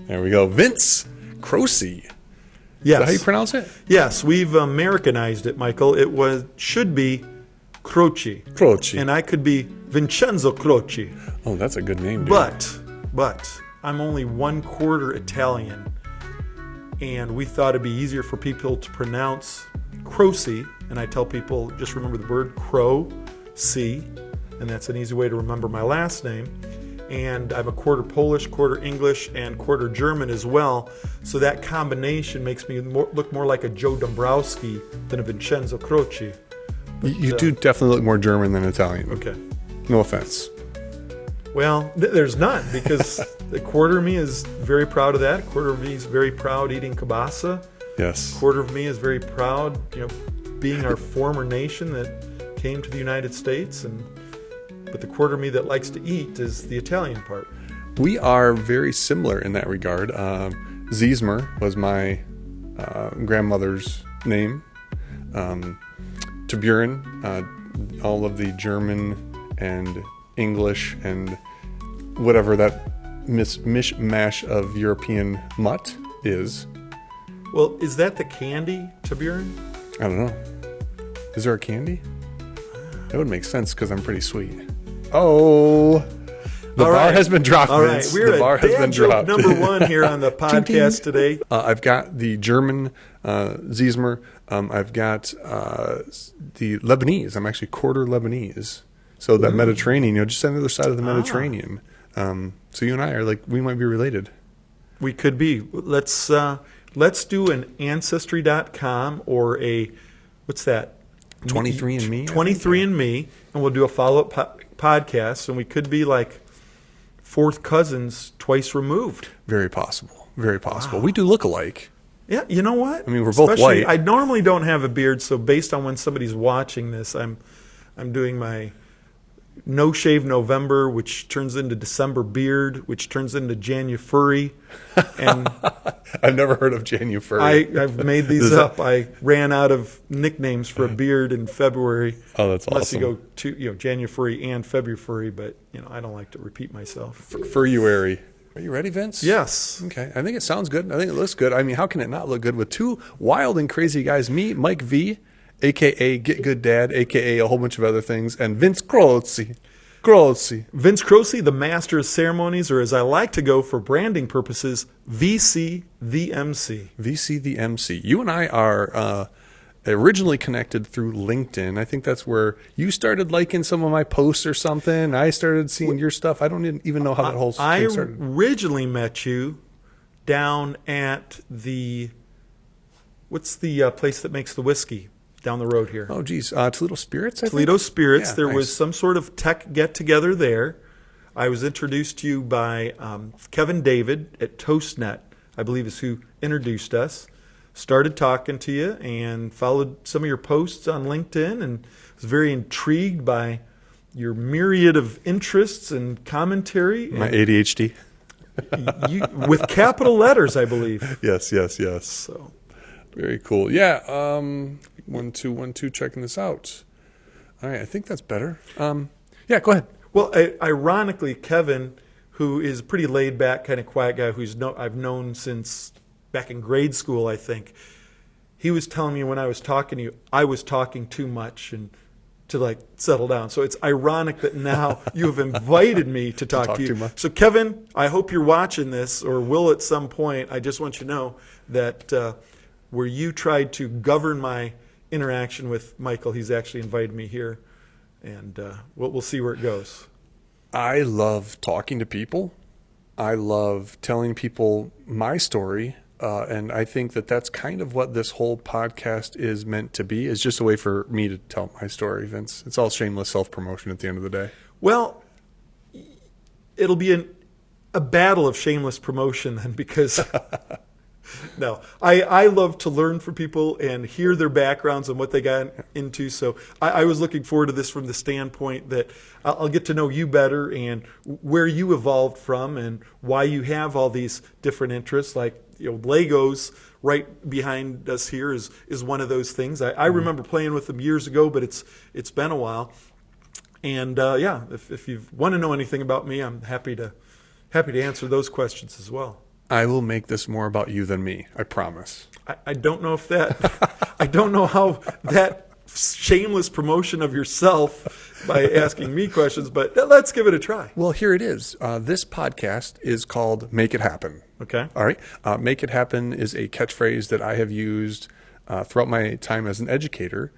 There we go. Vince Croci. Yes. Is that how you pronounce it? Yes, we've Americanized it, Michael. It should be Croci. Croci. And I could be Vincenzo Croci. Oh, that's a good name, dude. But I'm only 1/4 Italian. And we thought it'd be easier for people to pronounce Croci. And I tell people, just remember the word Croci. And that's an easy way to remember my last name. And I'm a 1/4 Polish, 1/4 English, and 1/4 German as well. So that combination makes me look more like a Joe Dombrowski than a Vincenzo Croci. You do definitely look more German than Italian. Okay. No offense. Well, there's none, because a 1/4 of me is very proud of that. A 1/4 of me is very proud eating kielbasa. Yes. 1/4 of me is very proud, being our former nation that came to the United States. But the 1/4 of me that likes to eat is the Italian part. We are very similar in that regard. Ziesmer was my grandmother's name. Taburin, all of the German and English and whatever that mishmash of European mutt is. Well, is that the candy, Taburin? I don't know. Is there a candy? That would make sense because I'm pretty sweet. Oh, the bar has been dropped, All right, Vince. we're The bar at has dad been joke dropped. number 1 here on the podcast today. I've got the German Ziesmer. I've got the Lebanese. I'm actually 1/4 Lebanese. So that Mediterranean, just on the other side of the Mediterranean. So you and I are we might be related. We could be. Let's do an Ancestry.com or what's that? 23andMe? 23andMe, and we'll do a follow-up podcast, and we could be like 4th cousins twice removed. Very possible. Very possible. Wow. We do look alike. Yeah, you know what? I mean, we're both white. I normally don't have a beard, so based on when somebody's watching this, I'm doing my No Shave November, which turns into December beard, which turns into January. And I've never heard of January. I've made these up. I ran out of nicknames for a beard in February. Oh, that's unless awesome. You go to January and February, but I don't like to repeat myself. February. Are you ready, Vince? Yes. Okay. I think it sounds good. I think it looks good. I mean, how can it not look good with 2 wild and crazy guys? Me, Mike V, a.k.a. Get Good Dad, a.k.a. a whole bunch of other things, and Vince Croci. Vince Croci, the master of ceremonies, or as I like to go for branding purposes, VC the MC. VC the MC. You and I are originally connected through LinkedIn. I think that's where you started liking some of my posts or something. I started seeing your stuff. I don't even know how that whole thing started. I originally met you down at what's the place that makes the whiskey down the road here? Oh, geez. Toledo Spirits, I Toledo think? Spirits. Yeah, there nice. was some sort of tech get-together there. I was introduced to you by Kevin David at ToastNet, I believe is who introduced us. Started talking to you and followed some of your posts on LinkedIn and was very intrigued by your myriad of interests and commentary. My ADHD. With capital letters, I believe. Yes. So very cool. Yeah. 1 2 1 2. Checking this out. All right. I think that's better. Yeah. Go ahead. Well, ironically, Kevin, who is a pretty laid back, kind of quiet guy, I've known since back in grade school, I think. He was telling me when I was talking to you, I was talking too much and to settle down. So it's ironic that now you have invited me to talk to you. Too much. So Kevin, I hope you're watching this or will at some point. I just want you to know that where you tried to govern my interaction with Michael, he's actually invited me here, and we'll see where it goes. I love talking to people. I love telling people my story. And I think that that's kind of what this whole podcast is meant to be, is just a way for me to tell my story, Vince. It's all shameless self-promotion at the end of the day. Well, it'll be a battle of shameless promotion then, because no, I love to learn from people and hear their backgrounds and what they got into. So I was looking forward to this from the standpoint that I'll get to know you better and where you evolved from and why you have all these different interests. Like, Legos right behind us here is one of those things. I remember playing with them years ago, but it's been a while. And if you want to know anything about me, I'm happy to answer those questions as well. I will make this more about you than me. I promise. I don't know if that, I don't know how that shameless promotion of yourself by asking me questions, but let's give it a try. Well, here it is. This podcast is called Make It Happen. Okay. All right. Make It Happen is a catchphrase that I have used throughout my time as an educator.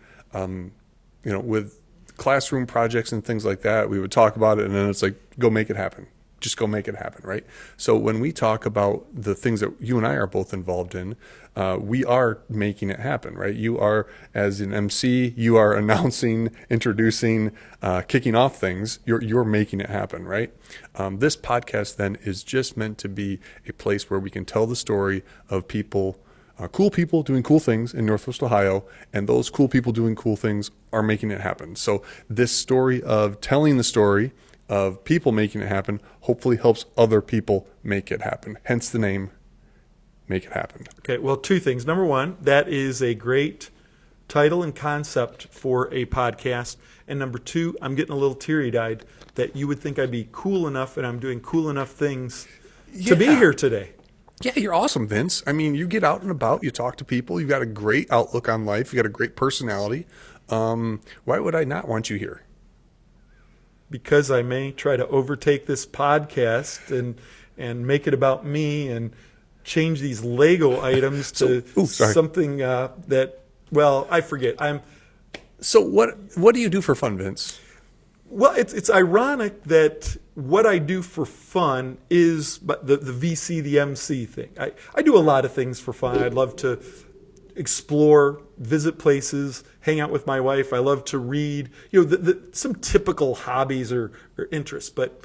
With classroom projects and things like that, we would talk about it, and then it's like, go make it happen. Just go make it happen, right? So when we talk about the things that you and I are both involved in, we are making it happen, right? You are, as an MC, you are announcing, introducing, kicking off things. You're making it happen, right? This podcast then is just meant to be a place where we can tell the story of people, cool people doing cool things in Northwest Ohio, and those cool people doing cool things are making it happen. So this story of telling the story of people making it happen hopefully helps other people make it happen. Hence the name, Make It Happen. Okay, well, two things. Number one, that is a great title and concept for a podcast. And number two, I'm getting a little teary-eyed that you would think I'd be cool enough and I'm doing cool enough things to be here today. Yeah, you're awesome, Vince. I mean, you get out and about, you talk to people, you've got a great outlook on life, you got a great personality. Why would I not want you here? Because I may try to overtake this podcast and make it about me and change these Lego items to something that, well, I forget. So what do you do for fun, Vince? Well, it's ironic that what I do for fun is the VC, the MC thing. I do a lot of things for fun. I'd love to explore, visit places, hang out with my wife. I love to read, some typical hobbies or interests. But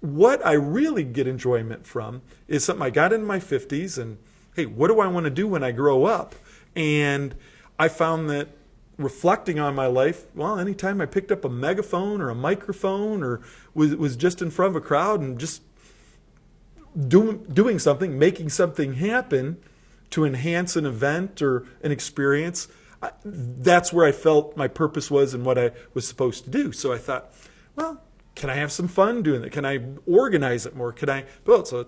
what I really get enjoyment from is something I got in my 50s and, hey, what do I want to do when I grow up? And I found that reflecting on my life, well, anytime I picked up a megaphone or a microphone or was just in front of a crowd and just doing something, making something happen to enhance an event or an experience, that's where I felt my purpose was and what I was supposed to do. So I thought, well, can I have some fun doing that? Can I organize it more? So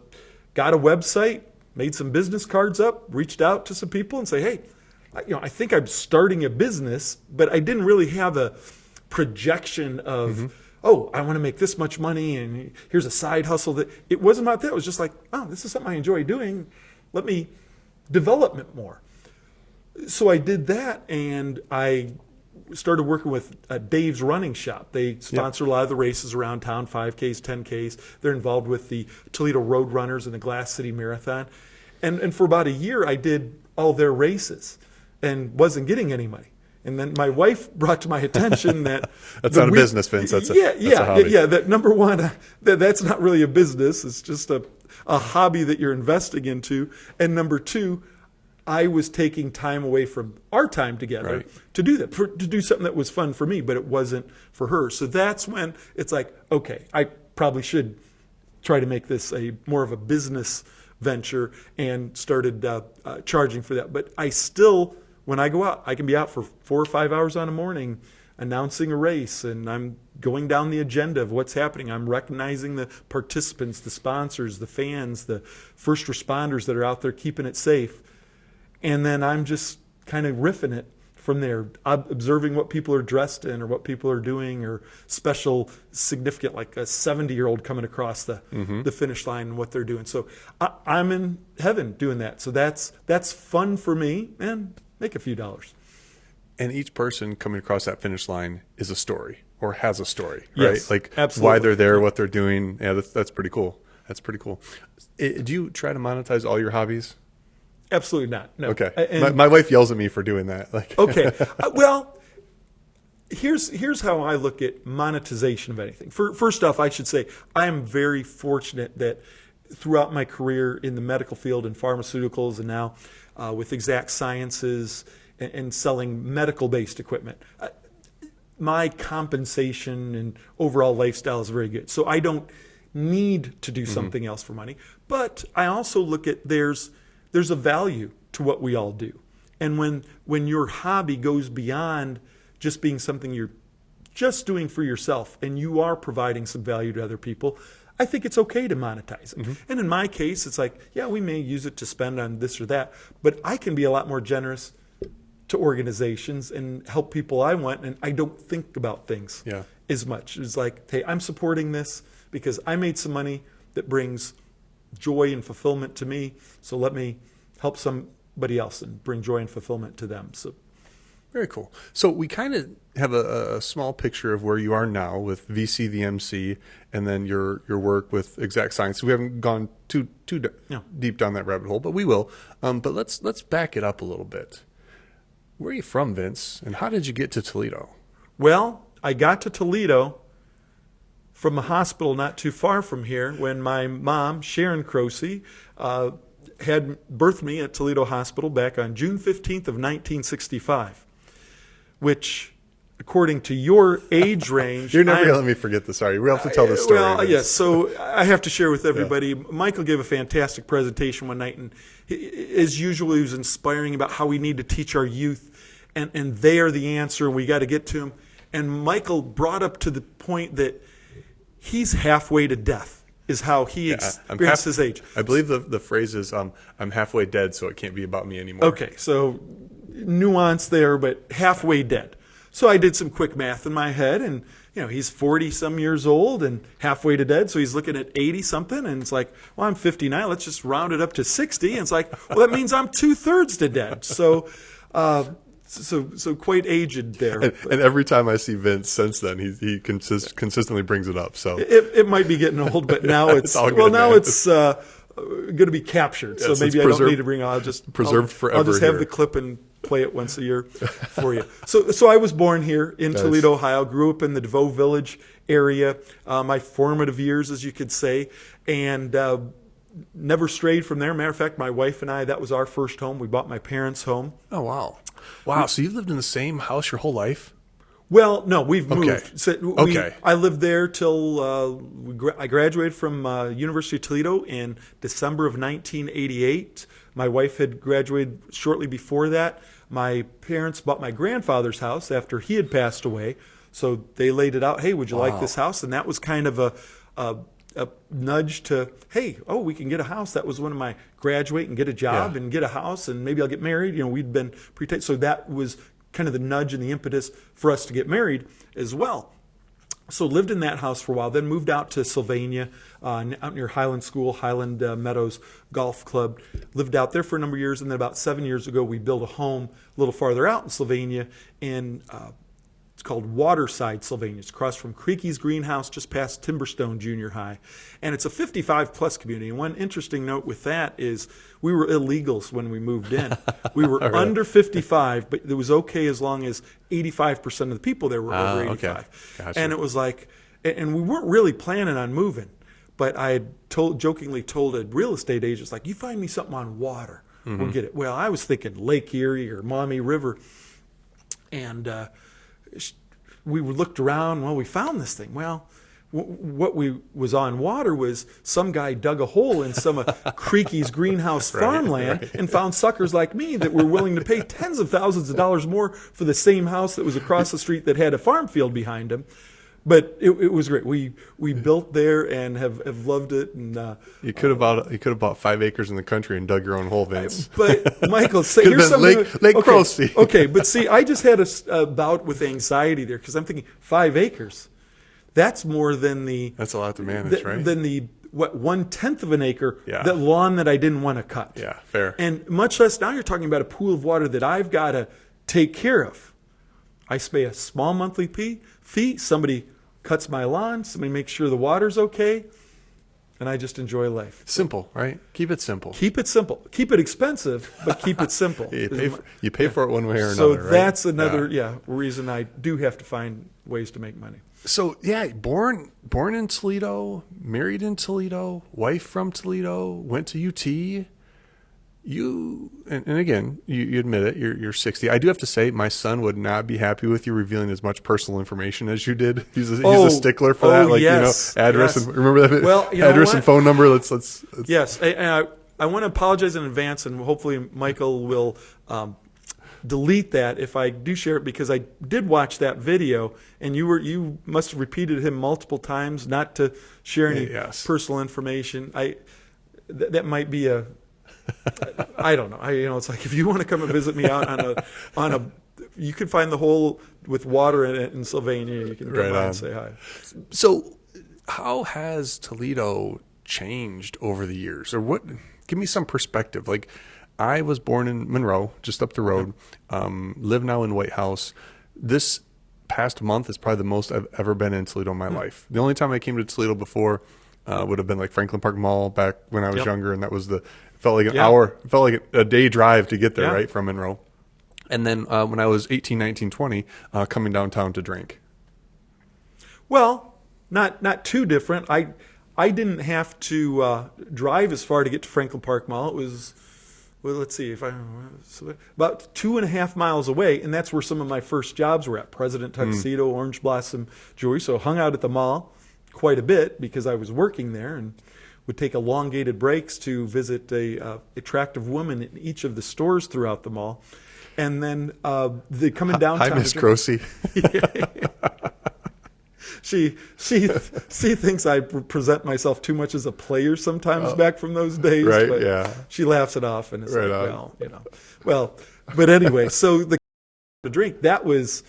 got a website, made some business cards up, reached out to some people and say, hey, I think I'm starting a business, but I didn't really have a projection of, I want to make this much money and here's a side hustle. It wasn't about that. It was just like, oh, this is something I enjoy doing. Let me develop it more. So I did that, and I started working with Dave's Running Shop. They sponsor a lot of the races around town, 5Ks, 10Ks. They're involved with the Toledo Road Runners and the Glass City Marathon. And for about a year, I did all their races and wasn't getting any money. And then my wife brought to my attention that that's not a business, Vince. That's a hobby. That number one, that's not really a business. It's just a hobby that you're investing into. And number two, I was taking time away from our time together to do that, to do something that was fun for me, but it wasn't for her. So that's when it's like, okay, I probably should try to make this more of a business venture, and started charging for that. But I still, when I go out, I can be out for 4 or 5 hours on a morning announcing a race, and I'm going down the agenda of what's happening. I'm recognizing the participants, the sponsors, the fans, the first responders that are out there keeping it safe. And then I'm just kind of riffing it from there, observing what people are dressed in or what people are doing, or special, significant, like a 70-year-old coming across the finish line and what they're doing. So I'm in heaven doing that. So that's fun for me, and make a few dollars. And each person coming across that finish line is a story, or has a story, right? Yes, like absolutely. Why they're there, what they're doing. Yeah, that's pretty cool. That's pretty cool. Do you try to monetize all your hobbies? Absolutely not. No. Okay. My wife yells at me for doing that. Okay. Well, here's how I look at monetization of anything. First off, I should say I am very fortunate that throughout my career in the medical field and pharmaceuticals, and now with Exact Sciences and selling medical-based equipment, my compensation and overall lifestyle is very good. So I don't need to do something else for money. But I also look at there's a value to what we all do. And when your hobby goes beyond just being something you're just doing for yourself and you are providing some value to other people, I think it's okay to monetize it. And in my case, it's like, yeah, we may use it to spend on this or that, but I can be a lot more generous to organizations and help people I want, and I don't think about things as much. It's like, hey, I'm supporting this because I made some money that brings joy and fulfillment to me, so let me help somebody else and bring joy and fulfillment to them. So very cool. So we kind of have a small picture of where you are now with VC the MC, and then your work with Exact Science. We haven't gone too deep down that rabbit hole, but we will. But let's back it up a little bit. Where are you from, Vince, and how did you get to Toledo? Well, I got to Toledo from a hospital not too far from here when my mom, Sharon Croci, had birthed me at Toledo Hospital back on June 15th of 1965, which, according to your age range... You're never going to let me forget this, are you? We have to tell this story. Well, yes, so I have to share with everybody. Michael gave a fantastic presentation one night, and as usual, he was inspiring about how we need to teach our youth, and they are the answer, and we got to get to them. And Michael brought up to the point that he's halfway to death, is how he experienced his age. I believe the phrase is, I'm halfway dead, so it can't be about me anymore. Okay, so nuance there, but halfway dead. So I did some quick math in my head, and he's 40-some years old and halfway to dead, so he's looking at 80-something, and it's like, well, I'm 59, let's just round it up to 60, and it's like, well, that means I'm 2/3 to dead. So quite aged there. And every time I see Vince since then, he consistently brings it up. So it might be getting old, but now it's going to be captured. So maybe I don't need to bring it. I'll just preserved forever. I'll just have the clip and play it once a year for you. So I was born here in Toledo, Ohio. Grew up in the DeVoe Village area. My formative years, as you could say, and never strayed from there. Matter of fact, my wife and I, that was our first home. We bought my parents' home. Oh, wow. So you've lived in the same house your whole life? Well, no, we've moved. Okay. So I lived there till I graduated from University of Toledo in December of 1988. My wife had graduated shortly before that. My parents bought my grandfather's house after he had passed away. So they laid it out, hey, would you like this house? And that was kind of a nudge to, hey, we can get a house. That was one of my graduate and get a job and get a house, and maybe I'll get married. We'd been so that was kind of the nudge and the impetus for us to get married as well. So lived in that house for a while, then moved out to Sylvania, out near Highland School, Highland Meadows Golf Club. Lived out there for a number of years, and then about 7 years ago, we built a home a little farther out in Sylvania, and it's called Waterside, Sylvania. It's across from Creaky's Greenhouse, just past Timberstone Junior High. And it's a 55-plus community. And one interesting note with that is we were illegals when we moved in. We were under 55, but it was okay as long as 85% of the people there were over 85. Okay. Gotcha. And it was like, and we weren't really planning on moving. But I had jokingly told a real estate agent, like, you find me something on water, we'll get it. Well, I was thinking Lake Erie or Maumee River. And we looked around. Well, we found this thing. Well, what was on water was some guy dug a hole in some of Creaky's greenhouse farmland and found suckers like me that were willing to pay tens of thousands of dollars more for the same house that was across the street that had a farm field behind him. But it was great. We built there and have loved it. And you could have bought 5 acres in the country and dug your own hole, Vince. But Michael, here's something. Lake Croci. Okay, but see, I just had a bout with anxiety there because I'm thinking 5 acres. That's more than That's a lot to manage, right? Than 1/10 of an acre, that lawn that I didn't want to cut. Yeah, fair. And much less now you're talking about a pool of water that I've got to take care of. I pay a small monthly fee. Somebody cuts my lawn. Somebody makes sure the water's okay. And I just enjoy life. Simple, right? Keep it simple. Keep it simple. Keep it expensive, but keep it simple. You pay for it one way or another, so right? That's another reason I do have to find ways to make money. So, born in Toledo, married in Toledo, wife from Toledo, went to UT. And again, you admit it, you're 60. I do have to say, my son would not be happy with you revealing as much personal information as you did. He's a stickler for that, address and remember that. Well, address and phone number. Let's. Yes, I want to apologize in advance, and hopefully Michael will delete that if I do share it, because I did watch that video, and you must have repeated him multiple times not to share any Yes. personal information. That might be a I don't know. It's like, if you want to come and visit me out on a you can find the hole with water in it in Sylvania. You can come by and say hi. So, how has Toledo changed over the years, or what? Give me some perspective. Like, I was born in Monroe, just up the road. Live now in White House. This past month is probably the most I've ever been in Toledo in my life. The only time I came to Toledo before would have been like Franklin Park Mall back when I was younger, and that was felt like an hour, felt like a day drive to get there, right, from Monroe. And then when I was 18, 19, 20, coming downtown to drink. Well, not too different. I didn't have to drive as far to get to Franklin Park Mall. It was, well, let's see, about 2.5 miles away, and that's where some of my first jobs were at. President Tuxedo, Orange Blossom Jewelry. So hung out at the mall quite a bit because I was working there, and would take elongated breaks to visit a attractive woman in each of the stores throughout the mall. And then coming downtown. Hi, Miss Croci. She thinks I present myself too much as a player sometimes back from those days. Right, but yeah. She laughs it off, and it's right like, on. but anyway, so the drink, that was,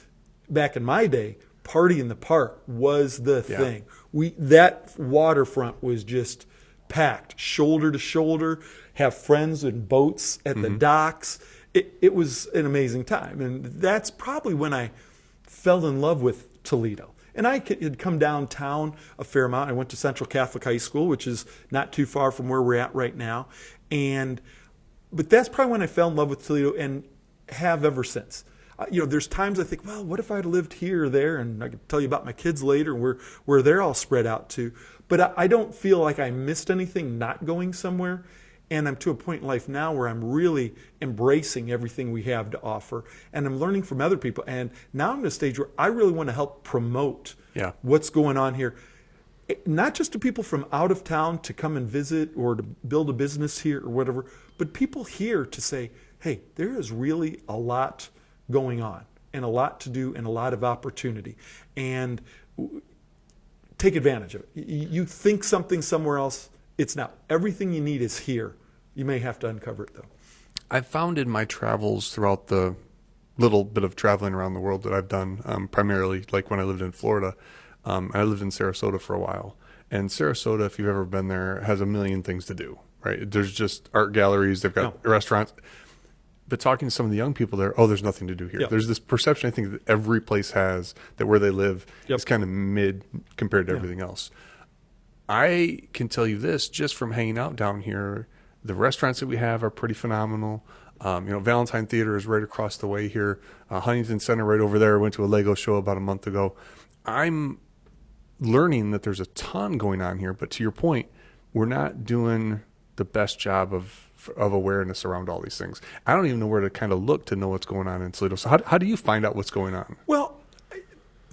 back in my day, party in the park was the thing. That waterfront was just packed, shoulder to shoulder, have friends in boats at the docks. It was an amazing time. And that's probably when I fell in love with Toledo. And I had come downtown a fair amount. I went to Central Catholic High School, which is not too far from where we're at right now. But that's probably when I fell in love with Toledo, and have ever since. There's times I think, well, what if I'd lived here or there? And I could tell you about my kids later, where they're all spread out to. But I don't feel like I missed anything not going somewhere. And I'm to a point in life now where I'm really embracing everything we have to offer. And I'm learning from other people. And now I'm at a stage where I really want to help promote what's going on here. Not just to people from out of town to come and visit or to build a business here or whatever, but people here to say, hey, there is really a lot going on and a lot to do and a lot of opportunity. And take advantage of it. You think something somewhere else, it's not. Everything you need is here. You may have to uncover it, though. I've found in my travels throughout the little bit of traveling around the world that I've done, primarily like when I lived in Florida, I lived in Sarasota for a while. And Sarasota, if you've ever been there, has a million things to do, right? There's just art galleries, they've got restaurants. But talking to some of the young people there, there's nothing to do here. There's this perception, I think, that every place has, that where they live is kind of mid compared to everything else. I can tell you this, just from hanging out down here, the restaurants that we have are pretty phenomenal. Valentine Theater is right across the way here. Huntington Center right over there. I went to a Lego show about a month ago. I'm learning that there's a ton going on here, but to your point, we're not doing the best job of awareness around all these things. I don't even know where to kind of look to know what's going on in Toledo. So how do you find out what's going on? Well,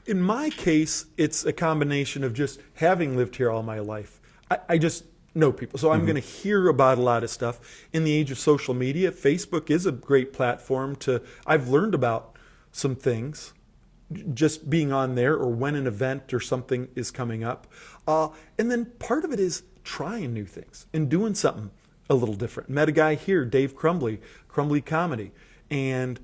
in my case, it's a combination of just having lived here all my life. I just know people. So I'm going to hear about a lot of stuff. In the age of social media, Facebook is a great platform I've learned about some things just being on there, or when an event or something is coming up. And then part of it is trying new things and doing something a little different. Met a guy here, Dave Crumbly Comedy. And,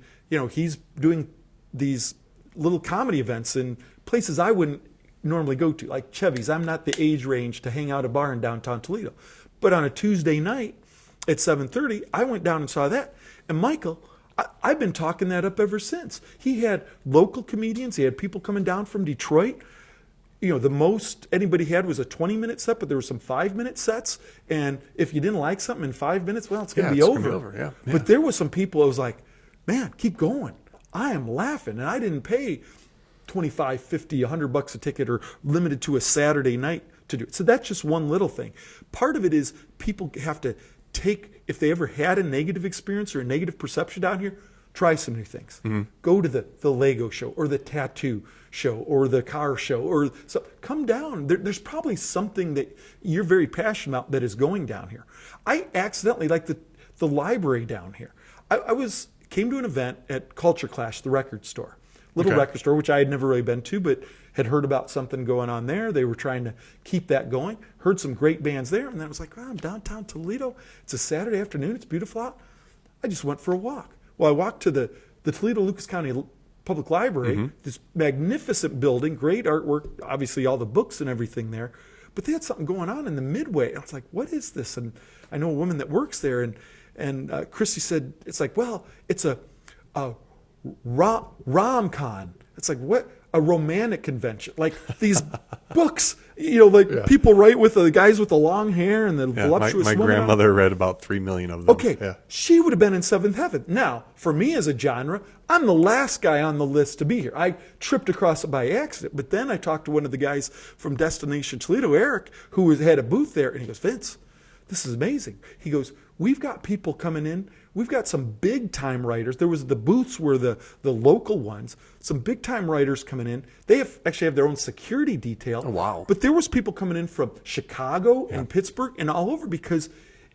he's doing these little comedy events in places I wouldn't normally go to, like Chevy's. I'm not the age range to hang out at a bar in downtown Toledo. But on a Tuesday night at 7:30, I went down and saw that. And Michael, I've been talking that up ever since. He had local comedians. He had people coming down from Detroit. The most anybody had was a 20-minute set, but there were some 5-minute sets. And if you didn't like something in 5 minutes, well, it's going to be over. Yeah. But there was some people, I was like, man, keep going. I am laughing. And I didn't pay $25, $50, $100 a ticket, or limited to a Saturday night to do it. So that's just one little thing. Part of it is people have to if they ever had a negative experience or a negative perception down here, try some new things. Go to the Lego show, or the tattoo show, or the car show, or so. Come down. There's probably something that you're very passionate about that is going down here. I accidentally like the library down here. I was came to an event at Culture Clash, the record store. Little record store, which I had never really been to, but had heard about something going on there. They were trying to keep that going. Heard some great bands there, and then I was like, I'm downtown Toledo. It's a Saturday afternoon. It's beautiful out. I just went for a walk. Well, I walked to the Toledo Lucas County Public Library, this magnificent building, great artwork, obviously all the books and everything there. But they had something going on in the midway. I was like, what is this? And I know a woman that works there, and Christy said, it's like, well, it's a rom-con. It's like, what? A romantic convention. Like these books, people write with the guys with the long hair and the voluptuous my women. My grandmother read about 3 million of them. Okay, she would have been in seventh heaven. Now, for me as a genre, I'm the last guy on the list to be here. I tripped across it by accident, but then I talked to one of the guys from Destination Toledo, Eric, who had a booth there, and he goes, Vince, this is amazing. He goes, we've got people coming in. We've got some big-time writers. There was the booths were the local ones. Some big-time writers coming in. They actually have their own security detail. Oh, wow. But there was people coming in from Chicago and Pittsburgh and all over because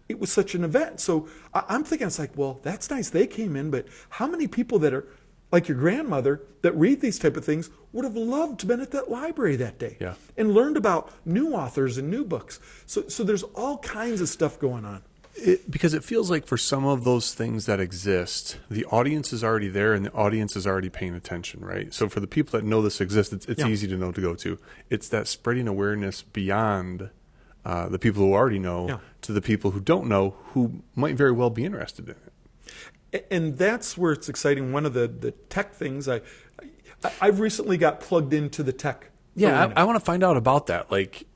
it was such an event. So I'm thinking, it's like, well, that's nice. They came in, but how many people that are like your grandmother that read these type of things would have loved to have been at that library that day and learned about new authors and new books. So there's all kinds of stuff going on. Because it feels like for some of those things that exist, the audience is already there and the audience is already paying attention, right? So for the people that know this exists, it's easy to know to go to. It's that spreading awareness beyond the people who already know to the people who don't know who might very well be interested in it. And that's where it's exciting. One of the tech things, I've recently got plugged into the tech. Yeah, I want to find out about that. Like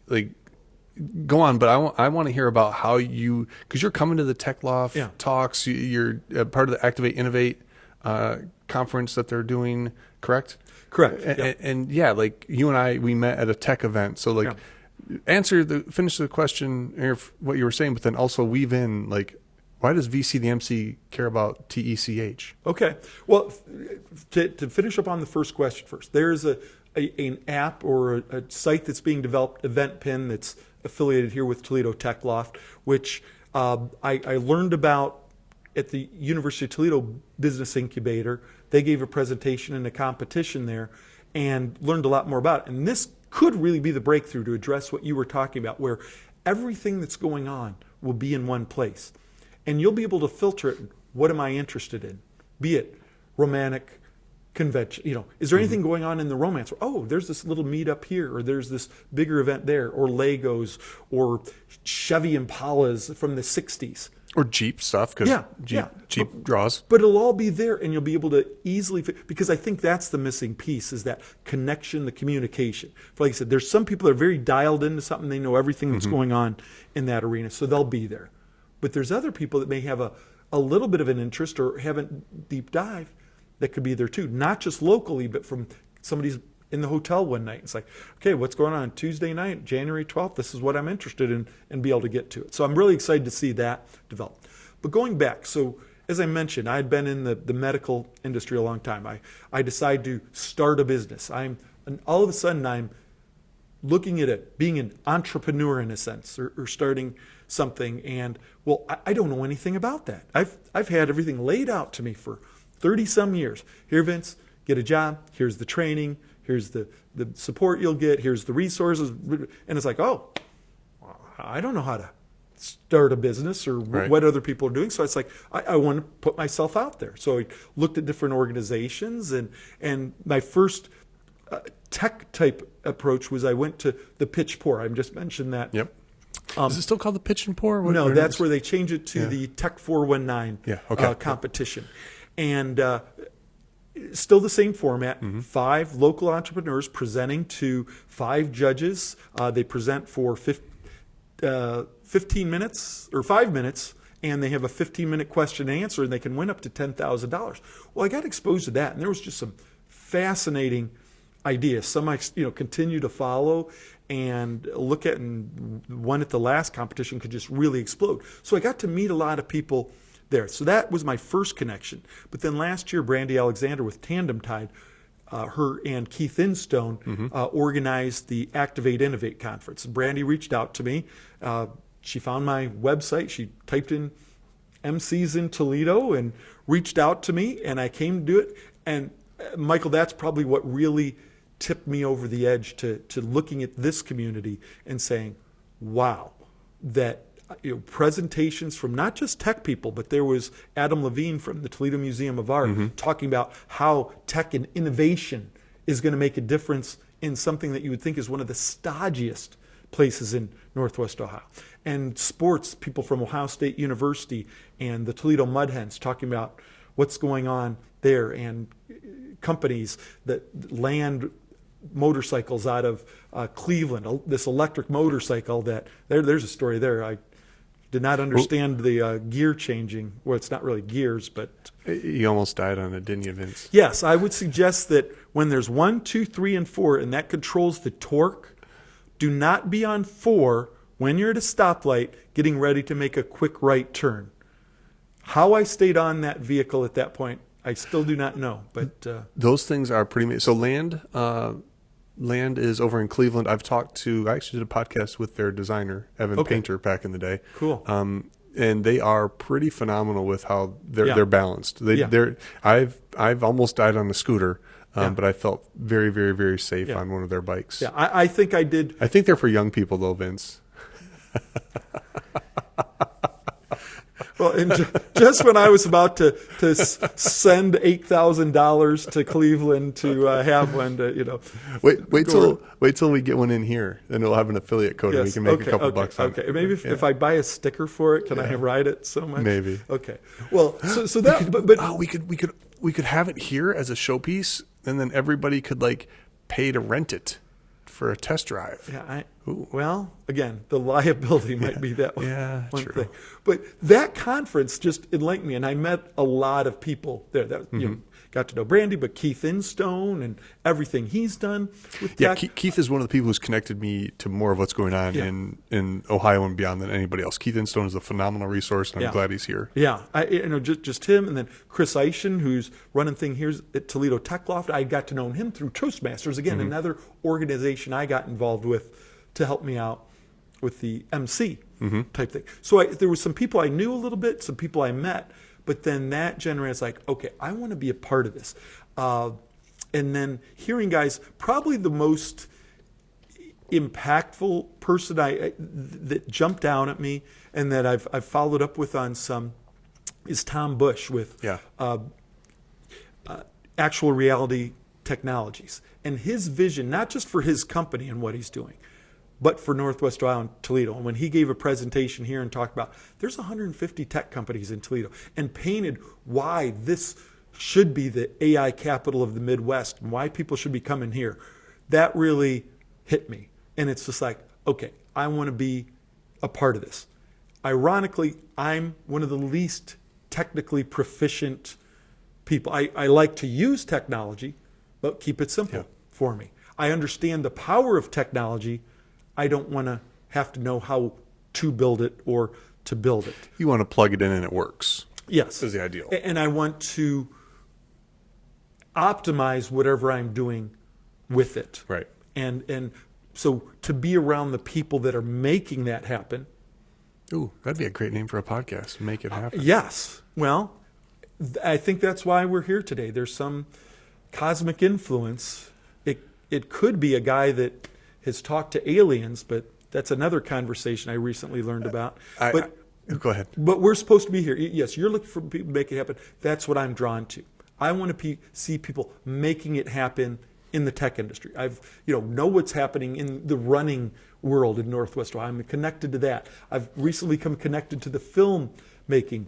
go on, but I want to hear about how you, because you're coming to the Tech Loft talks. You're part of the Activate Innovate conference that they're doing, correct? Correct. And like you and I, we met at a tech event. So like, finish the question, or what you were saying, but then also weave in like, why does VC the MC care about TECH? Okay. Well, to finish up on the first question first, there's an app or a site that's being developed, EventPin, that's affiliated here with Toledo Tech Loft, which I learned about at the University of Toledo Business Incubator. They gave a presentation in a competition there and learned a lot more about it. And this could really be the breakthrough to address what you were talking about, where everything that's going on will be in one place. And you'll be able to filter it. What am I interested in? Be it romantic, convention, is there anything going on in the romance? Oh, there's this little meetup here, or there's this bigger event there, or Legos, or Chevy Impalas from the 60s. Or Jeep stuff, because Jeep draws. But it'll all be there, and you'll be able to easily, because I think that's the missing piece, is that connection, the communication. Like I said, there's some people that are very dialed into something. They know everything that's going on in that arena, so they'll be there. But there's other people that may have a little bit of an interest or haven't deep dive that could be there too. Not just locally, but from somebody's in the hotel one night. It's like, okay, what's going on Tuesday night, January 12th? This is what I'm interested in, and be able to get to it. So I'm really excited to see that develop. But going back, so as I mentioned, I had been in the medical industry a long time. I decided to start a business. And all of a sudden I'm looking at it, being an entrepreneur in a sense, or starting something. And well, I don't know anything about that. I've had everything laid out to me for 30 some years. Here, Vince, get a job. Here's the training. Here's the support you'll get. Here's the resources. And it's like, oh, I don't know how to start a business or what other people are doing. So it's like, I want to put myself out there. So I looked at different organizations, and my first tech type approach was I went to the Pitch Pour. I just mentioned that. Yep. Is it still called the Pitch and Pour? No, that's where they changed it to the Tech 419 competition. And still the same format, 5 local entrepreneurs presenting to 5 judges. They present for 15 minutes or 5 minutes, and they have a 15-minute question and answer, and they can win up to $10,000. Well, I got exposed to that, and there was just some fascinating ideas. Some I continue to follow and look at, and one at the last competition could just really explode. So I got to meet a lot of people there. So that was my first connection. But then last year, Brandy Alexander with Tandem Tide, her and Keith Instone organized the Activate Innovate conference. Brandy reached out to me. She found my website. She typed in MCs in Toledo and reached out to me, and I came to do it. And Michael, that's probably what really tipped me over the edge to looking at this community and saying, wow, that presentations from not just tech people, but there was Adam Levine from the Toledo Museum of Art talking about how tech and innovation is going to make a difference in something that you would think is one of the stodgiest places in Northwest Ohio. And sports, people from Ohio State University and the Toledo Mud Hens talking about what's going on there, and companies that land motorcycles out of Cleveland, this electric motorcycle that, there's a story there. I did not understand the gear changing. Well, it's not really gears, but... You almost died on it, didn't you, Vince? Yes, I would suggest that when there's 1, 2, 3, and 4, and that controls the torque, do not be on 4 when you're at a stoplight getting ready to make a quick right turn. How I stayed on that vehicle at that point, I still do not know. But those things are pretty... So Land is over in Cleveland. I actually did a podcast with their designer, Evan Painter, back in the day. Cool. And they are pretty phenomenal with how they're balanced. I've almost died on a scooter, but I felt very, very, very safe on one of their bikes. Yeah, I think I did. I think they're for young people, though, Vince. Well, and just when I was about to send $8,000 to Cleveland to have one, wait till we get one in here, and we'll have an affiliate code, and we can make a couple bucks on it. Okay, maybe if I buy a sticker for it, can I ride it so much? Maybe. Okay. Well, so that we could have it here as a showpiece, and then everybody could pay to rent it for a test drive. Yeah. Well, again, the liability might be that one true. thing. But that conference just enlightened me, and I met a lot of people there. That got to know Brandy, but Keith Instone and everything he's done with tech. Keith is one of the people who's connected me to more of what's going on in Ohio and beyond than anybody else. Keith Instone is a phenomenal resource, and I'm glad he's here. Yeah, just him, and then Chris Eischen, who's running thing here at Toledo Tech Loft. I got to know him through Toastmasters, again, another organization I got involved with to help me out with the MC type thing. So there was some people I knew a little bit, some people I met, but then that generated okay, I want to be a part of this. And then hearing guys, probably the most impactful person that jumped down at me and that I've followed up with on some is Tom Bush with Actual Reality Technologies. And his vision, not just for his company and what he's doing, but for Northwest Ohio and Toledo. And when he gave a presentation here and talked about there's 150 tech companies in Toledo and painted why this should be the AI capital of the Midwest and why people should be coming here, that really hit me. And it's just okay, I want to be a part of this. Ironically, I'm one of the least technically proficient people. I like to use technology, but keep it simple for me. I understand the power of technology. I don't want to have to know how to build it or to build it. You want to plug it in and it works. Yes. Is the ideal. And I want to optimize whatever I'm doing with it. Right. And so to be around the people that are making that happen. Ooh, that'd be a great name for a podcast. Make it happen. Yes. Well, I think that's why we're here today. There's some cosmic influence. It could be a guy that has talked to aliens, but that's another conversation I recently learned about. Go ahead. But we're supposed to be here. Yes, you're looking for people to make it happen. That's what I'm drawn to. I want to see people making it happen in the tech industry. I've know what's happening in the running world in Northwest Ohio. I'm connected to that. I've recently come connected to the filmmaking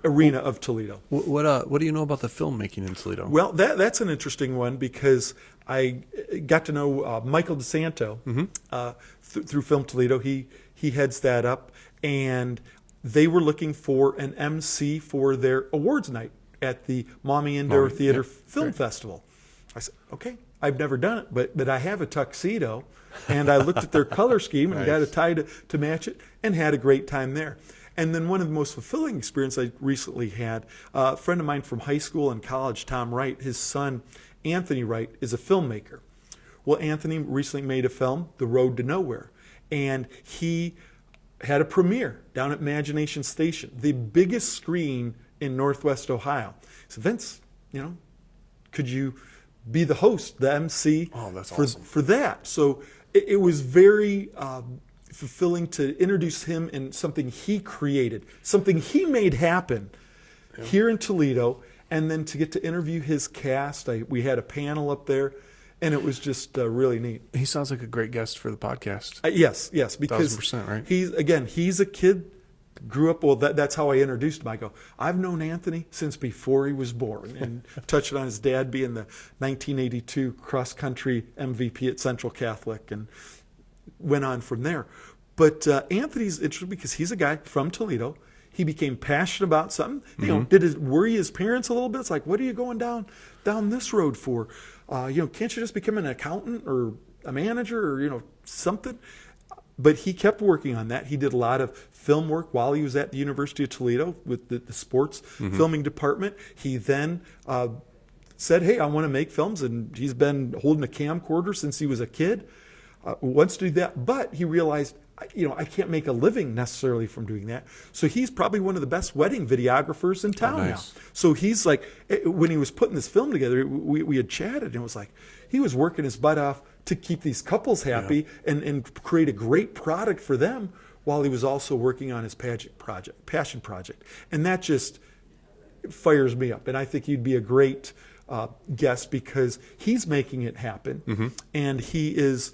arena of Toledo. What do you know about the filmmaking in Toledo? Well, that's an interesting one because I got to know Michael DeSanto through Film Toledo. He heads that up, and they were looking for an MC for their awards night at the Maumee Indoor Theater Film Festival. I said, okay, I've never done it, but I have a tuxedo, and I looked at their color scheme and got a tie to match it, and had a great time there. And then one of the most fulfilling experiences I recently had, a friend of mine from high school and college, Tom Wright, his son, Anthony Wright, is a filmmaker. Well, Anthony recently made a film, The Road to Nowhere, and he had a premiere down at Imagination Station, the biggest screen in Northwest Ohio. So Vince, could you be the host, the MC for that? So it was very fulfilling to introduce him in something he created, something he made happen here in Toledo, and then to get to interview his cast. We had a panel up there, and it was just really neat. He sounds like a great guest for the podcast. Yes, because 1,000%, right? He's a kid, grew up, well, that's how I introduced him. I go, I've known Anthony since before he was born, and touched on his dad being the 1982 cross-country MVP at Central Catholic, and went on from there. But Anthony's interesting because he's a guy from Toledo. He became passionate about something. Did it worry his parents a little bit? It's like, what are you going down this road for? Can't you just become an accountant or a manager or something? But he kept working on that. He did a lot of film work while he was at the University of Toledo with the sports filming department. He then said, hey, I want to make films. And he's been holding a camcorder since he was a kid. Wants to do that. But he realized, I can't make a living necessarily from doing that. So he's probably one of the best wedding videographers in town now. So he's like, when he was putting this film together, we had chatted, and it was like, he was working his butt off to keep these couples happy and create a great product for them while he was also working on his passion project. And that just fires me up. And I think he'd be a great guest because he's making it happen. And he is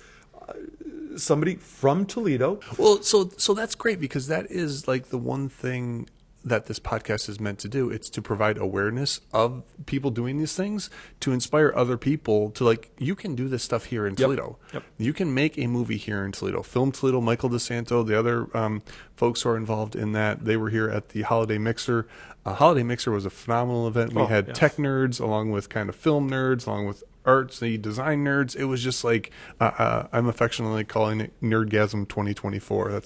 somebody from Toledo. Well, so that's great because that is like the one thing that this podcast is meant to do. It's to provide awareness of people doing these things, to inspire other people to you can do this stuff here in Toledo. You can make a movie here in Toledo. Film Toledo, Michael DeSanto, the other folks who are involved in that, they were here at the Holiday Mixer. Holiday Mixer was a phenomenal event. We had tech nerds along with kind of film nerds, along with artsy design nerds. It was just like, I'm affectionately calling it Nerdgasm 2024.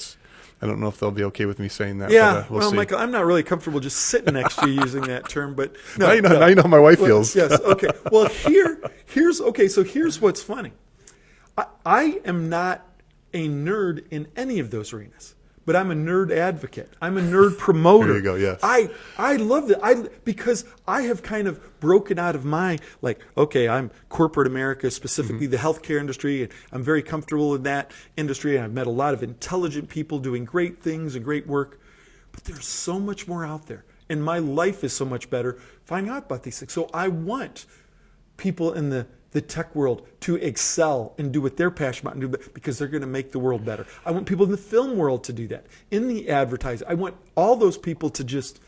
I don't know if they'll be okay with me saying that. Yeah, but, we'll see. Michael, I'm not really comfortable just sitting next to you using that term, but now you know how my wife feels. Yes, okay. Well, here's what's funny. I am not a nerd in any of those arenas, but I'm a nerd advocate. I'm a nerd promoter. There you go, yes. I love that. Because I have kind of broken out of my, I'm corporate America, specifically the healthcare industry, and I'm very comfortable in that industry, and I've met a lot of intelligent people doing great things and great work. But there's so much more out there. And my life is so much better finding out about these things. So I want people in the tech world to excel and do what they're passionate about and do because they're going to make the world better. I want people in the film world to do that. In the advertising, I want all those people to just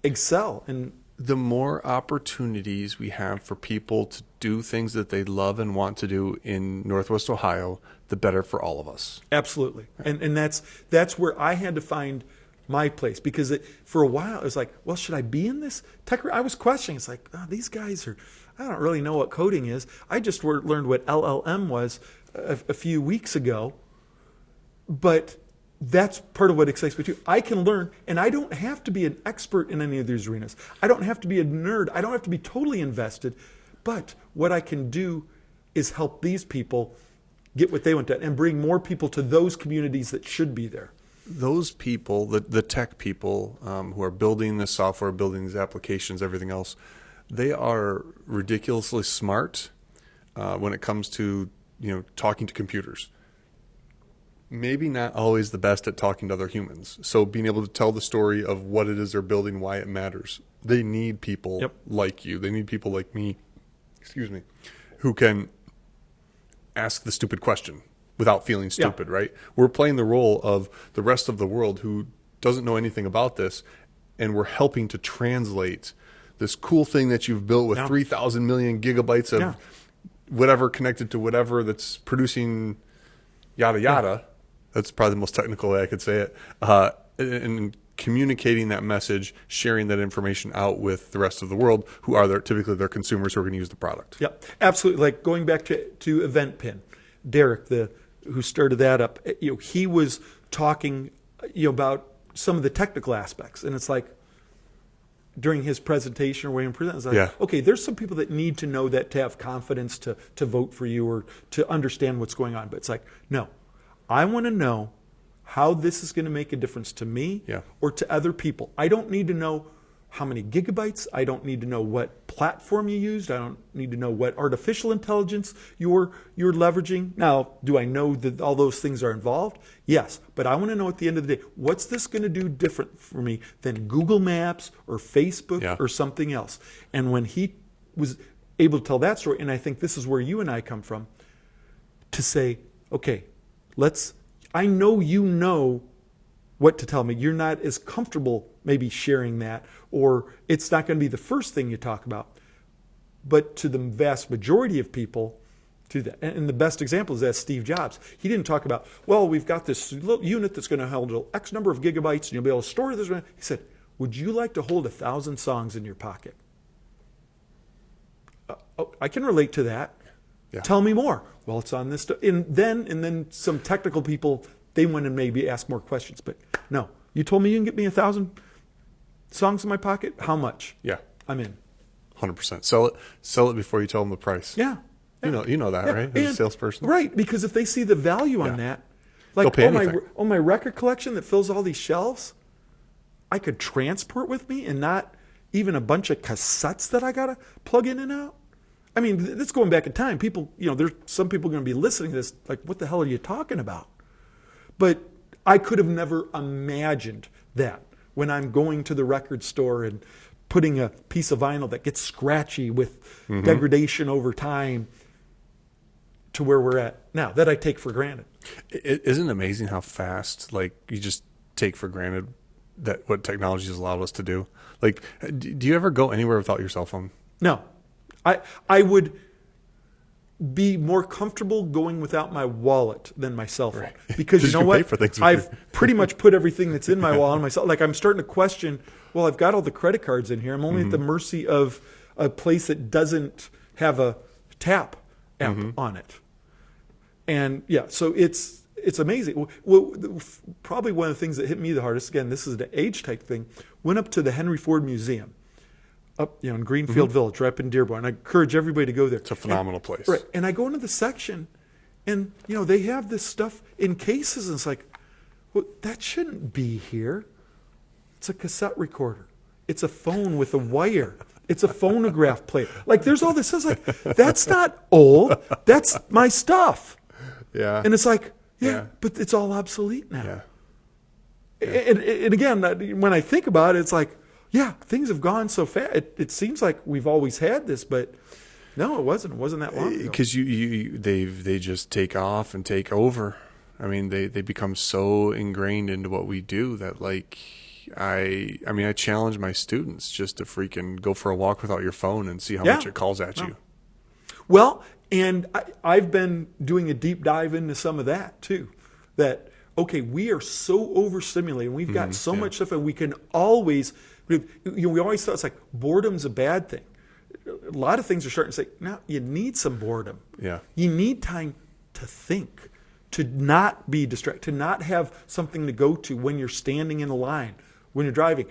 excel. And the more opportunities we have for people to do things that they love and want to do in Northwest Ohio, the better for all of us. Absolutely. And that's where I had to find my place, because for a while it was like, well, should I be in this tech? I was questioning. It's like, these guys I don't really know what coding is. I just learned what LLM was a few weeks ago, but that's part of what excites me too. I can learn, and I don't have to be an expert in any of these arenas. I don't have to be a nerd. I don't have to be totally invested, but what I can do is help these people get what they want to and bring more people to those communities that should be there. Those people, the tech people who are building this software, building these applications, everything else, they are ridiculously smart when it comes to talking to computers. Maybe not always the best at talking to other humans. So being able to tell the story of what it is they're building, why it matters. They need people like you. They need people like me, who can ask the stupid question without feeling stupid, right? We're playing the role of the rest of the world who doesn't know anything about this, and we're helping to translate this cool thing that you've built with 3,000 million gigabytes of whatever connected to whatever that's producing yada yada. That's probably the most technical way I could say it. And communicating that message, sharing that information out with the rest of the world, who are typically their consumers who are going to use the product. Yeah, absolutely. Like going back to EventPin, Derek, who started that up, he was talking about some of the technical aspects, and it's like during his presentation or when he presented, it's like, okay, there's some people that need to know that to have confidence to vote for you or to understand what's going on, but it's like, no, I want to know how this is going to make a difference to me Yeah. or to other people. I don't need to know how many gigabytes. I don't need to know what platform you used. I don't need to know what artificial intelligence you're leveraging. Now, do I know that all those things are involved? Yes, but I want to know at the end of the day, what's this going to do different for me than Google Maps or Facebook or something else? And when he was able to tell that story, and I think this is where you and I come from, to say, okay, I know you know what to tell me. You're not as comfortable maybe sharing that, or it's not going to be the first thing you talk about. But to the vast majority of people, to that, and the best example is that Steve Jobs. He didn't talk about, well, we've got this little unit that's going to hold X number of gigabytes, and you'll be able to store this. He said, would you like to hold 1,000 songs in your pocket? I can relate to that. Yeah. Tell me more. Well, it's on this. And then some technical people, they went and maybe ask more questions. But no, you told me you can get me 1,000 songs in my pocket. How much? Yeah, I'm in. 100%. Sell it before you tell them the price. Yeah. You know that, right? As a salesperson. Right, because if they see the value on that, like, my record collection that fills all these shelves, I could transport with me and not even a bunch of cassettes that I got to plug in and out. I mean, that's going back in time. People, there's some people going to be listening to this like, what the hell are you talking about? But I could have never imagined that when I'm going to the record store and putting a piece of vinyl that gets scratchy with degradation over time to where we're at now, that I take for granted. Isn't it amazing how fast, like, you just take for granted that what technology has allowed us to do? Like, do you ever go anywhere without your cell phone? No. I would be more comfortable going without my wallet than my cell phone. Right. Because you know what? I've free. pretty much put everything that's in my wallet on myself. Like, I'm starting to question, well, I've got all the credit cards in here. I'm only at the mercy of a place that doesn't have a tap app on it. And yeah, so it's amazing. Well, probably one of the things that hit me the hardest, again, this is the age type thing, went up to the Henry Ford Museum up in Greenfield Village, right up in Dearborn. I encourage everybody to go there. It's a phenomenal place. Right. And I go into the section and, they have this stuff in cases, and it's like, well, that shouldn't be here. It's a cassette recorder. It's a phone with a wire. It's a phonograph player. Like, there's all this. It's like, that's not old. That's my stuff. Yeah. And it's like, but it's all obsolete now. Yeah. And again, when I think about it, it's like, things have gone so fast. It seems like we've always had this, but no, it wasn't. It wasn't that long ago. Because they just take off and take over. I mean, they become so ingrained into what we do that, like, I challenge my students just to freaking go for a walk without your phone and see how much it calls at you. Well, and I've been doing a deep dive into some of that too. That, okay, we are so overstimulated. We've got so much stuff, and we can always, we always thought it's like boredom's a bad thing. A lot of things are starting to say, no, you need some boredom. Yeah. You need time to think, to not be distracted, to not have something to go to when you're standing in a line, when you're driving.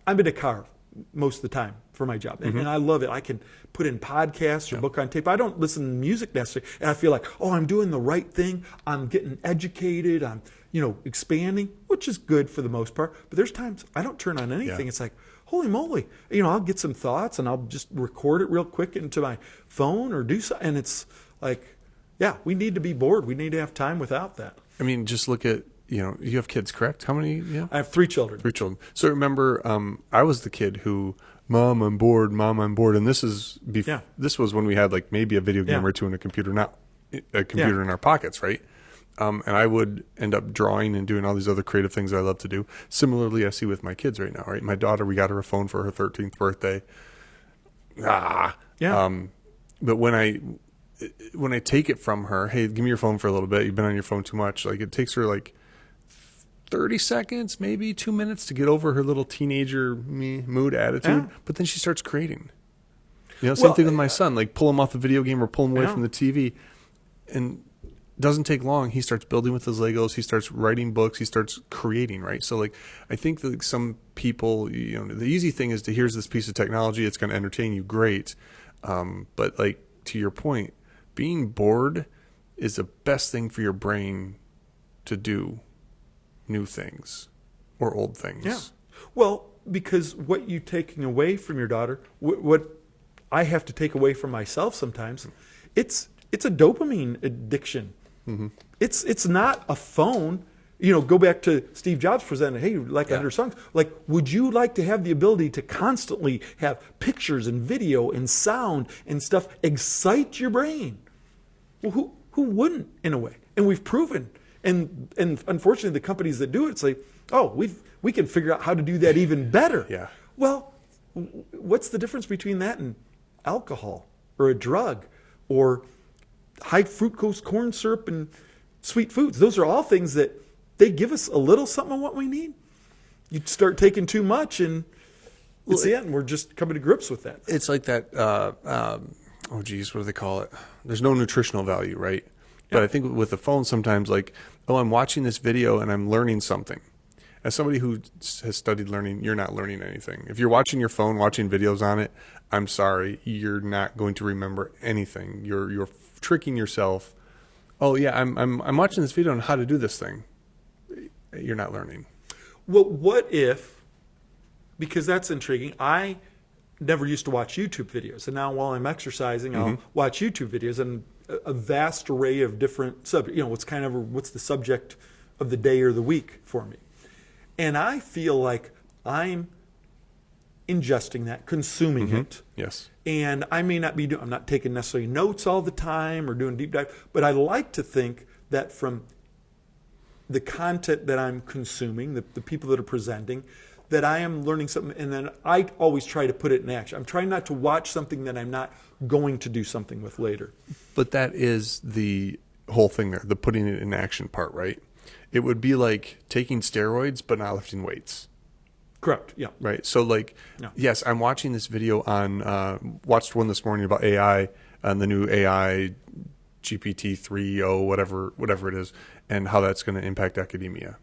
I'm in a car most of the time for my job, and I love it. I can put in podcasts or book on tape. I don't listen to music necessarily, and I feel like, I'm doing the right thing. I'm getting educated. I'm, expanding, which is good for the most part. But there's times I don't turn on anything. It's like, holy moly, I'll get some thoughts and I'll just record it real quick into my phone or do something. And it's like, we need to be bored. We need to have time without that. I mean, just look at, you have kids, correct? How many? Yeah. I have 3 children. 3 children. So remember, I was the kid who, Mom, I'm bored. And this is this was when we had like maybe a video game or two in a computer, not a computer in our pockets, right? And I would end up drawing and doing all these other creative things I love to do. Similarly, I see with my kids right now, right? My daughter, we got her a phone for her 13th birthday. But when I take it from her, hey, give me your phone for a little bit. You've been on your phone too much. Like, it takes her like 30 seconds, maybe 2 minutes to get over her little teenager mood attitude. But then she starts creating. Same thing with my son. Like, pull him off the video game or pull him away from the TV. And doesn't take long. He starts building with his Legos. He starts writing books. He starts creating, right? So, like, I think that some people, the easy thing is to, here's this piece of technology. It's going to entertain you. Great. But, like, to your point, being bored is the best thing for your brain to do. new things or old things. Yeah. Well, because what you taking away from your daughter, what I have to take away from myself sometimes, it's a dopamine addiction. Mm-hmm. It's not a phone. You know, go back to Steve Jobs presented, hey, like 100 songs. Like, would you like to have the ability to constantly have pictures and video and sound and stuff excite your brain? Well, who wouldn't, in a way? And we've proven. And unfortunately, the companies that do it say, oh, we can figure out how to do that even better. Yeah. Well, what's the difference between that and alcohol or a drug or high fructose corn syrup and sweet foods? Those are all things that they give us a little something of what we need. You start taking too much and it's the end. We're just coming to grips with that. It's like that, what do they call it? There's no nutritional value, right? But I think with the phone sometimes, like, oh, I'm watching this video and I'm learning something. As somebody who has studied learning, you're not learning anything. If you're watching your phone, watching videos on it, I'm sorry, you're not going to remember anything. You're tricking yourself. Oh yeah, I'm watching this video on how to do this thing. You're not learning. Well, what if, because that's intriguing, I never used to watch YouTube videos, and now while I'm exercising, I'll watch YouTube videos and a vast array of different subjects. You know, what's the subject of the day or the week for me? And I feel like I'm ingesting that, consuming it. Yes. And I may not I'm not taking necessarily notes all the time or doing deep dive, but I like to think that from the content that I'm consuming, the people that are presenting, that I am learning something, and then I always try to put it in action. I'm trying not to watch something that I'm not going to do something with later. But that is the whole thing there, the putting it in action part, right? It would be like taking steroids but not lifting weights. Correct, yeah. Right. So like, yes, I'm watching this video on, watched one this morning about AI and the new AI GPT 3.0, whatever it is, and how that's going to impact academia.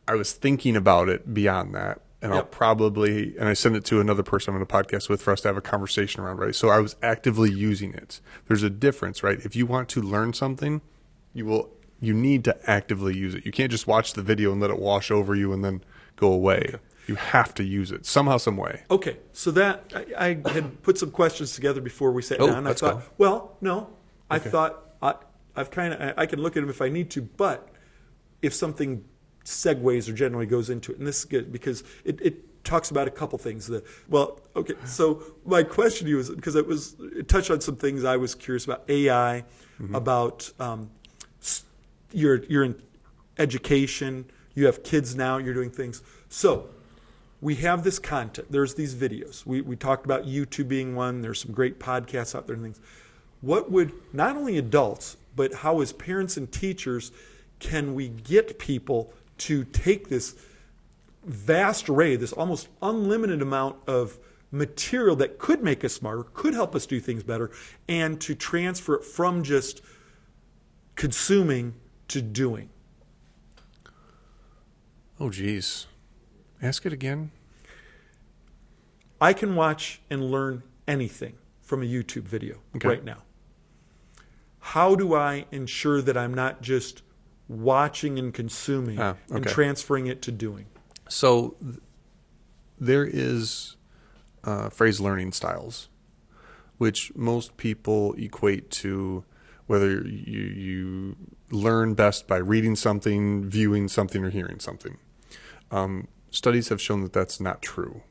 I was thinking about it beyond that, and I'll probably, and I sent it to another person I'm on a podcast with for us to have a conversation around, right? So I was actively using it. There's a difference, right? If you want to learn something, you need to actively use it. You can't just watch the video and let it wash over you and then go away. Okay. You have to use it somehow, some way. Okay, so that I had put some questions together before we sat down. I thought, well, no, I thought I can look at them if I need to, but if something segues or generally goes into it, and this is good because it talks about a couple things. So my question to you is, because it touched on some things I was curious about, AI, about you're in education, you have kids now, you're doing things. So we have this content. There's these videos. We talked about YouTube being one. There's some great podcasts out there and things. What would, not only adults, but how as parents and teachers can we get people to take this vast array, this almost unlimited amount of material that could make us smarter, could help us do things better, and to transfer it from just consuming to doing? Oh, geez. Ask it again. I can watch and learn anything from a YouTube video right now. How do I ensure that I'm not just watching and consuming and transferring it to doing? So there is phrase learning styles, which most people equate to whether you learn best by reading something, viewing something, or hearing something. Studies have shown that that's not true.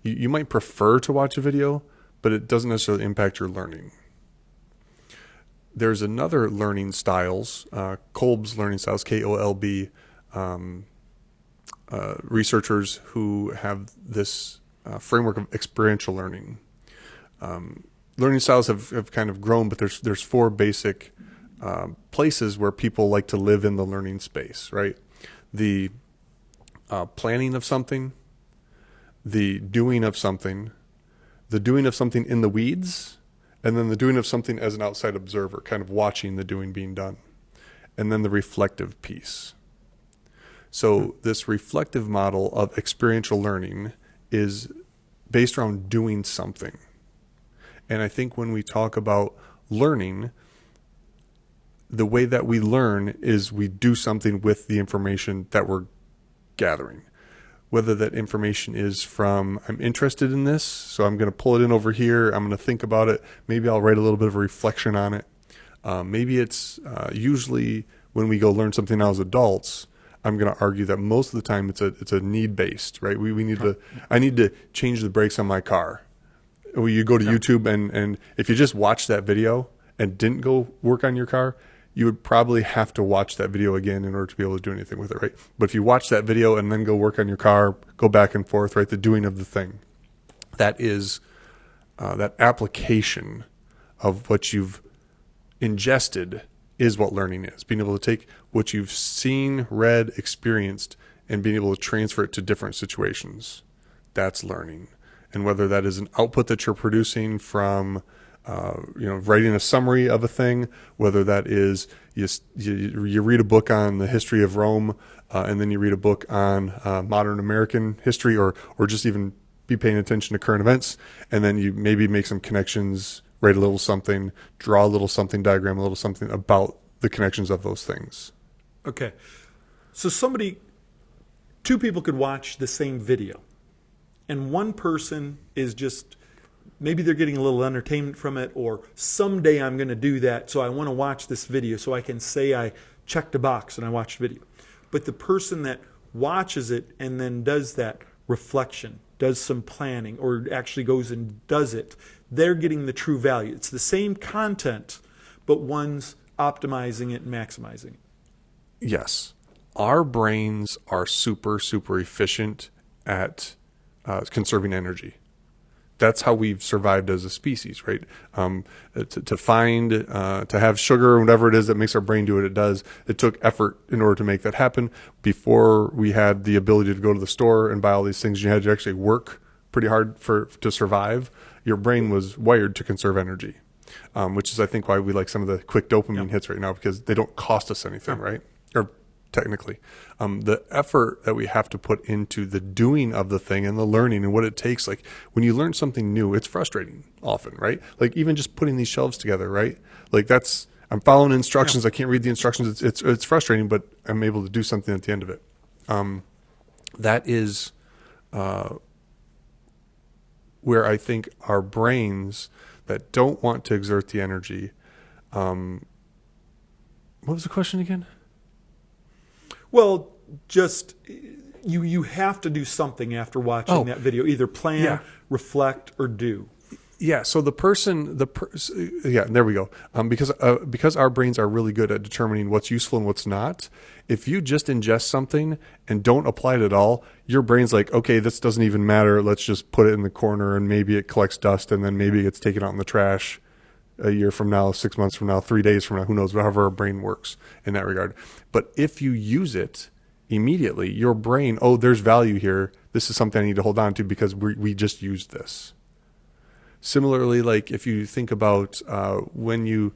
You might prefer to watch a video, but it doesn't necessarily impact your learning. There's another learning styles, Kolb's learning styles, Kolb, researchers who have this framework of experiential learning. Learning styles have kind of grown, but there's four basic places where people like to live in the learning space, right? The planning of something, the doing of something in the weeds, and then the doing of something as an outside observer, kind of watching the doing being done, and then the reflective piece. So this reflective model of experiential learning is based around doing something. And I think when we talk about learning, the way that we learn is we do something with the information that we're gathering. Whether that information is from, I'm interested in this, so I'm going to pull it in over here. I'm going to think about it. Maybe I'll write a little bit of a reflection on it. Maybe it's usually when we go learn something now as adults, I'm going to argue that most of the time it's a need based, right? We need to, I need to change the brakes on my car. Well, you go to YouTube and if you just watch that video and didn't go work on your car, you would probably have to watch that video again in order to be able to do anything with it, right? But if you watch that video and then go work on your car, go back and forth, right? The doing of the thing. That is that application of what you've ingested is what learning is. Being able to take what you've seen, read, experienced, and being able to transfer it to different situations. That's learning. And whether that is an output that you're producing from writing a summary of a thing, whether that is you read a book on the history of Rome, and then you read a book on modern American history, or just even be paying attention to current events, and then you maybe make some connections, write a little something, draw a little something, diagram a little something about the connections of those things. Okay. So two people could watch the same video, and one person is just, maybe they're getting a little entertainment from it, or someday I'm going to do that, so I want to watch this video so I can say I checked a box and I watched video. But the person that watches it and then does that reflection, does some planning, or actually goes and does it, they're getting the true value. It's the same content, but one's optimizing it and maximizing it. Yes. Our brains are super, super efficient at conserving energy. That's how we've survived as a species, right? To find, to have sugar or whatever it is that makes our brain do what it does, it took effort in order to make that happen. Before we had the ability to go to the store and buy all these things, you had to actually work pretty hard to survive. Your brain was wired to conserve energy, which is, I think, why we like some of the quick dopamine hits right now, because they don't cost us anything, right? Or technically. The effort that we have to put into the doing of the thing and the learning and what it takes. Like when you learn something new, it's frustrating often, right? Like even just putting these shelves together, right? Like I'm following instructions. I can't read the instructions. It's frustrating, but I'm able to do something at the end of it. That is where I think our brains that don't want to exert the energy. What was the question again? Well, just you have to do something after watching that video. Either plan, reflect, or do. Yeah. So there we go. Because our brains are really good at determining what's useful and what's not. If you just ingest something and don't apply it at all, your brain's like, okay, this doesn't even matter. Let's just put it in the corner and maybe it collects dust and then maybe it gets taken out in the trash a year from now, 6 months from now, 3 days from now, who knows, however our brain works in that regard. But if you use it immediately, your brain, there's value here. This is something I need to hold on to because we just used this. Similarly, like if you think about when you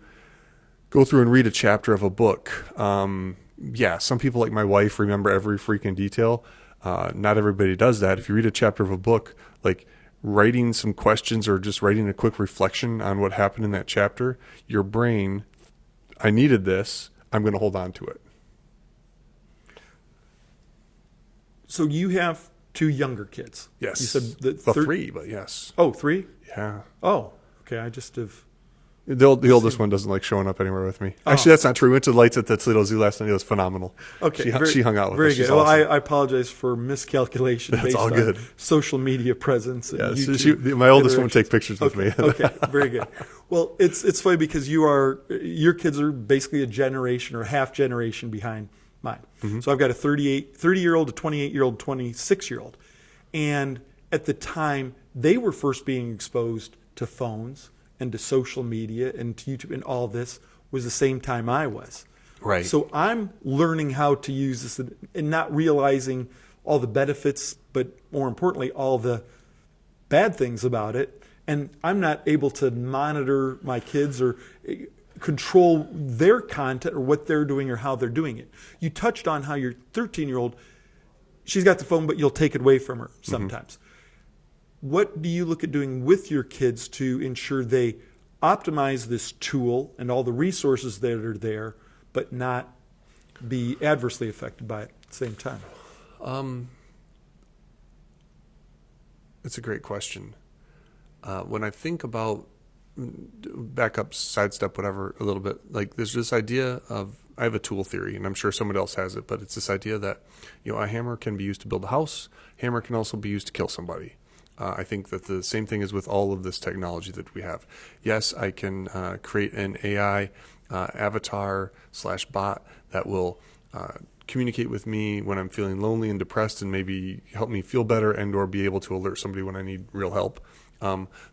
go through and read a chapter of a book, some people like my wife remember every freaking detail. Not everybody does that. If you read a chapter of a book, like writing some questions or just writing a quick reflection on what happened in that chapter, your brain, I needed this, I'm going to hold on to it. So you have two younger kids. Yes. You said three, but yes. Oh, three? Yeah. Oh, okay. I just have... The oldest one doesn't like showing up anywhere with me. Actually, that's not true. We went to the lights at the Toledo Zoo last night. It was phenomenal. Okay. She hung out with us. Very She's good. Well, awesome. I apologize for miscalculation based all on good. social media presence. And My oldest one would take pictures with me. Okay, very good. Well, it's funny because your kids are basically a generation or half generation behind mine. Mm-hmm. So I've got a 30-year-old, a 28-year-old, 26-year-old. And at the time, they were first being exposed to phones and to social media and to YouTube, and all this was the same time I was. Right. So I'm learning how to use this and not realizing all the benefits, but more importantly, all the bad things about it. And I'm not able to monitor my kids or control their content or what they're doing or how they're doing it. You touched on how your 13-year-old, she's got the phone, but you'll take it away from her sometimes. Mm-hmm. What do you look at doing with your kids to ensure they optimize this tool and all the resources that are there, but not be adversely affected by it at the same time? It's a great question. When I think about back up, sidestep, whatever, a little bit, like there's this idea of, I have a tool theory, and I'm sure someone else has it, but it's this idea that, a hammer can be used to build a house. Hammer can also be used to kill somebody. I think that the same thing is with all of this technology that we have. Yes, I can create an AI avatar / bot that will communicate with me when I'm feeling lonely and depressed and maybe help me feel better and or be able to alert somebody when I need real help.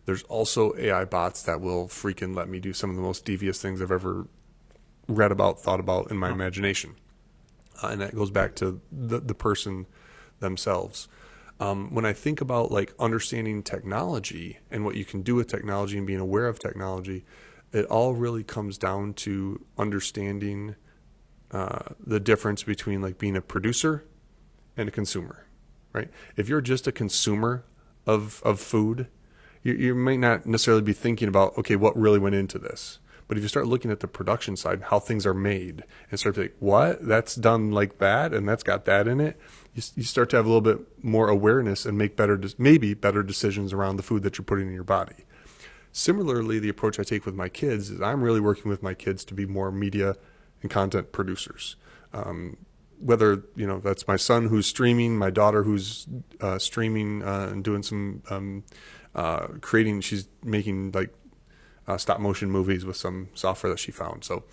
There's also AI bots that will freaking let me do some of the most devious things I've ever read about, thought about in my imagination. And that goes back to the person themselves. When I think about like understanding technology and what you can do with technology and being aware of technology, it all really comes down to understanding the difference between like being a producer and a consumer, right? If you're just a consumer of food, you might not necessarily be thinking about, okay, what really went into this. But if you start looking at the production side, how things are made, and start to think, what? That's done like that, and that's got that in it. You start to have a little bit more awareness and make maybe better decisions around the food that you're putting in your body. Similarly, the approach I take with my kids is I'm really working with my kids to be more media and content producers. Whether, that's my son who's streaming, my daughter who's streaming and doing some creating, she's making like stop motion movies with some software that she found. So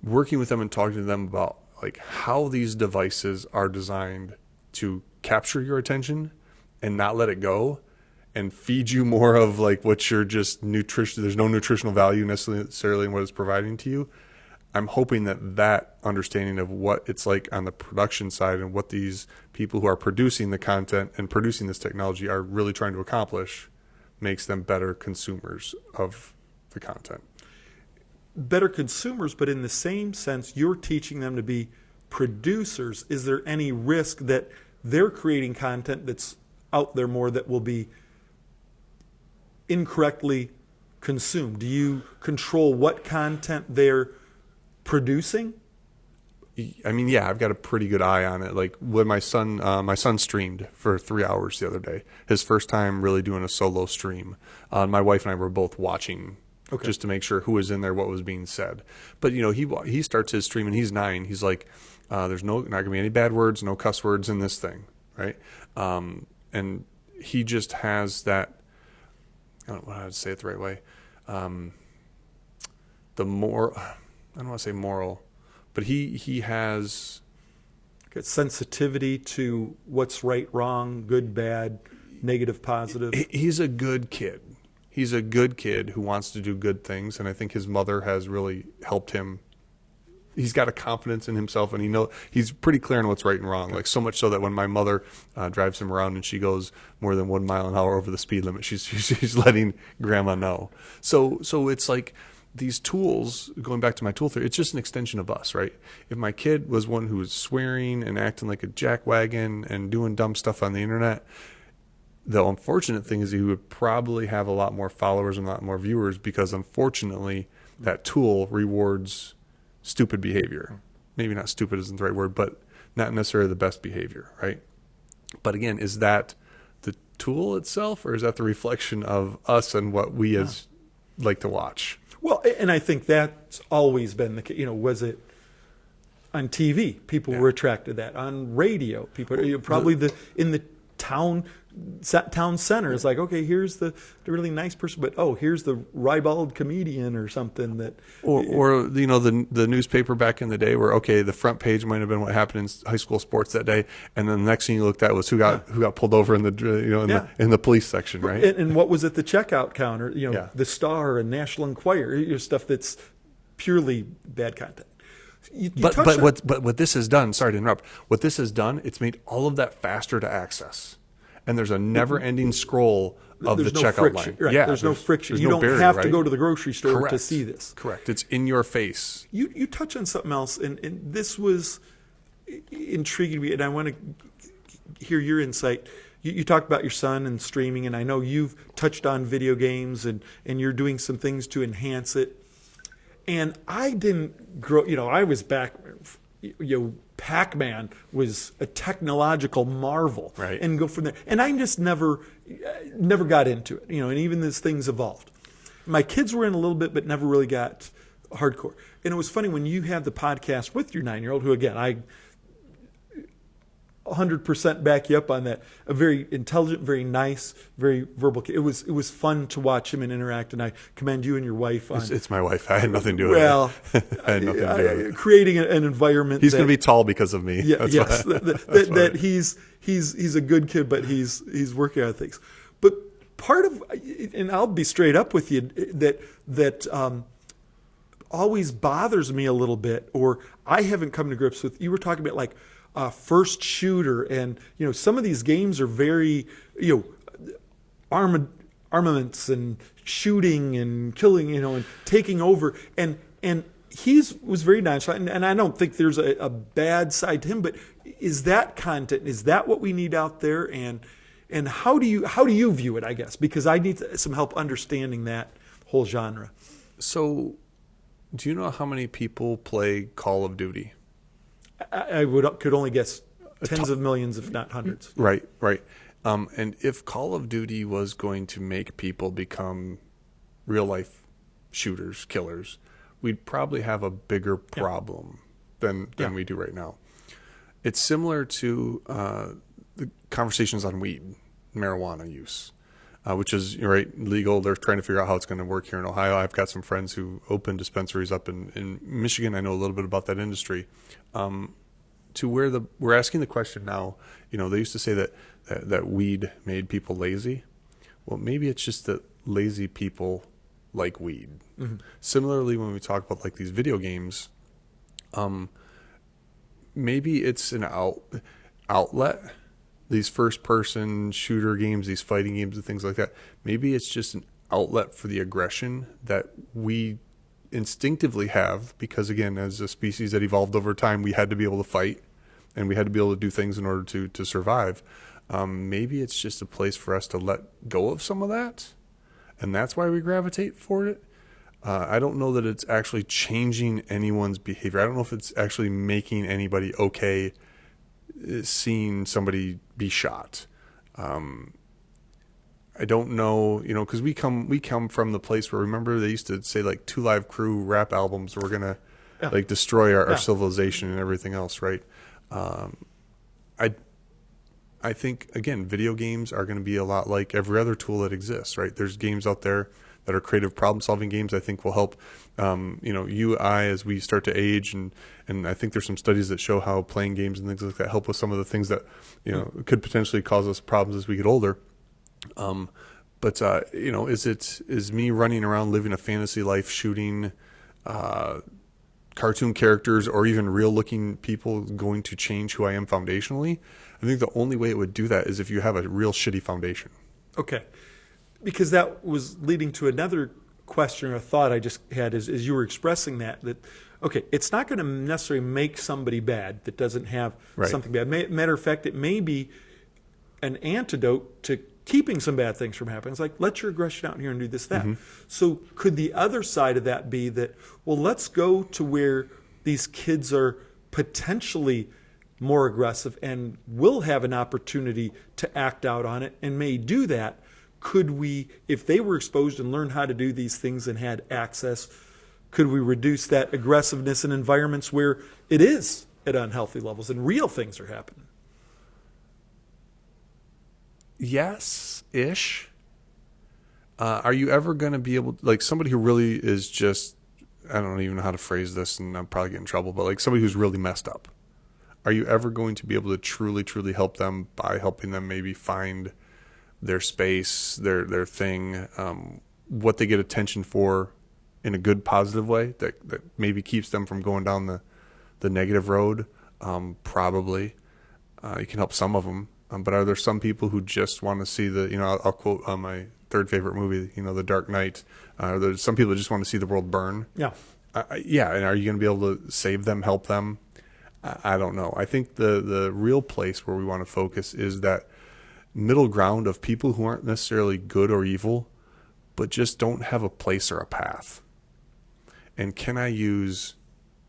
working with them and talking to them about like how these devices are designed to capture your attention and not let it go and feed you more of like what you're just there's no nutritional value necessarily in what it's providing to you. I'm hoping that understanding of what it's like on the production side and what these people who are producing the content and producing this technology are really trying to accomplish makes them better consumers of the content. Better consumers, but in the same sense, you're teaching them to be producers. Is there any risk that they're creating content that's out there more that will be incorrectly consumed? Do you control what content they're producing? I mean, yeah, I've got a pretty good eye on it. Like when my son streamed for 3 hours the other day, his first time really doing a solo stream. My wife and I were both watching just to make sure who was in there, what was being said. But, he starts his stream and he's 9. He's like, there's not going to be any bad words, no cuss words in this thing, right? And he just has that, I don't know how to say it the right way. I don't want to say moral, but he has sensitivity to what's right, wrong, good, bad, negative, positive. He's a good kid. He's a good kid who wants to do good things, and I think his mother has really helped him. He's got a confidence in himself, and he's pretty clear on what's right and wrong. Like so much so that when my mother drives him around and she goes more than 1 mile an hour over the speed limit, she's letting grandma know. So it's like these tools, going back to my tool theory, it's just an extension of us, right? If my kid was one who was swearing and acting like a jackwagon and doing dumb stuff on the internet, the unfortunate thing is he would probably have a lot more followers and a lot more viewers because, unfortunately, that tool rewards stupid behavior. Maybe not stupid isn't the right word, but not necessarily the best behavior, right? But again, is that the tool itself, or is that the reflection of us and what we as like to watch? Well, and I think that's always been the case. Was it on TV? People were attracted to that. On radio, people probably in the town center. It's like, okay, here's the really nice person, but here's the ribald comedian or something that. Or the newspaper back in the day where the front page might have been what happened in high school sports that day, and then the next thing you looked at was who got pulled over in the in the police section, right? And what was at the checkout counter? The Star and National Enquirer, stuff that's purely bad content. But what this has done, sorry to interrupt, what this has done, it's made all of that faster to access. And there's a never-ending scroll of the checkout line. Right. Yeah, there's no friction. You don't have to go to the grocery store to see this. Correct. It's in your face. You touch on something else, and this was intriguing me, and I want to hear your insight. You talked about your son and streaming, and I know you've touched on video games, and you're doing some things to enhance it. And I didn't grow, I was back, Pac-Man was a technological marvel, Right. and go from there. And I just never got into it, and even as things evolved. My kids were in a little bit, but never really got hardcore. And it was funny when you had the podcast with your 9-year-old, who again, I 100% back you up on that. A very intelligent, very nice, very verbal kid. It was fun to watch him and interact, and I commend you and your wife on. It's my wife. I had nothing to do with it. I had nothing to do with it. Creating an environment. He's going to be tall because of me. Yeah, yes, that he's a good kid, but he's working on things. But part of, and I'll be straight up with you, that always bothers me a little bit, or I haven't come to grips with. You were talking about like first shooter, and some of these games are very armaments and shooting and killing, and taking over, and he was very nonchalant, and I don't think there's a bad side to him, but is that content, is that what we need out there, and how do you view it, I guess, because I need some help understanding that whole genre. So, do you know how many people play Call of Duty? I could only guess tens of millions, if not hundreds. Right. And if Call of Duty was going to make people become real life shooters, killers, we'd probably have a bigger problem than we do right now. It's similar to the conversations on weed, marijuana use, which is legal. They're trying to figure out how it's going to work here in Ohio. I've got some friends who open dispensaries up in Michigan. I know a little bit about that industry. To where we're asking the question now, they used to say that weed made people lazy. Well, maybe it's just that lazy people like weed. Mm-hmm. Similarly, when we talk about like these video games, maybe it's an outlet. These first-person shooter games, these fighting games and things like that, maybe it's just an outlet for the aggression that we instinctively have, because again, as a species that evolved over time, we had to be able to fight and we had to be able to do things in order to survive. Maybe it's just a place for us to let go of some of that, and that's why we gravitate for it. I don't know that it's actually changing anyone's behavior. I don't know if it's actually making anybody okay seeing somebody be shot. I don't know, because we come from the place where, remember, they used to say like 2 Live Crew rap albums were gonna like destroy our civilization and everything else, right? I think again, video games are going to be a lot like every other tool that exists, right? There's games out there that are creative problem-solving games. I think will help, you and I, as we start to age, and I think there's some studies that show how playing games and things like that help with some of the things that could potentially cause us problems as we get older. But is me running around living a fantasy life, shooting cartoon characters or even real-looking people going to change who I am foundationally? I think the only way it would do that is if you have a real shitty foundation. Okay. Because that was leading to another question or thought I just had as you were expressing that, okay, it's not going to necessarily make somebody bad that doesn't have something bad. Matter of fact, it may be an antidote to keeping some bad things from happening. It's like, let your aggression out here and do this, that. Mm-hmm. So could the other side of that be that, well, let's go to where these kids are potentially more aggressive and will have an opportunity to act out on it and may do that. Could we, if they were exposed and learned how to do these things and had access, could we reduce that aggressiveness in environments where it is at unhealthy levels and real things are happening? Yes-ish. Are you ever going to be able, like somebody who really is just, I don't even know how to phrase this and I'm probably getting in trouble, but like somebody who's really messed up, are you ever going to be able to truly, truly help them by helping them maybe find their space, their thing, what they get attention for in a good, positive way that maybe keeps them from going down the negative road? Probably. You can help some of them. But are there some people who just want to see I'll quote my third favorite movie, The Dark Knight. There's some people that just want to see the world burn. Yeah. Yeah. And are you going to be able to save them, help them? I don't know. I think the real place where we want to focus is that middle ground of people who aren't necessarily good or evil, but just don't have a place or a path. And can I use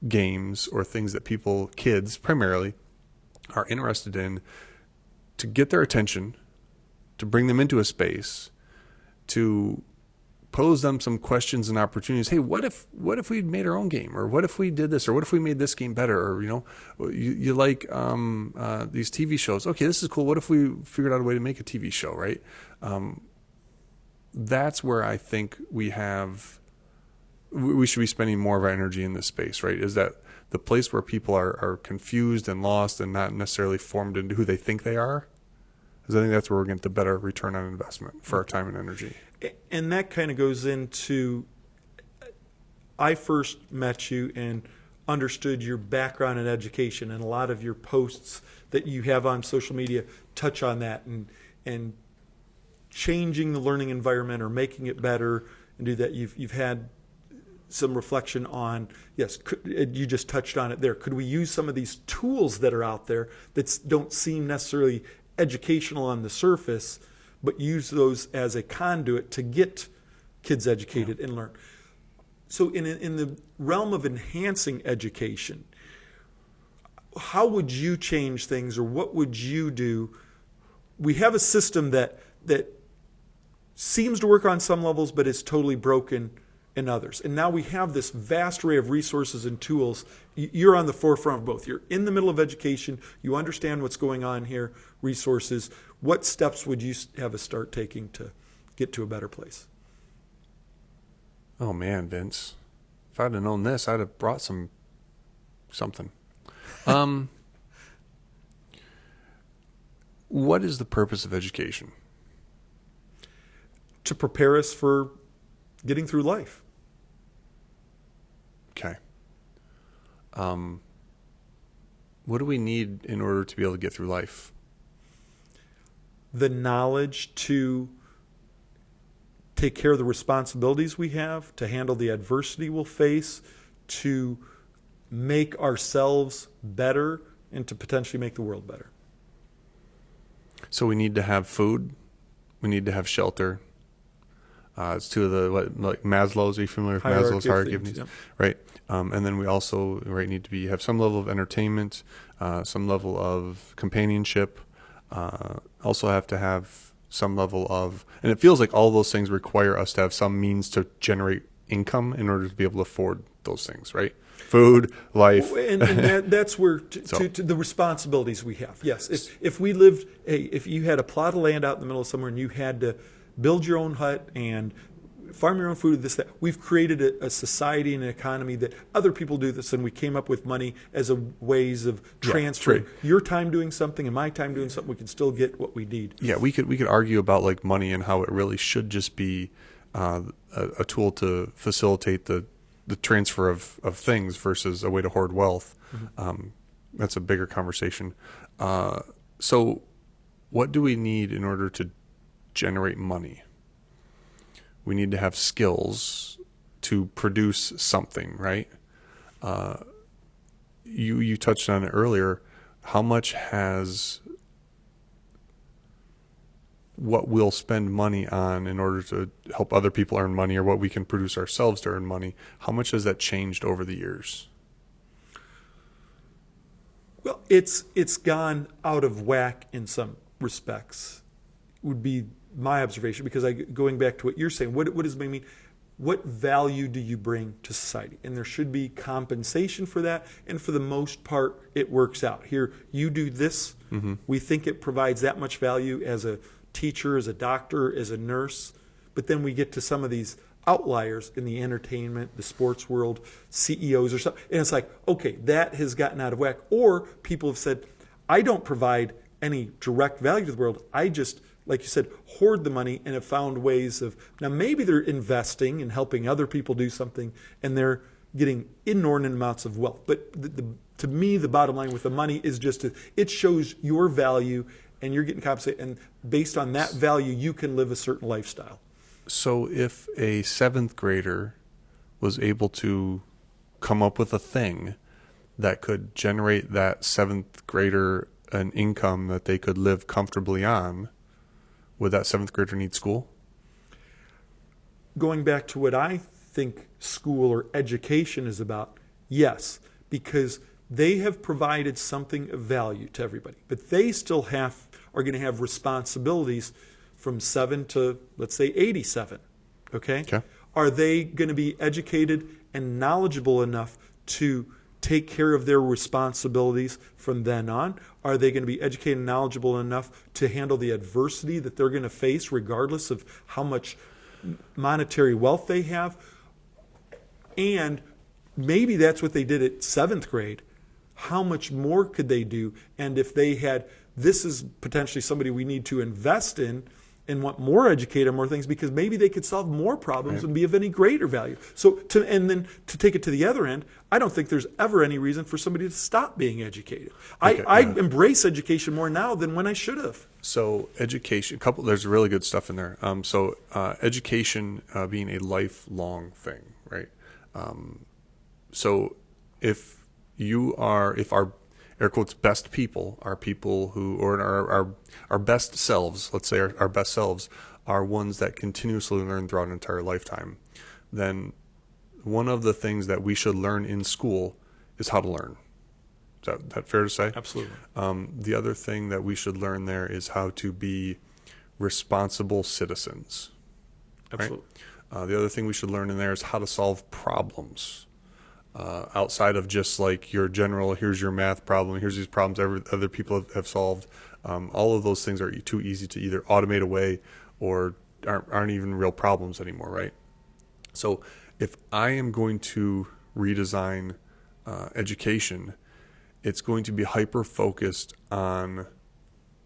games or things that kids primarily, are interested in to get their attention, to bring them into a space, to pose them some questions and opportunities. Hey, what if we made our own game, or what if we did this, or what if we made this game better, or you like these TV shows? Okay, this is cool. What if we figured out a way to make a TV show, right? That's where I think we should be spending more of our energy in this space, right? Is that the place where people are confused and lost and not necessarily formed into who they think they are? Because I think that's where we're going to get the better return on investment for our time and energy. And that kind of goes into, I first met you and understood your background in education, and a lot of your posts that you have on social media touch on that, and changing the learning environment or making it better and do that. You've had some reflection on, yes, you just touched on it there. Could we use some of these tools that are out there that don't seem necessarily educational on the surface, but use those as a conduit to get kids educated and learn? So in the realm of enhancing education, how would you change things, or what would you do? We have a system that seems to work on some levels, but is totally broken in others. And now we have this vast array of resources and tools. You're on the forefront of both. You're in the middle of education. You understand what's going on here, resources. What steps would you have us start taking to get to a better place? Oh, man, Vince. If I'd have known this, I'd have brought something. What is the purpose of education? To prepare us for getting through life. Okay. What do we need in order to be able to get through life? The knowledge to take care of the responsibilities we have, to handle the adversity we'll face, to make ourselves better, and to potentially make the world better. So we need to have food. We need to have shelter. It's two of the like Maslow's. Are you familiar with Maslow's hierarchy of needs? Yep. Right. And then we also need to have some level of entertainment, some level of companionship. Also have to have some level of, and it feels like all those things require us to have some means to generate income in order to be able to afford those things, right? Food, life. And that's where to the responsibilities we have. Yes. If we lived, if you had a plot of land out in the middle of somewhere and you had to build your own hut and farm your own food, that. We've created a society and an economy that other people do this, and we came up with money as a ways of transferring your time doing something and my time doing something. We can still get what we need. Yeah, we could argue about like money and how it really should just be a tool to facilitate the transfer of things versus a way to hoard wealth. Mm-hmm. That's a bigger conversation. So what do we need in order to generate money? We need to have skills to produce something, right? You touched on it earlier. How much has what we'll spend money on in order to help other people earn money, or what we can produce ourselves to earn money, how much has that changed over the years? Well, it's gone out of whack in some respects, would be my observation, because going back to what you're saying, what does it mean? What value do you bring to society? And there should be compensation for that. And for the most part, it works out. Here, you do this. Mm-hmm. We think it provides that much value as a teacher, as a doctor, as a nurse. But then we get to some of these outliers in the entertainment, the sports world, CEOs or something. And it's like, okay, that has gotten out of whack. Or people have said, I don't provide any direct value to the world. I just, like you said, hoard the money and have found ways of, now maybe they're investing and helping other people do something and they're getting inordinate amounts of wealth. But to me, the bottom line with the money is just, it shows your value and you're getting compensated. And based on that value, you can live a certain lifestyle. So if a 7th grader was able to come up with a thing that could generate that 7th grader an income that they could live comfortably on, would that 7th grader need school? Going back to what I think school or education is about? Yes, because they have provided something of value to everybody, but they still are going to have responsibilities from 7 to, let's say, 87. Okay? Are they going to be educated and knowledgeable enough to take care of their responsibilities from then on? Are they going to be educated and knowledgeable enough to handle the adversity that they're going to face regardless of how much monetary wealth they have? And maybe that's what they did at 7th grade. How much more could they do? And if they had, this is potentially somebody we need to invest in and want more educated, more things, because maybe they could solve more problems and be of any greater value. So, and then to take it to the other end, I don't think there's ever any reason for somebody to stop being educated. I embrace education more now than when I should have. So education, there's really good stuff in there. Education being a lifelong thing, right? So if our air quotes best people are people who, or our best selves, let's say our best selves are ones that continuously learn throughout an entire lifetime, then one of the things that we should learn in school is how to learn. Is that fair to say? Absolutely. The other thing that we should learn there is how to be responsible citizens. Absolutely. Right? The other thing we should learn in there is how to solve problems. Outside of just like your general, here's your math problem, here's these problems other people have solved. All of those things are too easy to either automate away or aren't even real problems anymore, right? So if I am going to redesign education, it's going to be hyper-focused on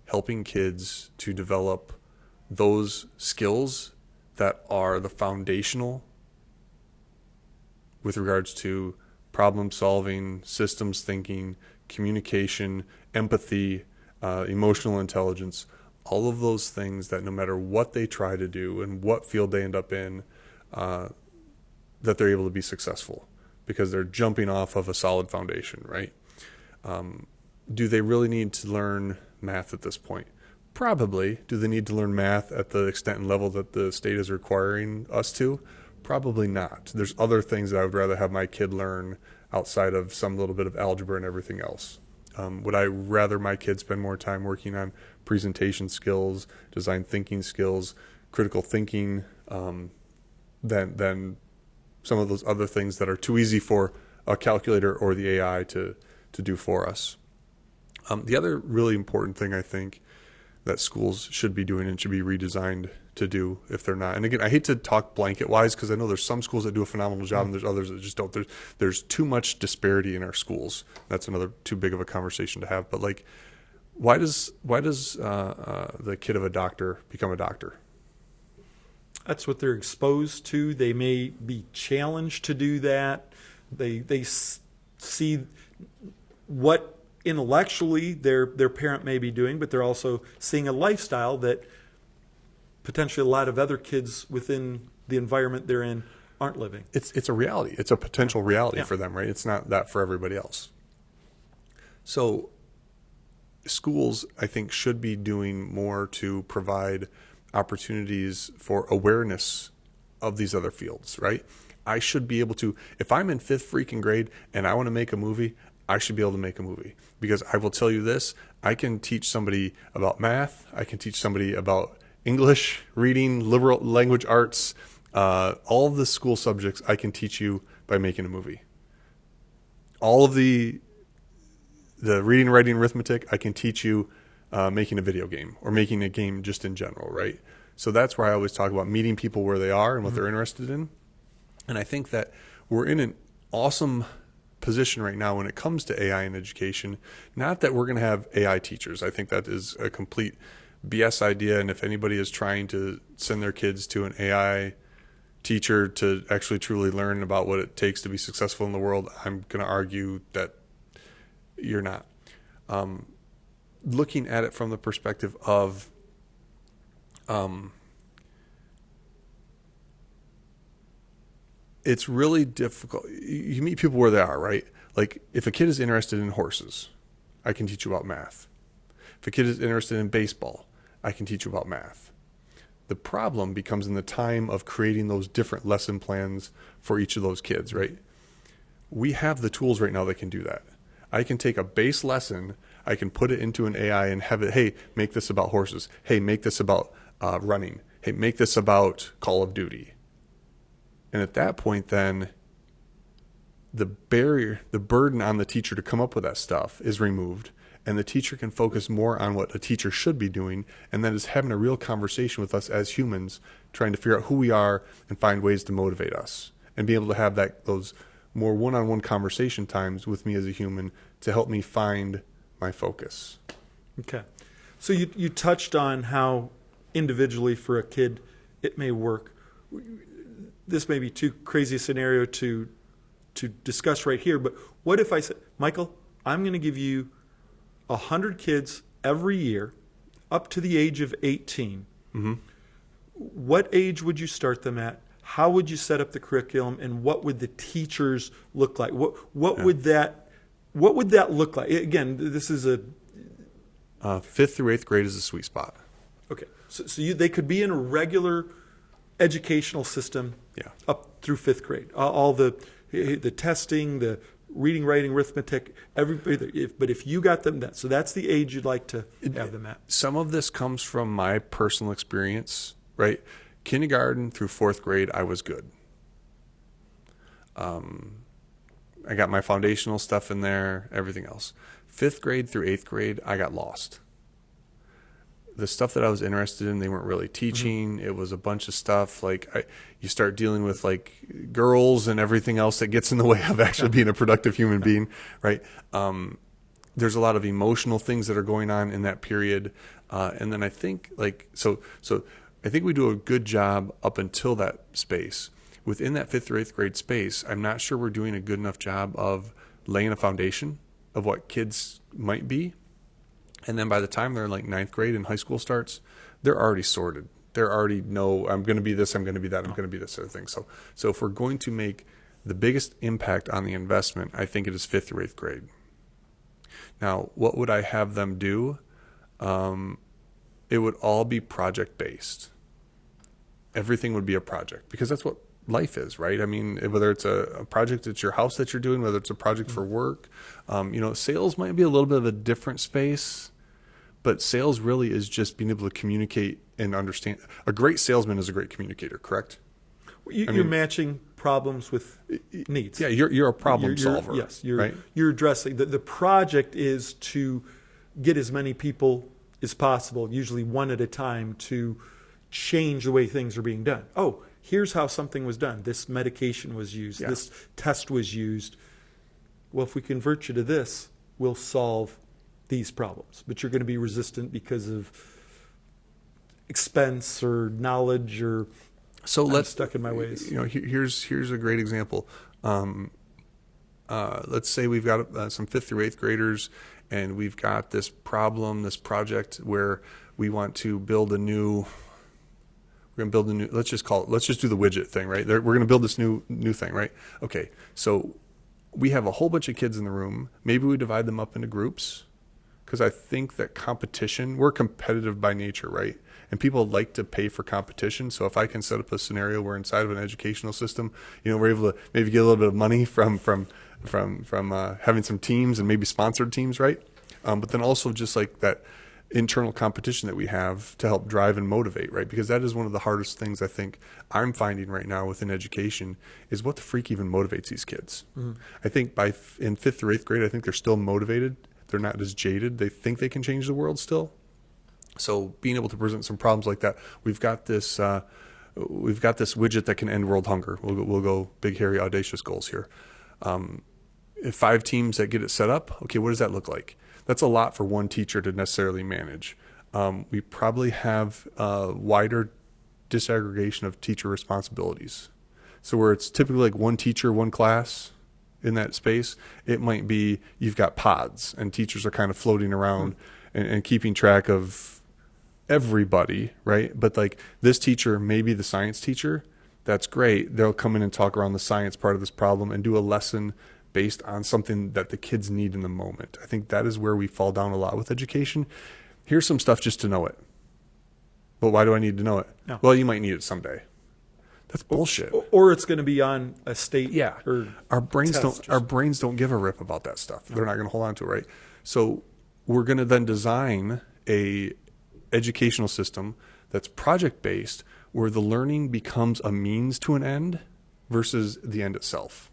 helping kids to develop those skills that are the foundational with regards to problem solving, systems thinking, communication, empathy, emotional intelligence, all of those things that no matter what they try to do and what field they end up in, that they're able to be successful because they're jumping off of a solid foundation, right? Do they really need to learn math at this point? Probably. Do they need to learn math at the extent and level that the state is requiring us to? Probably not. There's other things that I would rather have my kid learn outside of some little bit of algebra and everything else. Would I rather my kids spend more time working on presentation skills, design thinking skills, critical thinking, than some of those other things that are too easy for a calculator or the AI to do for us? The other really important thing I think that schools should be doing and should be redesigned to do if they're not. And again, I hate to talk blanket wise because I know there's some schools that do a phenomenal job and there's others that just don't. There's too much disparity in our schools. That's another too big of a conversation to have. But like, why does the kid of a doctor become a doctor? That's what they're exposed to. They may be challenged to do that. They see what intellectually their parent may be doing, but they're also seeing a lifestyle that potentially a lot of other kids within the environment they're in aren't living. It's a reality. It's a potential reality for them, right? It's not that for everybody else. So schools, I think, should be doing more to provide opportunities for awareness of these other fields, right? I should be able to, if I'm in 5th freaking grade and I want to make a movie, I should be able to make a movie. Because I will tell you this, I can teach somebody about math, I can teach somebody about English, reading, liberal language arts, all of the school subjects I can teach you by making a movie. All of the reading, writing, arithmetic, I can teach you making a video game or making a game just in general, right? So that's where I always talk about meeting people where they are and what they're interested in. And I think that we're in an awesome position right now when it comes to AI in education. Not that we're going to have AI teachers. I think that is a complete BS idea. And if anybody is trying to send their kids to an AI teacher to actually truly learn about what it takes to be successful in the world, I'm going to argue that you're not. Looking at it from the perspective of it's really difficult. You meet people where they are, right? Like if a kid is interested in horses, I can teach you about math. If a kid is interested in baseball, I can teach you about math. The problem becomes in the time of creating those different lesson plans for each of those kids, right? We have the tools right now that can do that. I can take a base lesson, I can put it into an AI and have it, hey, make this about horses. Hey, make this about running. Hey, make this about Call of Duty. And at that point, then the burden on the teacher to come up with that stuff is removed, and the teacher can focus more on what a teacher should be doing, and that is having a real conversation with us as humans, trying to figure out who we are and find ways to motivate us, and be able to have those more one-on-one conversation times with me as a human to help me find my focus. Okay. So you touched on how individually for a kid it may work. This may be too crazy a scenario to discuss right here, but what if I said, Michael, I'm going to give you 100 kids every year up to the age of 18. Mm-hmm. What age would you start them at? How would you set up the curriculum, and what would the teachers look like? What would that look like? Again, this is a 5th through 8th grade is a sweet spot. Okay, so they could be in a regular educational system, up through 5th grade. All the testing, the reading, writing, arithmetic, everybody. But if you got them that, so that's the age you'd like to have them at. Some of this comes from my personal experience, right? Kindergarten through 4th grade, I was good. I got my foundational stuff in there, everything else. 5th grade through 8th grade, I got lost. The stuff that I was interested in, they weren't really teaching. Mm-hmm. It was a bunch of stuff you start dealing with like girls and everything else that gets in the way of actually being a productive human being, right? There's a lot of emotional things that are going on in that period, and then I think so I think we do a good job up until that space. Within that 5th or 8th grade space, I'm not sure we're doing a good enough job of laying a foundation of what kids might be. And then by the time they're in like 9th grade and high school starts, they're already sorted. They're already know, I'm going to be this, I'm going to be that, I'm going to be this sort of thing. So if we're going to make the biggest impact on the investment, I think it is 5th or 8th grade. Now, what would I have them do? It would all be project-based. Everything would be a project, because that's what life is, right? I mean, whether it's a project at your house that you're doing, whether it's a project for work, sales might be a little bit of a different space, but sales really is just being able to communicate and understand. A great salesman is a great communicator, correct? You're matching problems with needs. Yeah, you're a problem solver. Yes, right? You're addressing. The project is to get as many people as possible, usually one at a time, to change the way things are being done. Oh, here's how something was done. This medication was used. Yeah. This test was used. Well, if we convert you to this, we'll solve these problems. But you're going to be resistant because of expense or knowledge or I'm stuck in my ways. Here's a great example. Let's say we've got some 5th through 8th graders, and we've got this problem, this project where we want to build a new. We're going to build a new. Let's just do the widget thing, right? We're going to build this new thing, right? Okay, so we have a whole bunch of kids in the room. Maybe we divide them up into groups, because I think that competition. We're competitive by nature, right? And people like to pay for competition. So if I can set up a scenario where inside of an educational system, we're able to maybe get a little bit of money from having some teams and maybe sponsored teams, right? But then also just like that internal competition that we have to help drive and motivate, right? Because that is one of the hardest things I think I'm finding right now within education is what the freak even motivates these kids. Mm-hmm. I think in 5th or 8th grade, I think they're still motivated. They're not as jaded. They think they can change the world still. So being able to present some problems like that, we've got this widget that can end world hunger. We'll go big, hairy, audacious goals here. If 5 teams that get it set up, okay, what does that look like? That's a lot for one teacher to necessarily manage. We probably have a wider disaggregation of teacher responsibilities. So where it's typically like one teacher, one class in that space, it might be you've got pods and teachers are kind of floating around and keeping track of everybody, right? But like this teacher, maybe the science teacher, that's great. They'll come in and talk around the science part of this problem and do a lesson based on something that the kids need in the moment. I think that is where we fall down a lot with education. Here's some stuff just to know it. But why do I need to know it? No. Well, you might need it someday. That's bullshit. Or it's going to be on a state. Yeah. Or Our brains test don't give a rip about that stuff. They're not going to hold on to it, right? So we're going to then design a educational system that's project based, where the learning becomes a means to an end versus the end itself.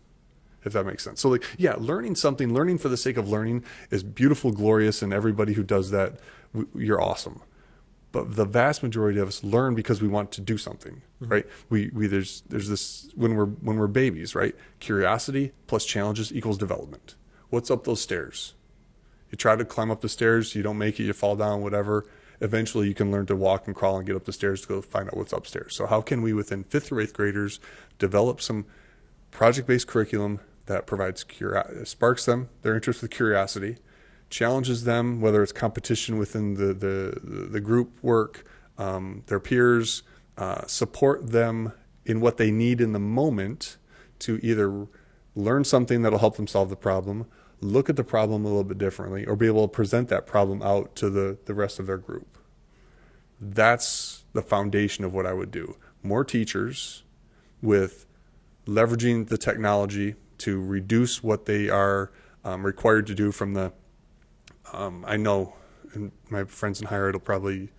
If that makes sense. So like, yeah, learning for the sake of learning is beautiful, glorious, and everybody who does that, you're awesome. But the vast majority of us learn because we want to do something, right? There's this when we're babies, right? Curiosity plus challenges equals development. What's up those stairs? You try to climb up the stairs, you don't make it, you fall down, whatever. Eventually you can learn to walk and crawl and get up the stairs to go find out what's upstairs. So how can we, within 5th or 8th graders, develop some project-based curriculum that provides sparks them, their interest with curiosity, challenges them, whether it's competition within the group work, their peers, support them in what they need in the moment to either learn something that'll help them solve the problem, look at the problem a little bit differently, or be able to present that problem out to the rest of their group. That's the foundation of what I would do. More teachers with leveraging the technology to reduce what they are required to do from the I know, and my friends in higher ed will probably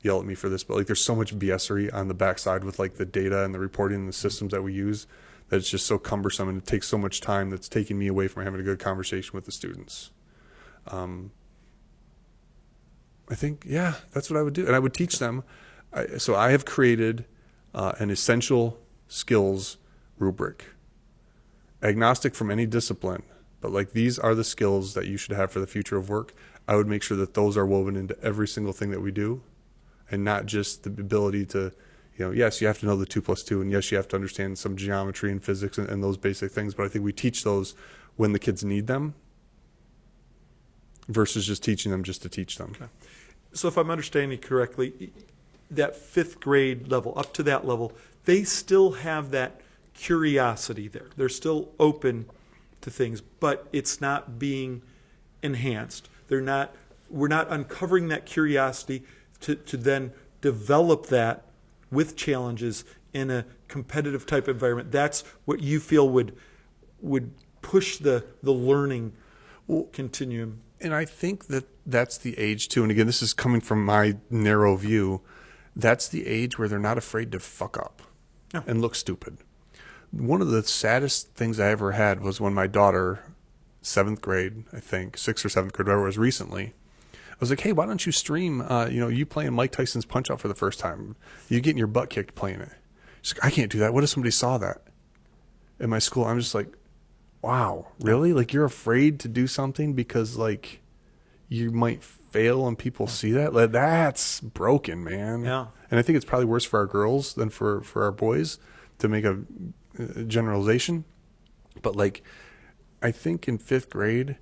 yell at me for this, but like there's so much BS-ery on the backside with like the data and the reporting and the systems that we use that it's just so cumbersome, and it takes so much time that's taking me away from having a good conversation with the students. I think, yeah, that's what I would do. And I would teach them. So I have created an essential skills rubric, agnostic from any discipline. But like, these are the skills that you should have for the future of work. I would make sure that those are woven into every single thing that we do, and not just the ability to, yes, you have to know the 2 + 2, and yes, you have to understand some geometry and physics and those basic things. But I think we teach those when the kids need them versus just teaching them just to teach them. Okay. So if I'm understanding correctly, that 5th grade level, up to that level, they still have that curiosity there. They're still open to things, but it's not being enhanced. We're not uncovering that curiosity to then develop that with challenges in a competitive type environment. That's what you feel would push the learning continuum. And I think that's the age too. And again, this is coming from my narrow view. That's the age where they're not afraid to fuck up and look stupid. One of the saddest things I ever had was when my daughter, 7th grade, I think, 6th or 7th grade, whatever it was recently, I was like, hey, why don't you stream, you playing Mike Tyson's Punch-Out for the first time? You getting your butt kicked playing it. She's like, I can't do that. What if somebody saw that in my school? I'm just like, wow, really? Like, you're afraid to do something because, like, you might fail and people see that? Like, that's broken, man. Yeah. And I think it's probably worse for our girls than for our boys, to make a generalization. But like, I think in 5th grade,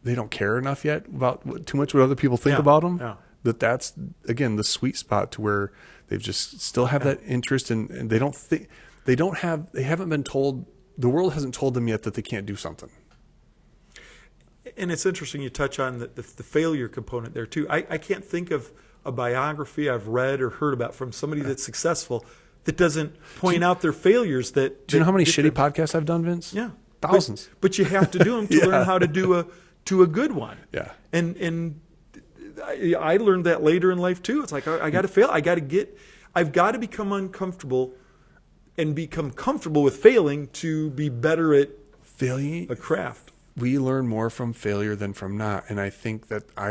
they don't care enough yet about too much what other people think about them. Yeah. That's again the sweet spot to where they've just still have that interest, and they don't think they haven't been told, the world hasn't told them yet that they can't do something. And it's interesting you touch on the failure component there too. I can't think of a biography I've read or heard about from somebody that's successful that doesn't point out their failures. Do you know how many shitty podcasts I've done, Vince? Yeah. Thousands. But you have to do them to learn how to do a good one. Yeah. And I learned that later in life too. It's like, I got to fail. I've got to become uncomfortable and become comfortable with failing to be better at failing a craft. We learn more from failure than from not. And I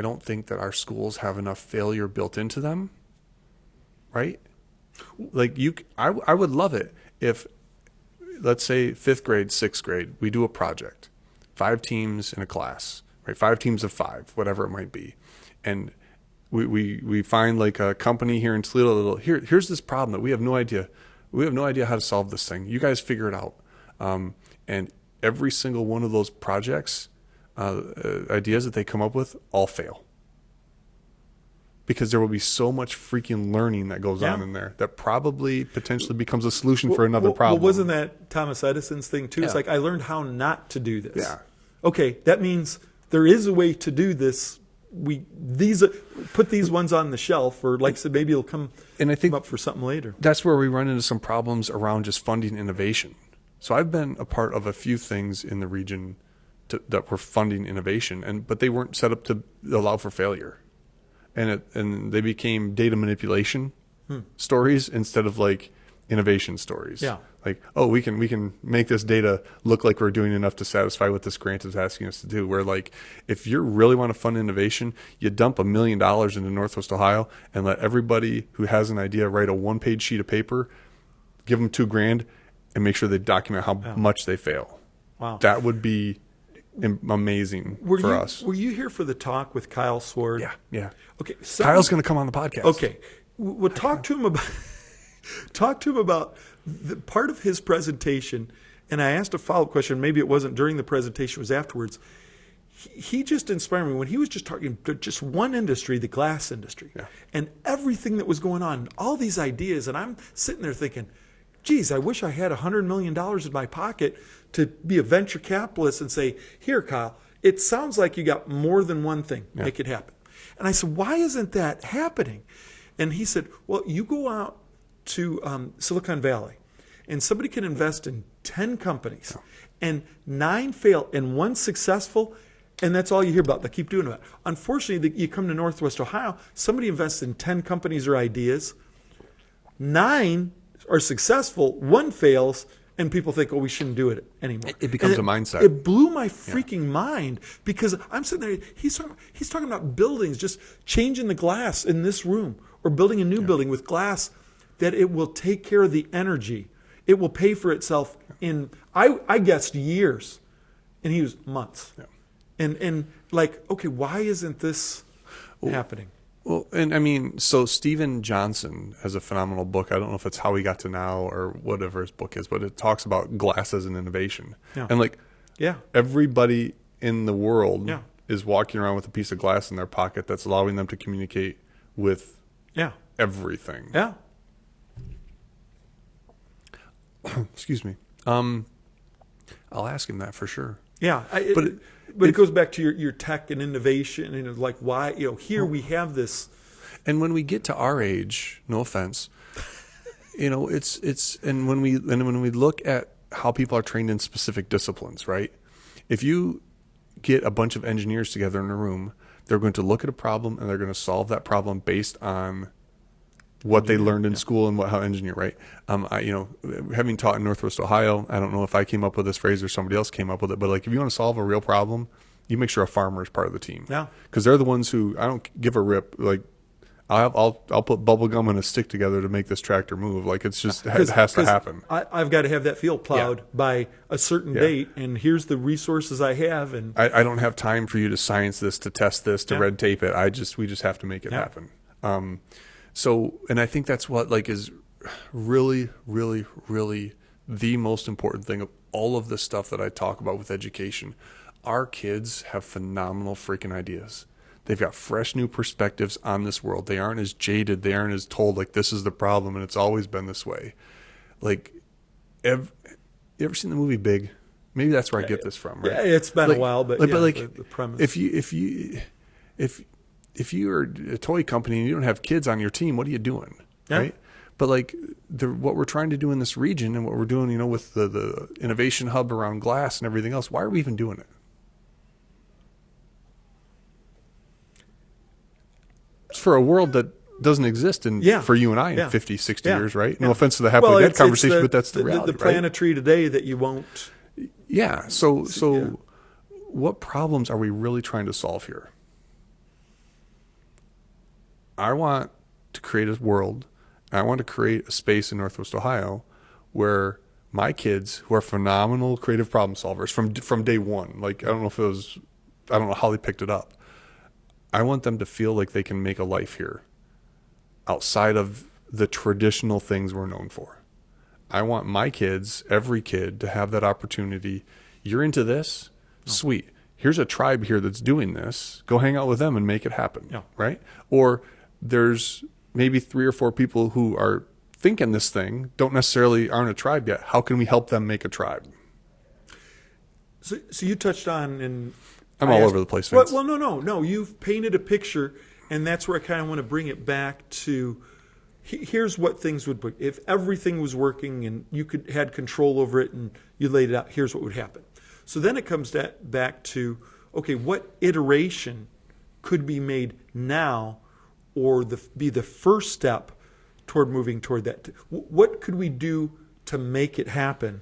don't think that our schools have enough failure built into them. Right? Like I would love it if, let's say 5th grade, 6th grade, we do a project, 5 teams in a class, right? 5 teams of 5, whatever it might be. And we find like a company here in Toledo, here's this problem that we have no idea. We have no idea how to solve this thing. You guys figure it out. And every single one of those projects, ideas that they come up with, all fail. Because there will be so much freaking learning that goes on in there that probably potentially becomes a solution for another problem. Well, wasn't that Thomas Edison's thing too? Yeah. It's like, I learned how not to do this. Yeah. Okay, that means there is a way to do this put these ones on the shelf, or like I said, maybe it'll come up for something later. That's where we run into some problems around just funding innovation. So I've been a part of a few things in the region that were funding innovation, but they weren't set up to allow for failure, and they became data manipulation stories instead of like innovation stories. Yeah. Like, oh, we can make this data look like we're doing enough to satisfy what this grant is asking us to do. Where like, if you really want to fund innovation, you dump $1 million into Northwest Ohio and let everybody who has an idea write a 1-page sheet of paper, give them $2,000, and make sure they document how much they fail. Wow. That would be amazing for us. Were you here for the talk with Kyle Sword? Yeah. Okay. Kyle's going to come on the podcast. Okay. Well, talk to him about the part of his presentation, and I asked a follow-up question. Maybe it wasn't during the presentation; it was afterwards. He just inspired me when he was just talking just one industry, the glass industry, and everything that was going on, all these ideas, and I'm sitting there thinking, geez, I wish I had $100 million in my pocket to be a venture capitalist and say, here, Kyle, it sounds like you got more than one thing. Make it happen. And I said, why isn't that happening? And he said, well, you go out to Silicon Valley, and somebody can invest in 10 companies, and 9 fail and 1 successful, and that's all you hear about. They keep doing it. Unfortunately, you come to Northwest Ohio, somebody invests in 10 companies or ideas, 9 are successful, 1 fails, and people think, oh, we shouldn't do it anymore. It becomes a mindset. It blew my freaking mind, because I'm sitting there, he's talking about buildings, just changing the glass in this room, or building a new building with glass that it will take care of the energy. It will pay for itself in, I guessed years, and he was months. And like, okay, why isn't this happening? Well, and I mean, so Steven Johnson has a phenomenal book. I don't know if it's How We Got to Now or whatever his book is, but it talks about glass as an innovation. And like, everybody in the world is walking around with a piece of glass in their pocket that's allowing them to communicate with everything. Excuse me. I'll ask him that for sure. But it goes back to your tech and innovation, and like, why, here we have this. And when we get to our age, no offense, it's and when we look at how people are trained in specific disciplines, right? If you get a bunch of engineers together in a room, they're going to look at a problem and they're going to solve that problem based on what they learned in school and how engineer, right? Having taught in Northwest Ohio, I don't know if I came up with this phrase or somebody else came up with it, but like, if you want to solve a real problem, you make sure a farmer is part of the team. Because they're the ones who, I don't give a rip. Like, I'll put bubble gum and a stick together to make this tractor move. Like, it's just, it has to happen. I've got to have that field plowed by a certain date, and here's the resources I have. And I don't have time for you to science this, to test this, to red tape it. We just have to make it happen. So, and I think that's what like is really, really, really the most important thing of all of the stuff that I talk about with education. Our kids have phenomenal freaking ideas. They've got fresh new perspectives on this world. They aren't as jaded. They aren't as told like this is the problem and it's always been this way. Like, you ever seen the movie Big? Maybe that's where I get this from, right? Yeah, it's been a while, but like the premise. If you're a toy company and you don't have kids on your team, what are you doing, right? But like what we're trying to do in this region and what we're doing, with the innovation hub around glass and everything else, why are we even doing it? It's for a world that doesn't exist for you and I in 50, 60 years, right? No offense to the happily dead conversation, but that's the reality, the plant a tree today that you won't. Yeah. So what problems are we really trying to solve here? I want to create a world, and I want to create a space in Northwest Ohio where my kids, who are phenomenal creative problem solvers from day one, like I don't know how they picked it up. I want them to feel like they can make a life here outside of the traditional things we're known for. I want my kids, every kid, to have that opportunity. You're into this? Sweet. Here's a tribe here that's doing this. Go hang out with them and make it happen, right? Or there's maybe 3 or 4 people who are thinking this thing, aren't a tribe yet. How can we help them make a tribe? So you touched on, and I'm all over the place, Vince. Well, no. You've painted a picture, and that's where I kind of want to bring it back to. Here's what things would be if everything was working and you had control over it and you laid it out. Here's what would happen. So then it comes back to, okay, what iteration could be made now, or be the first step toward moving toward that? What could we do to make it happen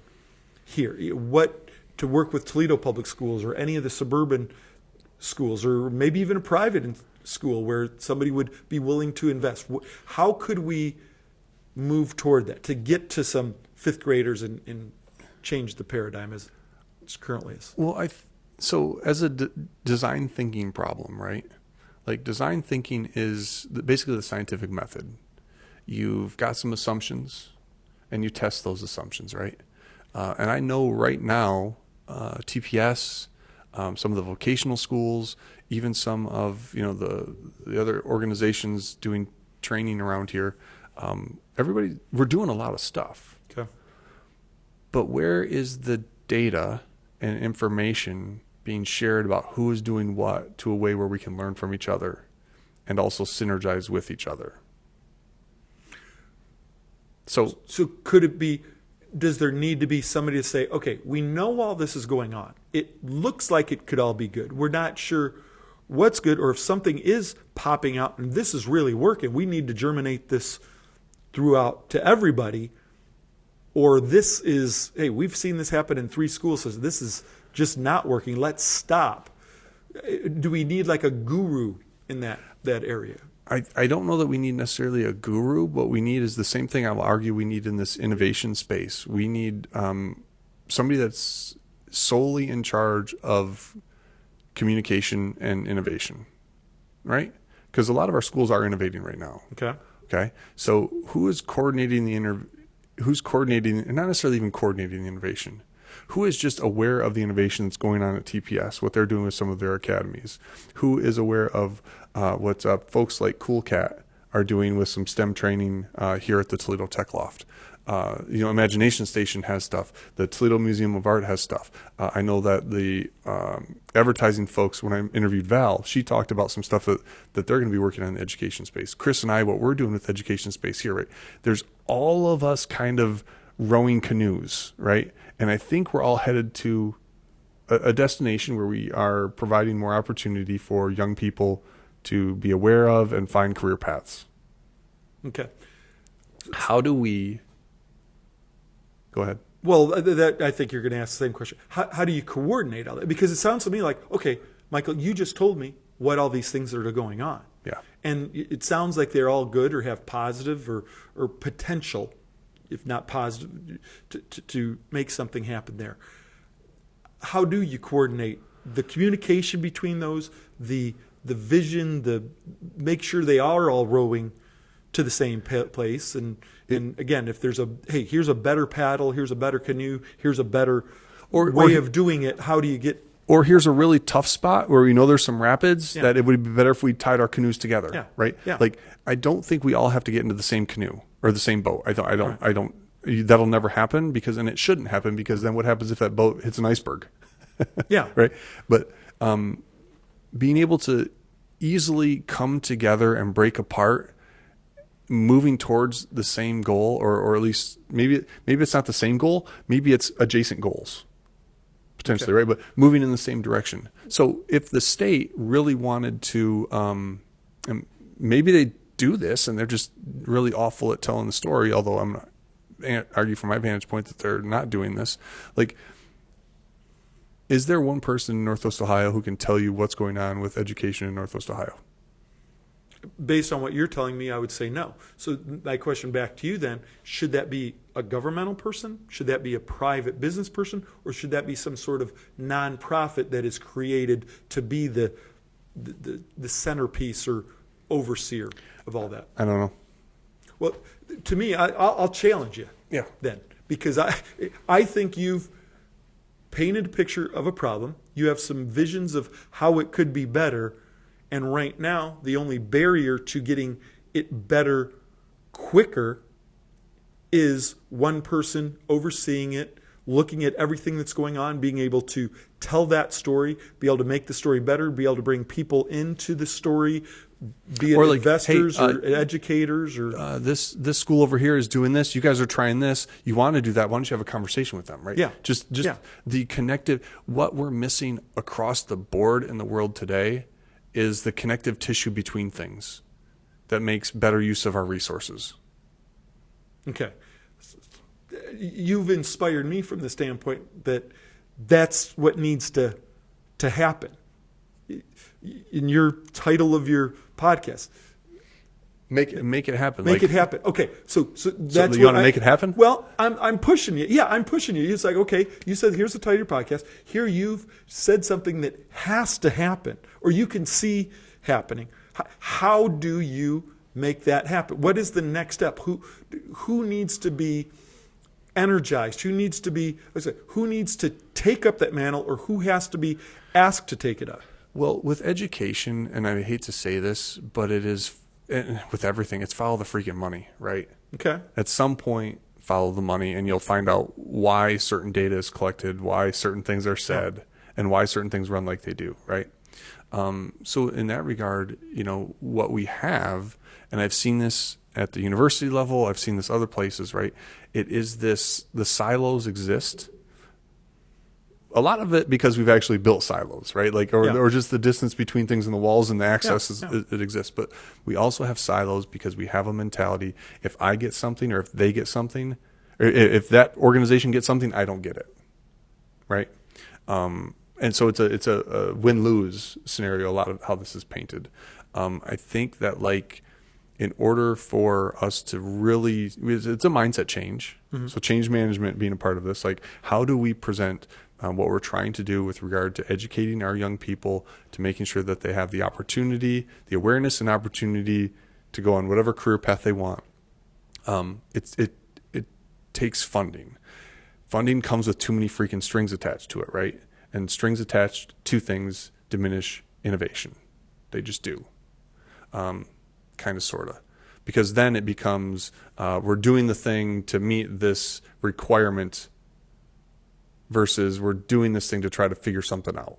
here? What to work with Toledo Public Schools or any of the suburban schools, or maybe even a private school where somebody would be willing to invest? How could we move toward that to get to some fifth graders and change the paradigm as it currently is? Well, so as a design thinking problem, right? Like design thinking is basically the scientific method. You've got some assumptions and you test those assumptions, right? And I know right now, TPS, some of the vocational schools, even some of the other organizations doing training around here, we're doing a lot of stuff. Okay. But where is the data and information being shared about who is doing what to a way where we can learn from each other and also synergize with each other? So could it be, does there need to be somebody to say, okay, we know all this is going on. It looks like it could all be good. We're not sure what's good, or if something is popping out and this is really working, we need to germinate this throughout to everybody. Or this is, hey, we've seen this happen in 3 schools, so this is just not working. Let's stop. Do we need like a guru in that area? I don't know that we need necessarily a guru. What we need is the same thing I'll argue we need in this innovation space. We need somebody that's solely in charge of communication and innovation, right? Because a lot of our schools are innovating right now. Okay. So who is coordinating who's coordinating, and not necessarily even coordinating the innovation? Who is just aware of the innovation that's going on at TPS, what they're doing with some of their academies? Who is aware of what folks like Cool Cat are doing with some STEM training here at the Toledo Tech Loft? Imagination Station has stuff. The Toledo Museum of Art has stuff. I know that the advertising folks, when I interviewed Val, she talked about some stuff that they're going to be working on in the education space. Chris and I, what we're doing with education space here, right? There's all of us kind of rowing canoes, right? And I think we're all headed to a destination where we are providing more opportunity for young people to be aware of and find career paths. Okay. How do we... Go ahead. Well, I think you're going to ask the same question. How do you coordinate all that? Because it sounds to me like, okay, Michael, you just told me what all these things that are going on. Yeah. And it sounds like they're all good or have positive or potential, if not positive, to make something happen there. How do you coordinate the communication between those, the vision, make sure they are all rowing to the same place? And again, if there's here's a better paddle, here's a better canoe, here's a better way of doing it, how do you get... Or here's a really tough spot where we know there's some rapids that it would be better if we tied our canoes together, right? Yeah. Like, I don't think we all have to get into the same canoe or the same boat. I don't, that'll never happen and it shouldn't happen, because then what happens if that boat hits an iceberg? Yeah. Right. But being able to easily come together and break apart, moving towards the same goal, or at least maybe it's not the same goal, maybe it's adjacent goals potentially, right? But moving in the same direction. So if the state really wanted to, and maybe they do this and they're just really awful at telling the story, although I'm not argue from my vantage point that they're not doing this. Like, is there one person in Northwest Ohio who can tell you what's going on with education in Northwest Ohio? Based on what you're telling me, I would say no. So my question back to you then, should that be a governmental person? Should that be a private business person? Or should that be some sort of nonprofit that is created to be the centerpiece or overseer of all that? I don't know. Well, to me, I'll challenge you then. Because I think you've painted a picture of a problem. You have some visions of how it could be better. And right now, the only barrier to getting it better quicker is one person overseeing it, looking at everything that's going on, being able to tell that story, be able to make the story better, be able to bring people into the story, be it Or like, investors hey, or educators or this school over here is doing this. You guys are trying this. You want to do that. Why don't you have a conversation with them, right? Yeah. Just Yeah. the connective. What we're missing across the board in the world today is the connective tissue between things that makes better use of our resources. Okay. You've inspired me from the standpoint that that's what needs to happen. In your title of your podcast, Make it happen. make it happen. Okay, so that's you want to make it happen? Well, I'm pushing you. Yeah, I'm pushing you. It's like, okay, you said here's the title of your podcast. Here you've said something that has to happen, or you can see happening. How do you make that happen? What is the next step? Who needs to be energized? Who needs to take up that mantle, or who has to be asked to take it up? Well, with education, and I hate to say this, but it is with everything, it's follow the freaking money, right? Okay. At some point, follow the money, and you'll find out why certain data is collected, why certain things are said, and why certain things run like they do, right? So in that regard, what we have, and I've seen this at the university level, I've seen this other places, right? It is the silos exist. A lot of it because we've actually built silos, right? Or just the distance between things in the walls and the access it exists. But we also have silos because we have a mentality. If I get something, or if they get something, or if that organization gets something, I don't get it, right? And so it's a win-lose scenario. A lot of how this is painted. I think that in order for us to really, it's a mindset change. Mm-hmm. So change management being a part of this. How do we present what we're trying to do with regard to educating our young people, to making sure that they have the opportunity, the awareness and opportunity to go on whatever career path they want. It takes funding. Funding comes with too many freaking strings attached to it, right? And strings attached to things diminish innovation. They just do. Kind of, sort of. Because then it becomes, we're doing the thing to meet this requirement versus we're doing this thing to try to figure something out.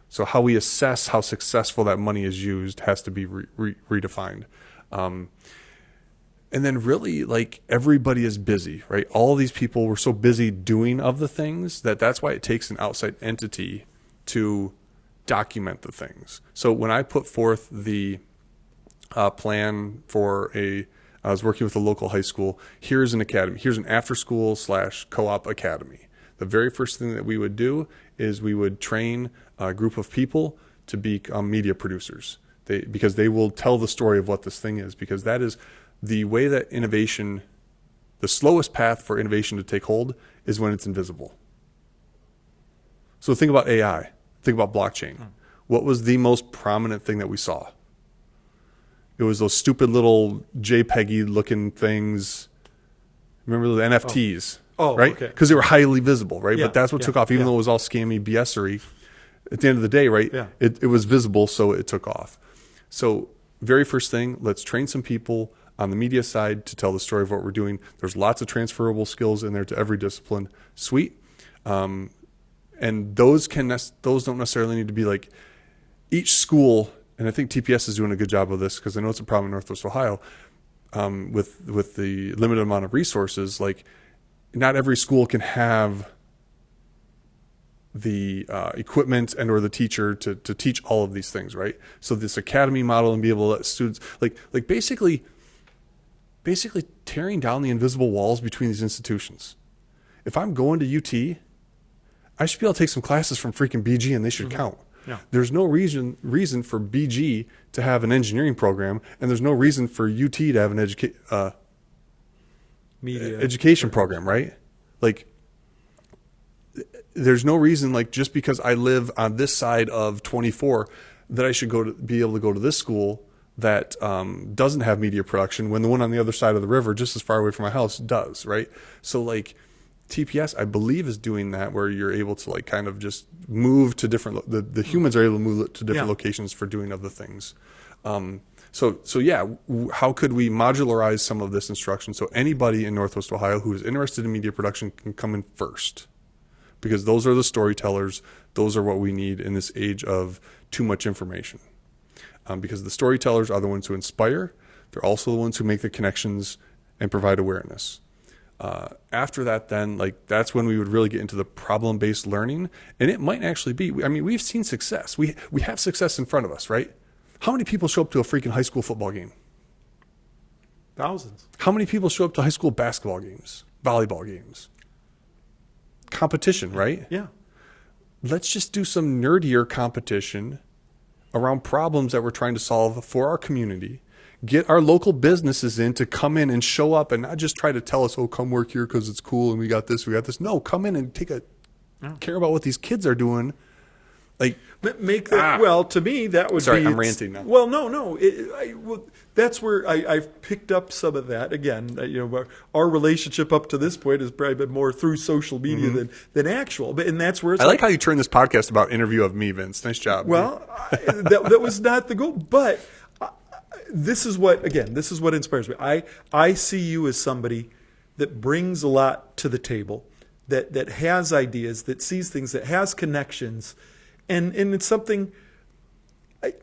So how we assess how successful that money is used has to be redefined. And then really, everybody is busy, right? All these people were so busy doing of the things that's why it takes an outside entity to document the things. So when I put forth the plan for I was working with a local high school. Here's an academy. Here's an after-school / co-op academy. The very first thing that we would do is we would train a group of people to become media producers. Because they will tell the story of what this thing is. Because that is the way that innovation, the slowest path for innovation to take hold is when it's invisible. So think about AI. Think about blockchain. What was the most prominent thing that we saw? It was those stupid little JPEG-y looking things. Remember the NFTs? Oh, right? okay. Because they were highly visible, right? Yeah, But that's what took off, even though it was all scammy BS-ery. At the end of the day, right? Yeah. It was visible, so it took off. So very first thing, let's train some people on the media side to tell the story of what we're doing. There's lots of transferable skills in there to every discipline. Sweet. And those don't necessarily need to be each school, and I think TPS is doing a good job of this because I know it's a problem in Northwest Ohio, with the limited amount of resources. Not every school can have the equipment and or the teacher to teach all of these things, right? So this academy model and be able to let students basically tearing down the invisible walls between these institutions. If I'm going to UT, I should be able to take some classes from freaking BG and they should count. Yeah. There's no reason for BG to have an engineering program, and there's no reason for UT to have an education program, right? There's no reason, just because I live on this side of 24, that I should be able to go to this school that doesn't have media production when the one on the other side of the river, just as far away from my house, does, right? So TPS, I believe, is doing that, where you're able to kind of just move to different, the humans are able to move to different locations for doing other things. So yeah, how could we modularize some of this instruction so anybody in Northwest Ohio who is interested in media production can come in first? Because those are the storytellers. Those are what we need in this age of too much information. Because the storytellers are the ones who inspire. They're also the ones who make the connections and provide awareness. After that, then, like, that's when we would really get into the problem-based learning. And it might actually be, I mean, we've seen success. We have success in front of us, right? How many people show up to a freaking high school football game? Thousands. How many people show up to high school basketball games, volleyball games? Competition, right? Yeah. Let's just do some nerdier competition around problems that we're trying to solve for our community. Get our local businesses in to come in and show up and not just try to tell us, oh, come work here because it's cool and we got this, we got this. No, come in and care about what these kids are doing. Like, make that, well, to me, that would be... Sorry, I'm ranting now. Well, no. That's where I've picked up some of that. Again, our relationship up to this point has probably been more through social media than actual. And that's where it's I like how you turned this podcast about interview of me, Vince. Nice job. Well, that was not the goal. But this is what inspires me. I see you as somebody that brings a lot to the table, that has ideas, that sees things, that has connections. And it's something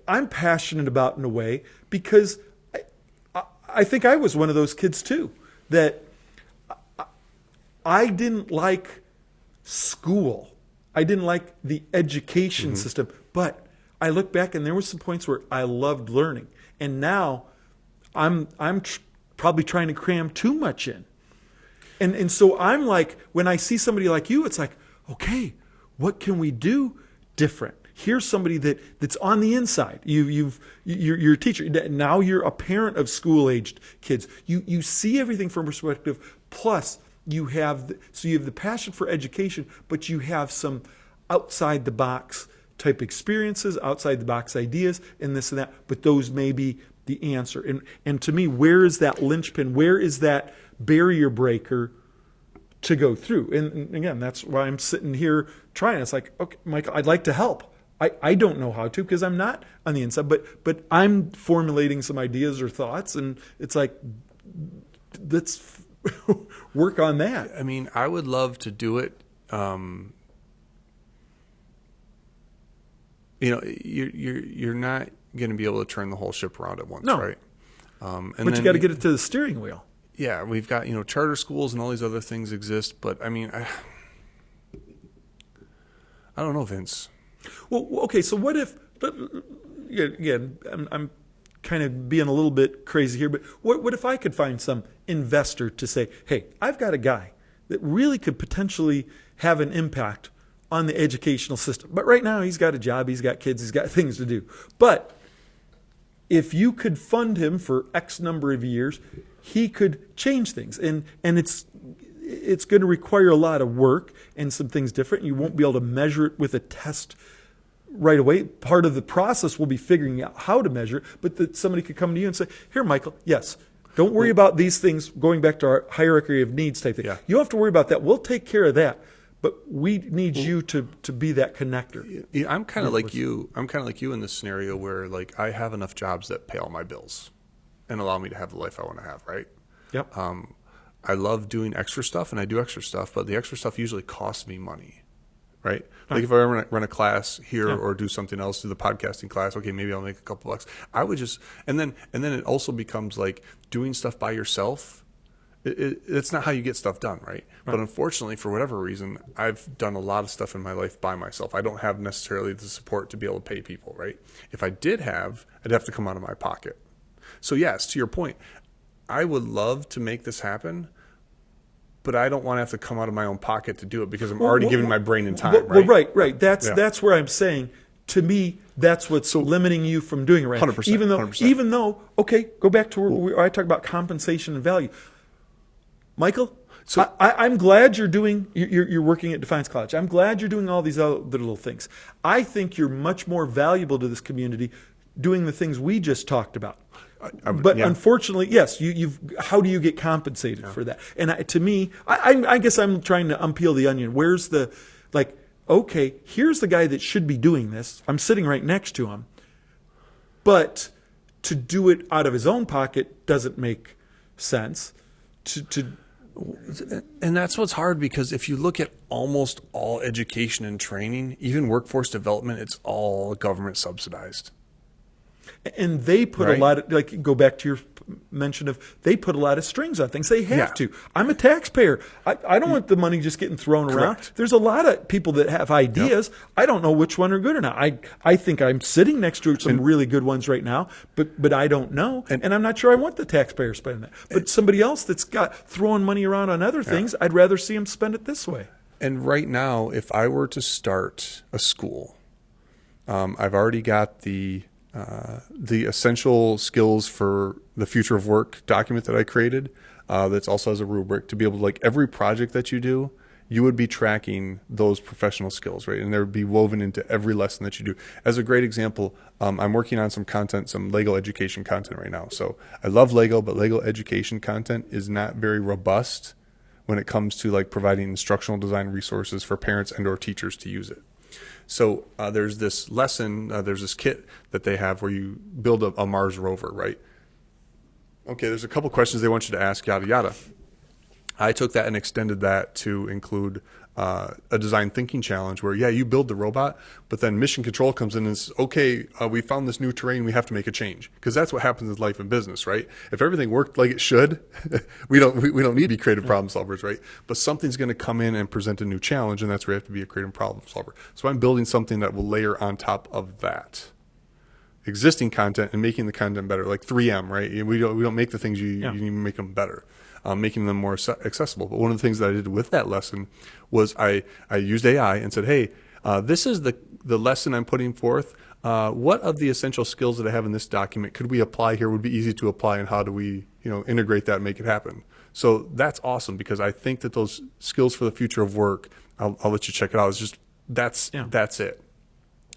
I'm passionate about in a way, because I think I was one of those kids too, that I didn't like school. I didn't like the education system. But I look back and there were some points where I loved learning. And now I'm probably trying to cram too much in. And so I'm like, when I see somebody like you, it's like, okay, what can we do different? Here's somebody that's on the inside. You're a teacher. Now you're a parent of school-aged kids. You see everything from perspective. Plus, you have the passion for education, but you have some outside the box type experiences, outside the box ideas, and this and that. But those may be the answer. And to me, where is that linchpin? Where is that barrier breaker to go through? And again, that's why I'm sitting here trying. It's like, okay, Michael, I'd like to help. I don't know how to, because I'm not on the inside, but I'm formulating some ideas or thoughts, and it's like, let's work on that. I mean, I would love to do it. You're not going to be able to turn the whole ship around at once, right? But you got to get it to the steering wheel. Yeah, we've got, charter schools and all these other things exist, but I mean, I don't know, Vince. Well, okay, so what if, again, I'm kind of being a little bit crazy here, but what if I could find some investor to say, hey, I've got a guy that really could potentially have an impact on the educational system. But right now he's got a job, he's got kids, he's got things to do. But if you could fund him for X number of years, he could change things. And it's going to require a lot of work and some things different. You won't be able to measure it with a test right away. Part of the process will be figuring out how to measure it, but that somebody could come to you and say, here, Michael, yes, don't worry about these things, going back to our hierarchy of needs type thing. Yeah. You don't have to worry about that. We'll take care of that. But we need you to be that connector. Yeah, I'm kind of like you. I'm kind of like you in this scenario where, like, I have enough jobs that pay all my bills and allow me to have the life I want to have, right? Yep. I love doing extra stuff, and I do extra stuff, but the extra stuff usually costs me money, right? Like if I run a class here or do something else, do the podcasting class, okay, maybe I'll make a couple bucks. I would just, and then it also becomes like doing stuff by yourself. It's not how you get stuff done, right? But unfortunately, for whatever reason, I've done a lot of stuff in my life by myself. I don't have necessarily the support to be able to pay people, right? If I did have, I'd have to come out of my pocket. So yes, to your point, I would love to make this happen, but I don't want to have to come out of my own pocket to do it because I'm already giving my brain and time, right? Well, right. That's where I'm saying, to me, that's what's limiting you from doing it right. 100%. Even though, okay, go back to where I talk about compensation and value. Michael, so I'm glad you're working at Defiance College. I'm glad you're doing all these other little things. I think you're much more valuable to this community doing the things we just talked about. But unfortunately, yes, how do you get compensated for that? And to me, I guess I'm trying to unpeel the onion. Where's the, like, okay, here's the guy that should be doing this. I'm sitting right next to him. But to do it out of his own pocket doesn't make sense. And that's what's hard, because if you look at almost all education and training, even workforce development, it's all government subsidized. And they put a lot of, like, go back to your mention of, they put a lot of strings on things. They have to. I'm a taxpayer. I don't want the money just getting thrown around. There's a lot of people that have ideas. Yep. I don't know which one are good or not. I think I'm sitting next to some really good ones right now, but I don't know. And I'm not sure I want the taxpayer spending that. But somebody else that's got throwing money around on other things, I'd rather see them spend it this way. And right now, if I were to start a school, I've already got the essential skills for the future of work document that I created. That's also has a rubric to be able to, like, every project that you do, you would be tracking those professional skills, right? And they would be woven into every lesson that you do. As a great example, I'm working on some content, some Lego education content right now. So I love Lego, but Lego education content is not very robust when it comes to, like, providing instructional design resources for parents and or teachers to use it. So there's this lesson, there's this kit that they have where you build a Mars rover, right? Okay, there's a couple questions they want you to ask, yada, yada. I took that and extended that to include a design thinking challenge where, you build the robot, but then mission control comes in and says, okay, we found this new terrain, we have to make a change. Because that's what happens in life and business, right? If everything worked like it should, we don't need to be creative problem solvers, right? But something's going to come in and present a new challenge, and that's where you have to be a creative problem solver. So I'm building something that will layer on top of that existing content and making the content better, like 3M, right? We don't make the things you need to make them better. Making them more accessible. But one of the things that I did with that lesson was I used AI and said, hey, this is the lesson I'm putting forth. What of the essential skills that I have in this document could we apply here, would be easy to apply, and how do we integrate that and make it happen? So that's awesome, because I think that those skills for the future of work, I'll let you check it out. It's just, that's it.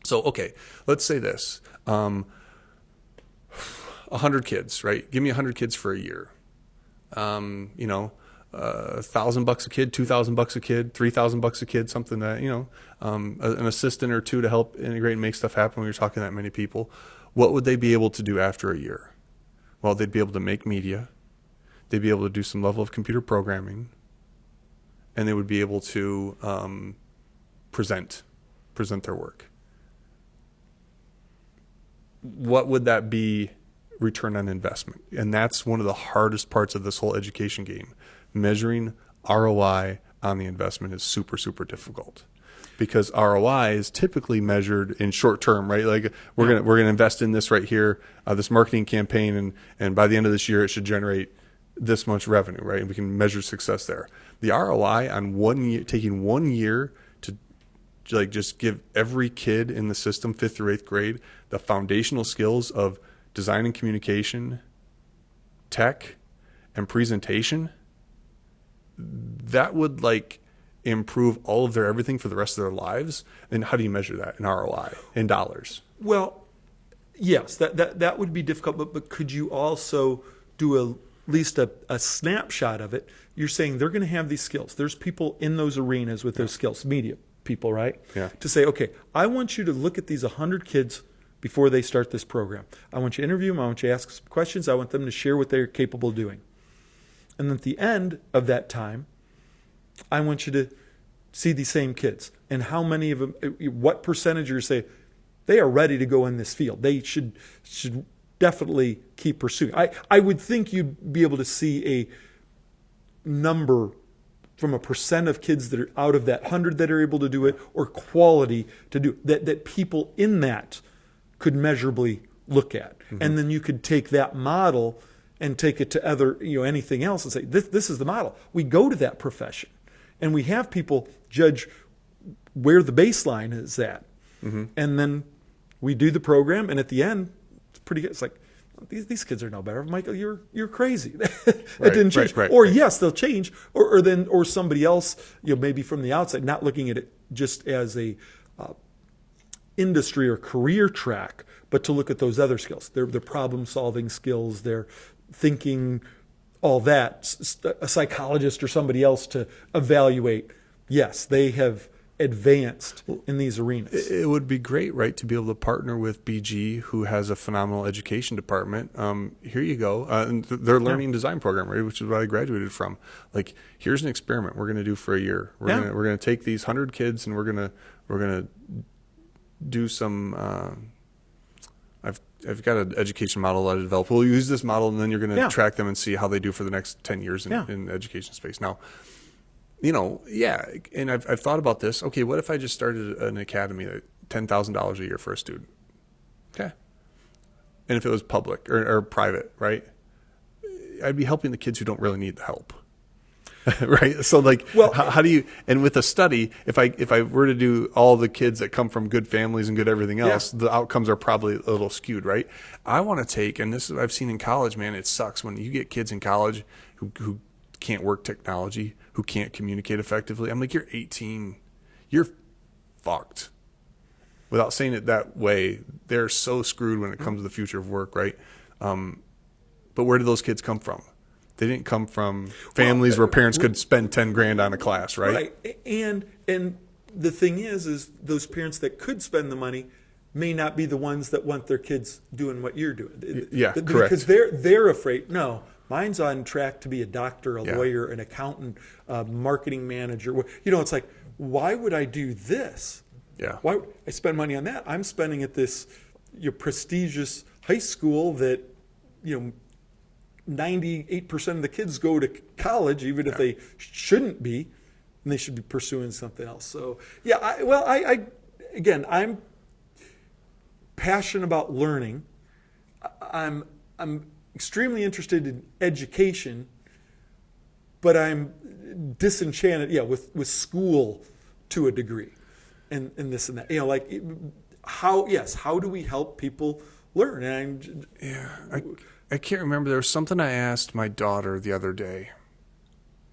So, okay, let's say this. 100 kids, right? Give me 100 kids for a year. $1,000 a kid, $2,000 a kid, $3,000 a kid, something that, an assistant or two to help integrate and make stuff happen when you're talking that many people. What would they be able to do after a year? Well, they'd be able to make media. They'd be able to do some level of computer programming, and they would be able to present their work. What would that be? Return on investment. And that's one of the hardest parts of this whole education game. Measuring ROI on the investment is super, super difficult, because ROI is typically measured in short term, right? Like we're gonna invest in this right here, this marketing campaign, and by the end of this year it should generate this much revenue, right? And we can measure success there. The ROI on 1 year, taking 1 year to like just give every kid in the system, 5th through 8th grade, the foundational skills of design and communication, tech, and presentation, that would improve all of their everything for the rest of their lives. And how do you measure that in ROI, in dollars? Well, yes, that would be difficult, but could you also do at least a snapshot of it? You're saying they're going to have these skills. There's people in those arenas with those skills, media people, right? Yeah. To say, okay, I want you to look at these 100 kids before they start this program. I want you to interview them. I want you to ask some questions. I want them to share what they're capable of doing. And at the end of that time, I want you to see these same kids and how many of them, what percentage you say, they are ready to go in this field. They should definitely keep pursuing. I would think you'd be able to see a number from a percent of kids that are out of that 100 that are able to do it, or quality to do that people in that could measurably look at. Mm-hmm. And then you could take that model and take it to other, anything else and say, this is the model. We go to that profession and we have people judge where the baseline is at. Mm-hmm. And then we do the program, and at the end, it's pretty good. It's like, these kids are no better. Michael, you're crazy. It didn't change. Right. Or yes, they'll change. Or somebody else, maybe from the outside, not looking at it just as a industry or career track, but to look at those other skills, their problem solving skills, their thinking, all that. A psychologist or somebody else to evaluate. Yes, they have advanced in these arenas. It would be great, right, to be able to partner with BG, who has a phenomenal education department. Here you go. And their learning design program, right, which is what I graduated from. Like, here's an experiment we're going to do for a year. We're going to take these 100 kids and we're going to do some. I've got an education model that I developed. We'll use this model, and then you're going to track them and see how they do for the next 10 years in the education space. Now, and I've thought about this. Okay, what if I just started an academy at $10,000 a year for a student? Okay. And if it was public or private, right? I'd be helping the kids who don't really need the help. Right. So how do you, and with a study, if I were to do all the kids that come from good families and good everything else, the outcomes are probably a little skewed, right? I want to take, and this is what I've seen in college, man, it sucks when you get kids in college who can't work technology, who can't communicate effectively. I'm like, you're 18, you're fucked. Without saying it that way, they're so screwed when it comes to the future of work, right? But where do those kids come from? They didn't come from families where parents could spend 10 grand on a class, right? Right. And the thing is those parents that could spend the money may not be the ones that want their kids doing what you're doing. Yeah, correct. Because they're afraid. No, mine's on track to be a doctor, a lawyer, an accountant, a marketing manager. It's like, why would I do this? Yeah. Why would I spend money on that? I'm spending at this prestigious high school that 98% of the kids go to college, even if they shouldn't be, and they should be pursuing something else. So, I'm passionate about learning. I'm extremely interested in education, but I'm disenchanted, with school to a degree, and this and that. How do we help people learn? And I can't remember. There was something I asked my daughter the other day.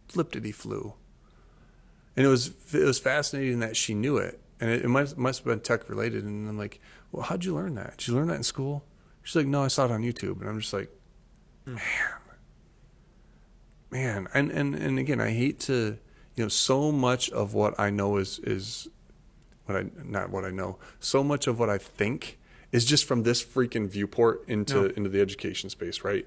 Flippity-flew. And it was fascinating that she knew it. And it must have been tech related. And I'm like, well, how'd you learn that? Did you learn that in school? She's like, no, I saw it on YouTube. And I'm just like, man. And again, I hate to, so much of what I know is not what I know. So much of what I think is just from this freaking viewport into the education space, right?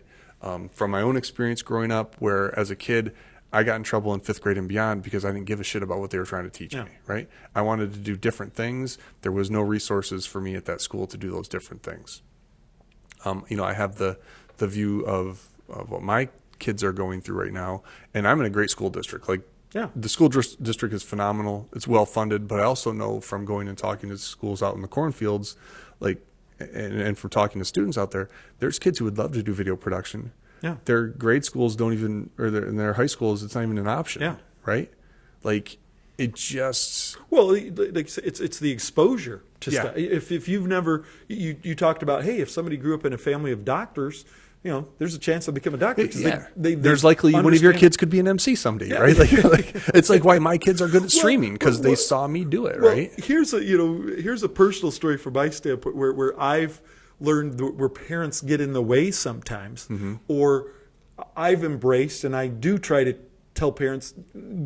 From my own experience growing up, where as a kid, I got in trouble in 5th grade and beyond because I didn't give a shit about what they were trying to teach me, right? I wanted to do different things. There was no resources for me at that school to do those different things. I have the view of what my kids are going through right now, and I'm in a great school district. The school district is phenomenal. It's well funded, but I also know from going and talking to schools out in the cornfields, and from talking to students out there, there's kids who would love to do video production. Yeah. Their grade schools don't even, in their high schools, it's not even an option. Right? It just. Well, it's the exposure to stuff. If you've never, you talked about, hey, if somebody grew up in a family of doctors, there's a chance they'll become a doctor. There's likely one of your kids could be an MC someday, right? It's like why my kids are good at streaming because they saw me do it, right? Here's a personal story from my standpoint where I've learned where parents get in the way sometimes, or I've embraced, and I do try to tell parents,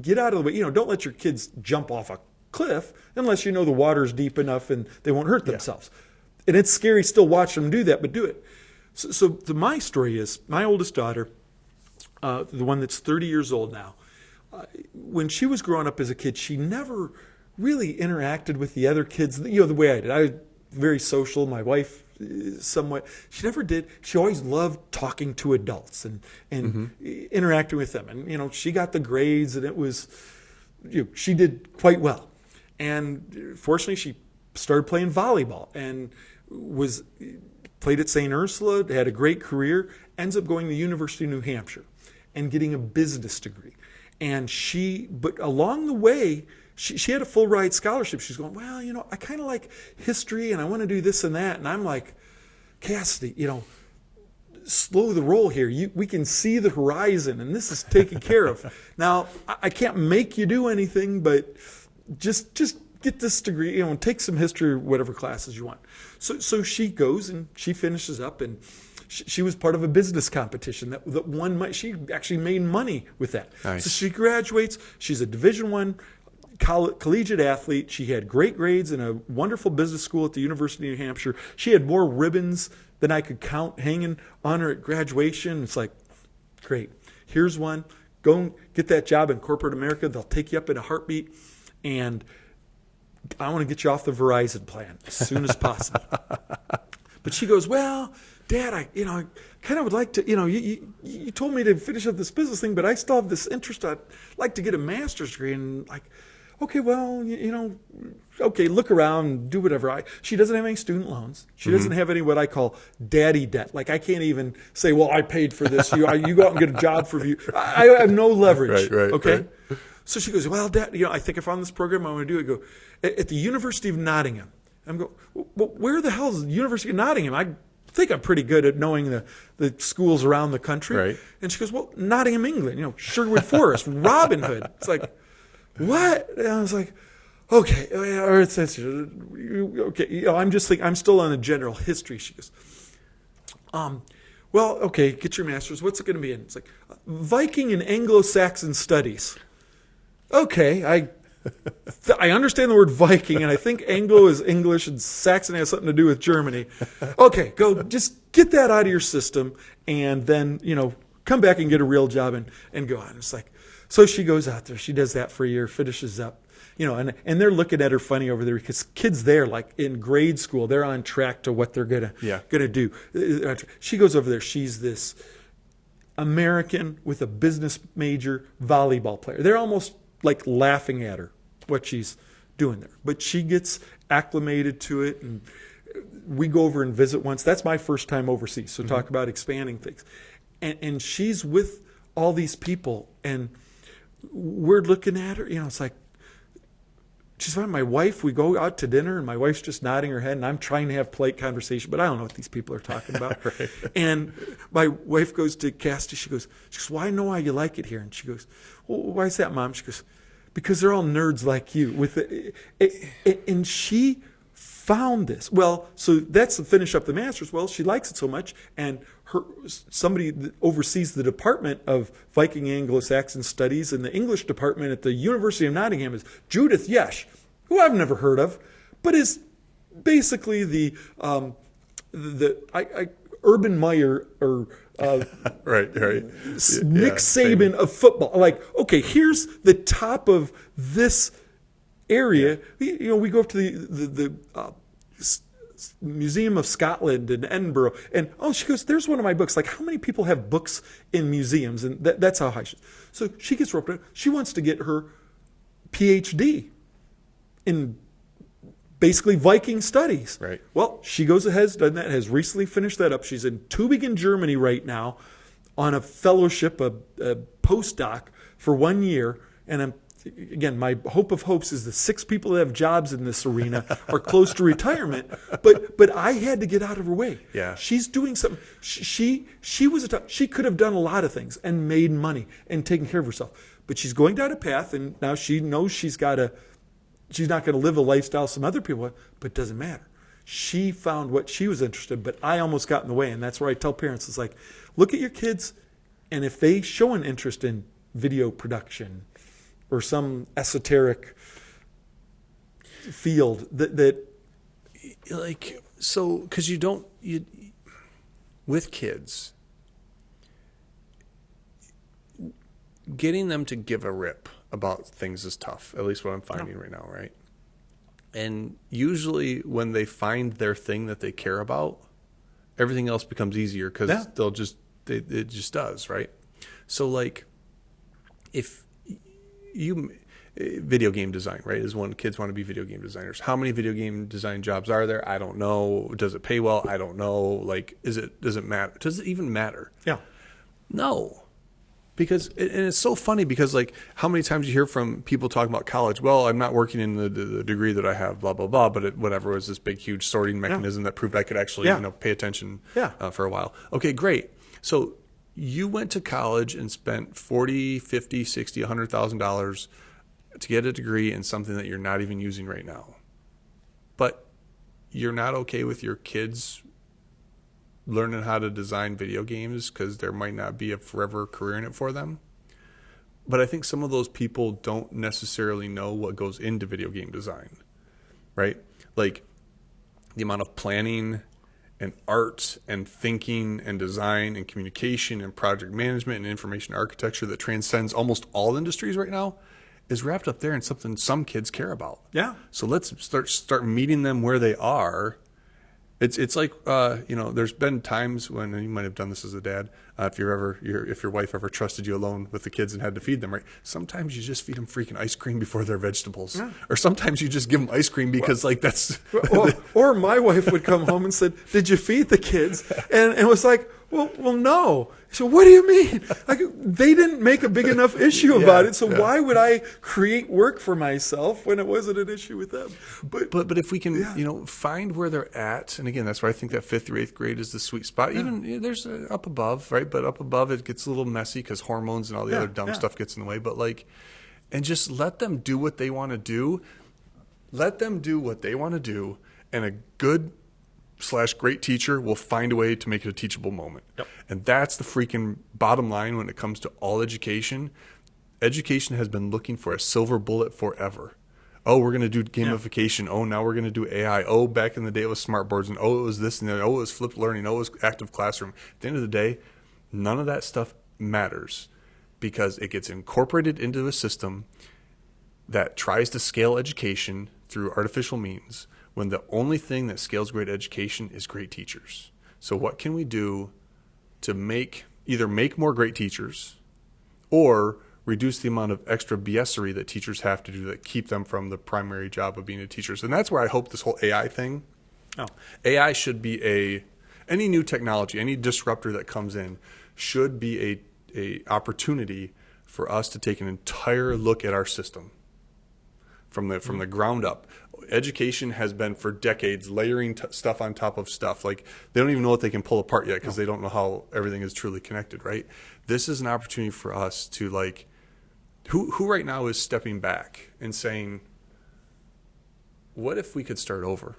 get out of the way. Don't let your kids jump off a cliff unless the water's deep enough and they won't hurt themselves. And it's scary still watching them do that, but do it. So my story is my oldest daughter, the one that's 30 years old now, when she was growing up as a kid, she never really interacted with the other kids, the way I did. I was very social. My wife, somewhat. She never did. She always loved talking to adults and interacting with them. And, she got the grades, and it was, she did quite well. And fortunately, she started playing volleyball and played at St. Ursula, had a great career, ends up going to the University of New Hampshire and getting a business degree. But along the way, she had a full ride scholarship. She's going, well, I kind of like history and I want to do this and that. And I'm like, Cassidy, slow the roll here. We can see the horizon and this is taken care of. Now, I can't make you do anything, but just get this degree, and take some history or whatever classes you want. So she goes and she finishes up, and she was part of a business competition that won. She actually made money with that. Nice. So she graduates. She's a Division I collegiate athlete. She had great grades in a wonderful business school at the University of New Hampshire. She had more ribbons than I could count hanging on her at graduation. It's like, great. Here's one. Go and get that job in corporate America. They'll take you up in a heartbeat. And I want to get you off the Verizon plan as soon as possible. But she goes, well, Dad, I kind of would like to, you told me to finish up this business thing, but I still have this interest. I'd like to get a master's degree. And like, okay, well, okay, look around, do whatever. She doesn't have any student loans. She doesn't have any what I call daddy debt. Like, I can't even say, well, I paid for this. You go out and get a job for you. I have no leverage. Right, okay. Right. So she goes, well, Dad, I think I found this program I want to do. I go, at the University of Nottingham. I'm going, well, where the hell is the University of Nottingham? I think I'm pretty good at knowing the schools around the country. Right. And she goes, well, Nottingham, England, Sherwood Forest, Robin Hood. It's like, what? And I was like, okay, okay. I'm just thinking, I'm still on the general history. She goes, well, okay, get your master's. What's it going to be in? It's like Viking and Anglo-Saxon studies. Okay, I understand the word Viking, and I think Anglo is English and Saxon has something to do with Germany. Okay, go just get that out of your system, and then come back and get a real job and go on. It's like, so she goes out there, she does that for a year, finishes up, and they're looking at her funny over there because kids there, like in grade school, they're on track to what they're gonna do. She goes over there, she's this American with a business major volleyball player. They're almost like laughing at her, what she's doing there. But she gets acclimated to it, and we go over and visit once. That's my first time overseas, so talk about expanding things. And she's with all these people, and we're looking at her, it's like, she's fine. My wife, we go out to dinner, and my wife's just nodding her head, and I'm trying to have polite conversation, but I don't know what these people are talking about. Right. And my wife goes to Casty, she goes, well, I know why you like it here. And she goes, well, why is that, Mom? She goes, because they're all nerds like you. And she found this. Well, so that's to finish up the master's. Well, she likes it so much, and somebody that oversees the Department of Viking Anglo-Saxon Studies and the English department at the University of Nottingham is Judith Yesh, who I've never heard of, but is basically the Urban Meyer or right. Nick Saban of football. Like, okay, here's the top of this area. We go up to the Museum of Scotland in Edinburgh, and she goes, there's one of my books. Like, how many people have books in museums? And that's how high she is. So she gets roped in. She wants to get her PhD in basically Viking studies. Right. Well, she goes ahead, has done that, has recently finished that up. She's in Tübingen, Germany right now on a fellowship, a postdoc for 1 year. And again, my hope of hopes is the 6 people that have jobs in this arena are close to retirement. But I had to get out of her way. Yeah. She's doing something. She could have done a lot of things and made money and taken care of herself. But she's going down a path, and now she knows she's not going to live a lifestyle some other people have, but it doesn't matter. She found what she was interested in, but I almost got in the way. And that's where I tell parents, it's like, look at your kids, and if they show an interest in video production or some esoteric field that like, so, because with kids, getting them to give a rip about things is tough, at least what I'm finding right now, right? And usually when they find their thing that they care about, everything else becomes easier because it just does, right? So like, if video game design, right, is one. Kids want to be video game designers. How many video game design jobs are there? I don't know. Does it pay well? I don't know. Like, does it matter? Does it even matter? Yeah. No. Because, and it's so funny because, like, how many times you hear from people talking about college, well, I'm not working in the degree that I have, blah, blah, blah, but whatever was this big, huge sorting mechanism that proved I could actually, pay attention for a while. Okay, great. So you went to college and spent $40, $50, $60, $100,000 to get a degree in something that you're not even using right now. But you're not okay with your kids learning how to design video games because there might not be a forever career in it for them. But I think some of those people don't necessarily know what goes into video game design, right? Like the amount of planning and art and thinking and design and communication and project management and information architecture that transcends almost all industries right now is wrapped up there in something some kids care about. Yeah. So let's start meeting them where they are. It's like there's been times when, and you might have done this as a dad, if your wife ever trusted you alone with the kids and had to feed them, right? Sometimes you just feed them freaking ice cream before their vegetables, or sometimes you just give them ice cream because that's. Or my wife would come home and said, "Did you feed the kids?" And it was like, well, no. So what do you mean? Like, they didn't make a big enough issue about it. So why would I create work for myself when it wasn't an issue with them? But if we can, find where they're at, and again, that's why I think that 5th or 8th grade is the sweet spot. Even there's up above, right? But up above it gets a little messy because hormones and all the other dumb stuff gets in the way. But and just let them do what they want to do. Let them do what they want to do, and a good / great teacher will find a way to make it a teachable moment. Yep. And that's the freaking bottom line when it comes to all education. Education has been looking for a silver bullet forever. Oh, we're going to do gamification. Oh, now we're going to do AI. Oh, back in the day it was smart boards. And oh, it was this and that. Oh, it was flipped learning. Oh, it was active classroom. At the end of the day, none of that stuff matters because it gets incorporated into a system that tries to scale education through artificial means, when the only thing that scales great education is great teachers. So what can we do to either make more great teachers or reduce the amount of extra BSery that teachers have to do that keep them from the primary job of being a teacher? And that's where I hope this whole AI thing, AI should be any new technology, any disruptor that comes in should be a opportunity for us to take an entire look at our system from the ground up. Education has been for decades layering stuff on top of stuff. Like they don't even know what they can pull apart yet because they don't know how everything is truly connected, right? This is an opportunity for us to who right now is stepping back and saying, what if we could start over?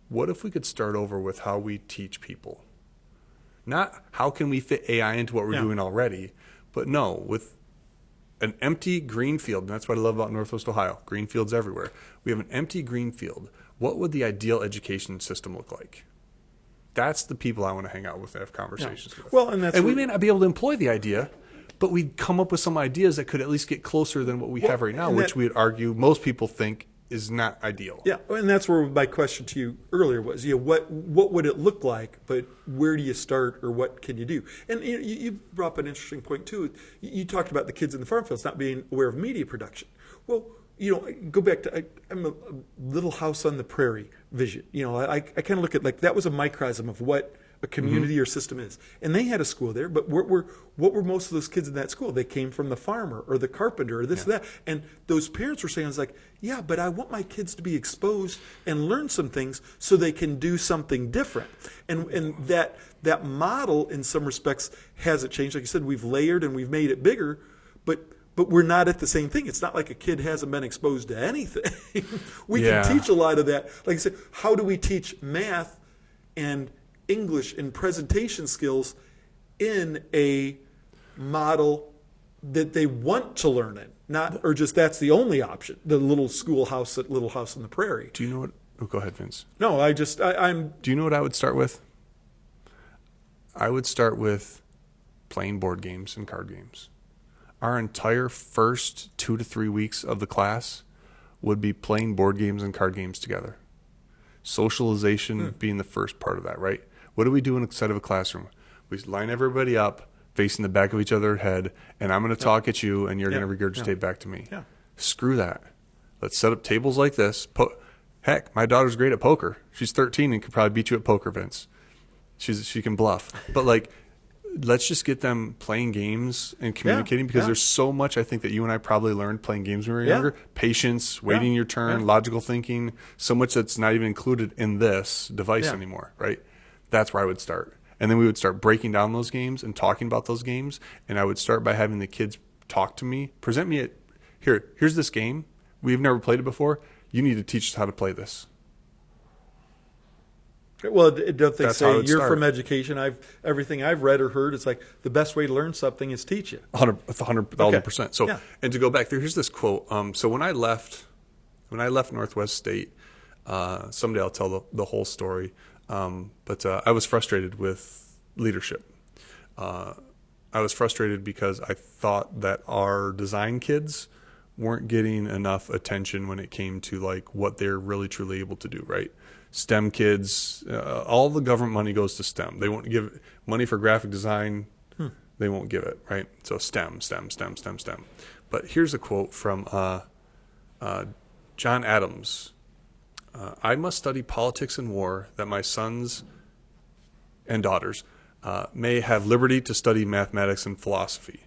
What if we could start over with how we teach people? Not how can we fit AI into what we're doing already, but no, with an empty green field, and that's what I love about Northwest Ohio. Green fields everywhere. We have an empty green field. What would the ideal education system look like? That's the people I want to hang out with and have conversations with. Well, and we may not be able to employ the idea, but we'd come up with some ideas that could at least get closer than what we have right now, which we would argue most people think is not ideal. Yeah, and that's where my question to you earlier was, what would it look like, but where do you start or what can you do? And you brought up an interesting point too. You talked about the kids in the farm fields not being aware of media production. Well, go back to I'm a Little House on the Prairie vision. I kind of look at that was a microcosm of what a community or system is. And they had a school there, but what were most of those kids in that school? They came from the farmer or the carpenter or this or that. And those parents were saying, I was like, yeah, but I want my kids to be exposed and learn some things so they can do something different. And that model in some respects hasn't changed. Like you said, we've layered and we've made it bigger, but we're not at the same thing. It's not like a kid hasn't been exposed to anything. We can teach a lot of that. Like I said, how do we teach math and English and presentation skills in a model that they want to learn in, or just that's the only option, the Little House on the Prairie. Do you know what? Oh, go ahead, Vince. No, I'm. Do you know what I would start with? I would start with playing board games and card games. Our entire first 2 to 3 weeks of the class would be playing board games and card games together. Socialization being the first part of that, right? What do we do inside of a classroom? We line everybody up facing the back of each other's head, and I'm going to talk at you, and you're going to regurgitate back to me. Yeah. Screw that. Let's set up tables like this. Heck, my daughter's great at poker. She's 13 and could probably beat you at poker, Vince. She can bluff. But let's just get them playing games and communicating because there's so much I think that you and I probably learned playing games when we were younger. Patience, waiting your turn, logical thinking, so much that's not even included in this device anymore, right? That's where I would start. And then we would start breaking down those games and talking about those games. And I would start by having the kids talk to me, present me here's this game. We've never played it before. You need to teach us how to play this. Well, don't they That's how say it you're started. from education? Everything I've read or heard, it's like the best way to learn something is teach it. 100,000%. So, Yeah. and to go back there, here's this quote. So when I left Northwest State, someday I'll tell the whole story. But I was frustrated with leadership. I was frustrated because I thought that our design kids weren't getting enough attention when it came to like what they're really truly able to do, right? STEM kids, all the government money goes to STEM. They won't give money for graphic design. They won't give it, right? So STEM. But here's a quote from John Adams. I must study politics and war that my sons and daughters may have liberty to study mathematics and philosophy.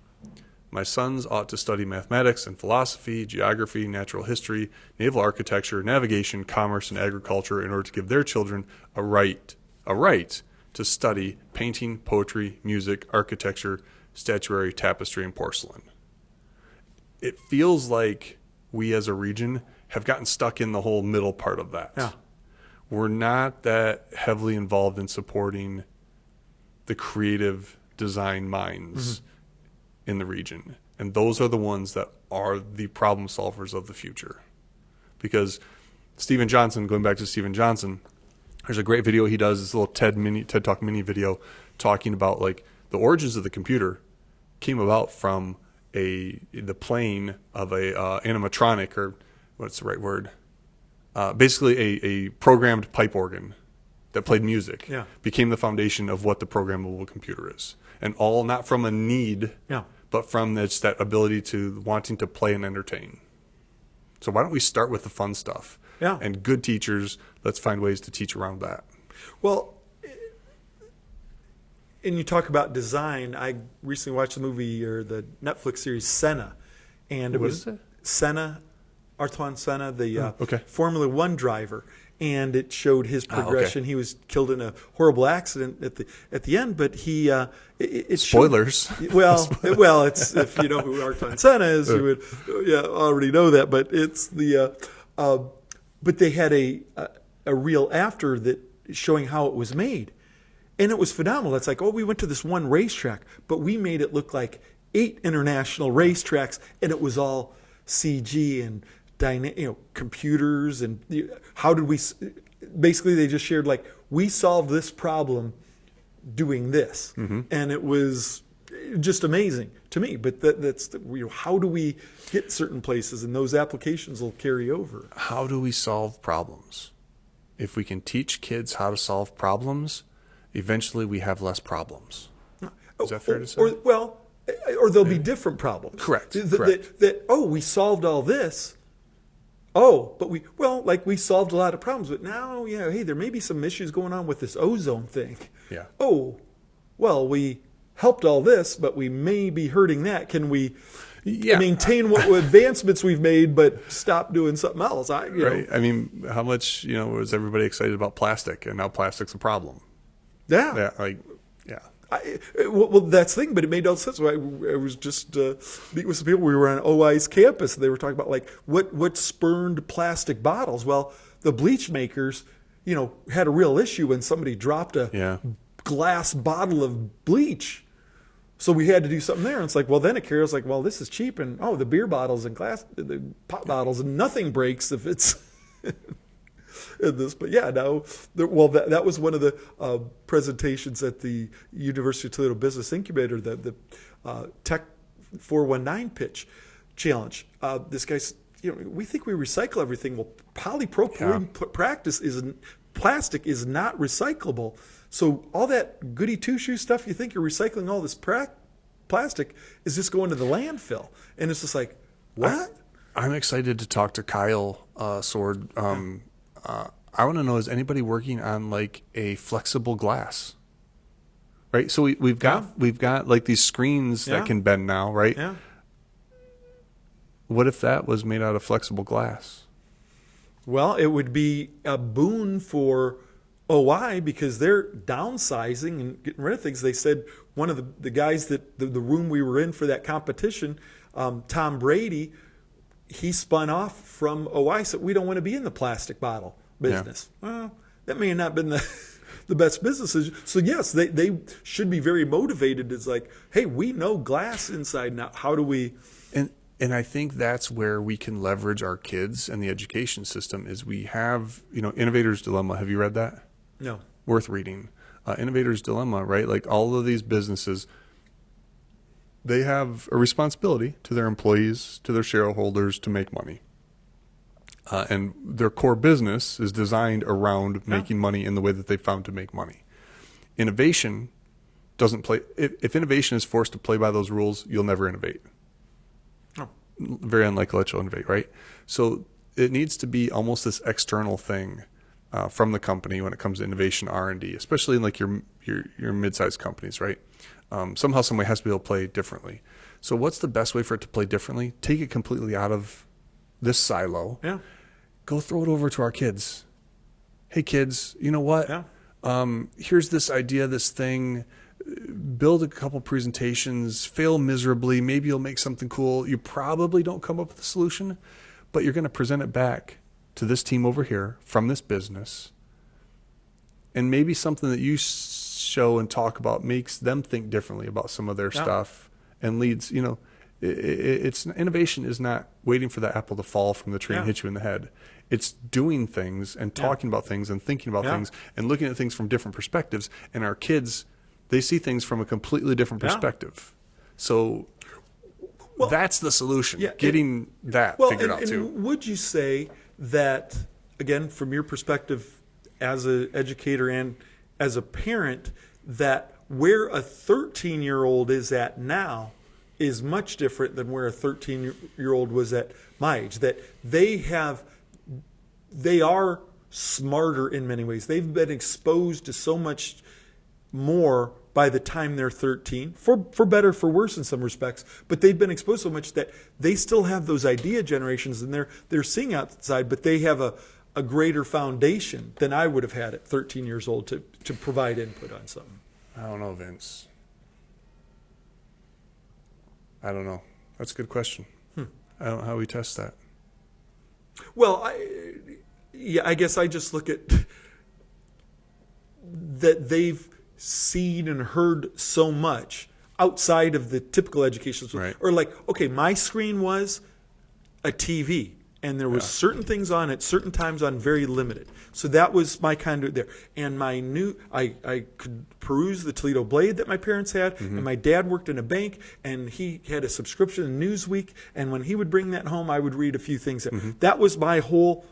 My sons ought to study mathematics and philosophy, geography, natural history, naval architecture, navigation, commerce, and agriculture in order to give their children a right to study painting, poetry, music, architecture, statuary, tapestry, and porcelain. It feels like we as a region have gotten stuck in the whole middle part of that. Yeah. We're not that heavily involved in supporting the creative design minds in the region. And those are the ones that are the problem solvers of the future. Because Steven Johnson, going back to Steven Johnson, there's a great video he does, this little TED Talk mini video talking about like the origins of the computer came about from the playing of a animatronic, or what's the right word? Basically a programmed pipe organ that played music became the foundation of what the programmable computer is. And all not from a need, but from that ability to wanting to play and entertain. So why don't we start with the fun stuff? Yeah. And good teachers, let's find ways to teach around that. Well, and you talk about design. I recently watched the movie or the Netflix series Senna, and What is it? Senna, Ayrton Senna, the okay. Formula One driver, and it showed his progression. He was killed in a horrible accident at the end, but he it spoilers. Showed, well, it's if you know who Ayrton Senna is, you would already know that. But it's the but they had a reel after that showing how it was made. And it was phenomenal. It's like, we went to this one racetrack, but we made it look like 8 international racetracks, and it was all CG and computers. And how did we? Basically, they just shared like, we solved this problem doing this, and it was just amazing to me. But that's how do we get certain places, and those applications will carry over. How do we solve problems? If we can teach kids how to solve problems, eventually we have less problems. Is that fair to say? Or there'll be different problems. Correct. We solved all this. But we solved a lot of problems. But now, hey, there may be some issues going on with this ozone thing. Yeah. We helped all this, but we may be hurting that. Can we maintain what advancements we've made, but stop doing something else? Right. I mean, how much, was everybody excited about plastic, and now plastic's a problem? Yeah. That's the thing, but it made no sense. I was just meeting with some people. We were on OI's campus, and they were talking about like what spurned plastic bottles. Well, the bleach makers, had a real issue when somebody dropped a glass bottle of bleach. So we had to do something there. And it's like, then it carries like, this is cheap, and the beer bottles and the pop bottles, and nothing breaks if it's. In this, but that was one of the presentations at the University of Toledo Business Incubator, the Tech 419 pitch challenge. This guy's, we think we recycle everything. Well, polypropylene plastic is not recyclable. So all that goody two-shoe stuff you think you're recycling, all this plastic is just going to the landfill, and it's just like, what? I'm excited to talk to Kyle Sword. I want to know, is anybody working on like a flexible glass? Right. So we've got like these screens that can bend now, right? Yeah. What if that was made out of flexible glass? Well, it would be a boon for OI because they're downsizing and getting rid of things. They said one of the guys that the room we were in for that competition, Tom Brady, he spun off from OI, said we don't want to be in the plastic bottle business. Yeah. Well, that may have not been the the best businesses. So yes, they should be very motivated. It's like, hey, we know glass inside now. How do we? And I think that's where we can leverage our kids and the education system is we have, Innovator's Dilemma. Have you read that? No. Worth reading. Innovator's Dilemma, right? Like all of these businesses, they have a responsibility to their employees, to their shareholders to make money. And their core business is designed around making money in the way that they found to make money. Innovation doesn't play. If innovation is forced to play by those rules, you'll never innovate. Oh. Very unlikely that you'll innovate, right? So it needs to be almost this external thing from the company when it comes to innovation R&D, especially in like your mid-sized companies, right? Somehow, some way, it has to be able to play differently. So what's the best way for it to play differently? Take it completely out of this silo. Yeah. Go throw it over to our kids. Hey, kids, you know what? Yeah. Here's this idea, this thing. Build a couple presentations, fail miserably. Maybe you'll make something cool. You probably don't come up with a solution, but you're going to present it back to this team over here from this business. And maybe something that you show and talk about makes them think differently about some of their stuff and leads, it's innovation is not waiting for the apple to fall from the tree and hit you in the head. It's doing things and talking about things and thinking about things and looking at things from different perspectives. And our kids, they see things from a completely different perspective. So that's the solution, getting that figured out too. Would you say that, again, from your perspective as an educator and as a parent, that where a 13-year-old is at now is much different than where a 13-year-old was at my age, that they are smarter in many ways. They've been exposed to so much more by the time they're 13, for better, for worse in some respects, but they've been exposed so much that they still have those idea generations and they're seeing outside, but they have a greater foundation than I would have had at 13 years old to provide input on something. I don't know, Vince. I don't know. That's a good question. I don't know how we test that. Well, I guess I just look at that they've seen and heard so much outside of the typical education system. Right. Or like, okay, my screen was a TV, and there was certain things on it, certain times on, very limited. So that was my conduit there. And I could peruse the Toledo Blade that my parents had, and my dad worked in a bank, and he had a subscription in Newsweek, and when he would bring that home, I would read a few things there. That was my whole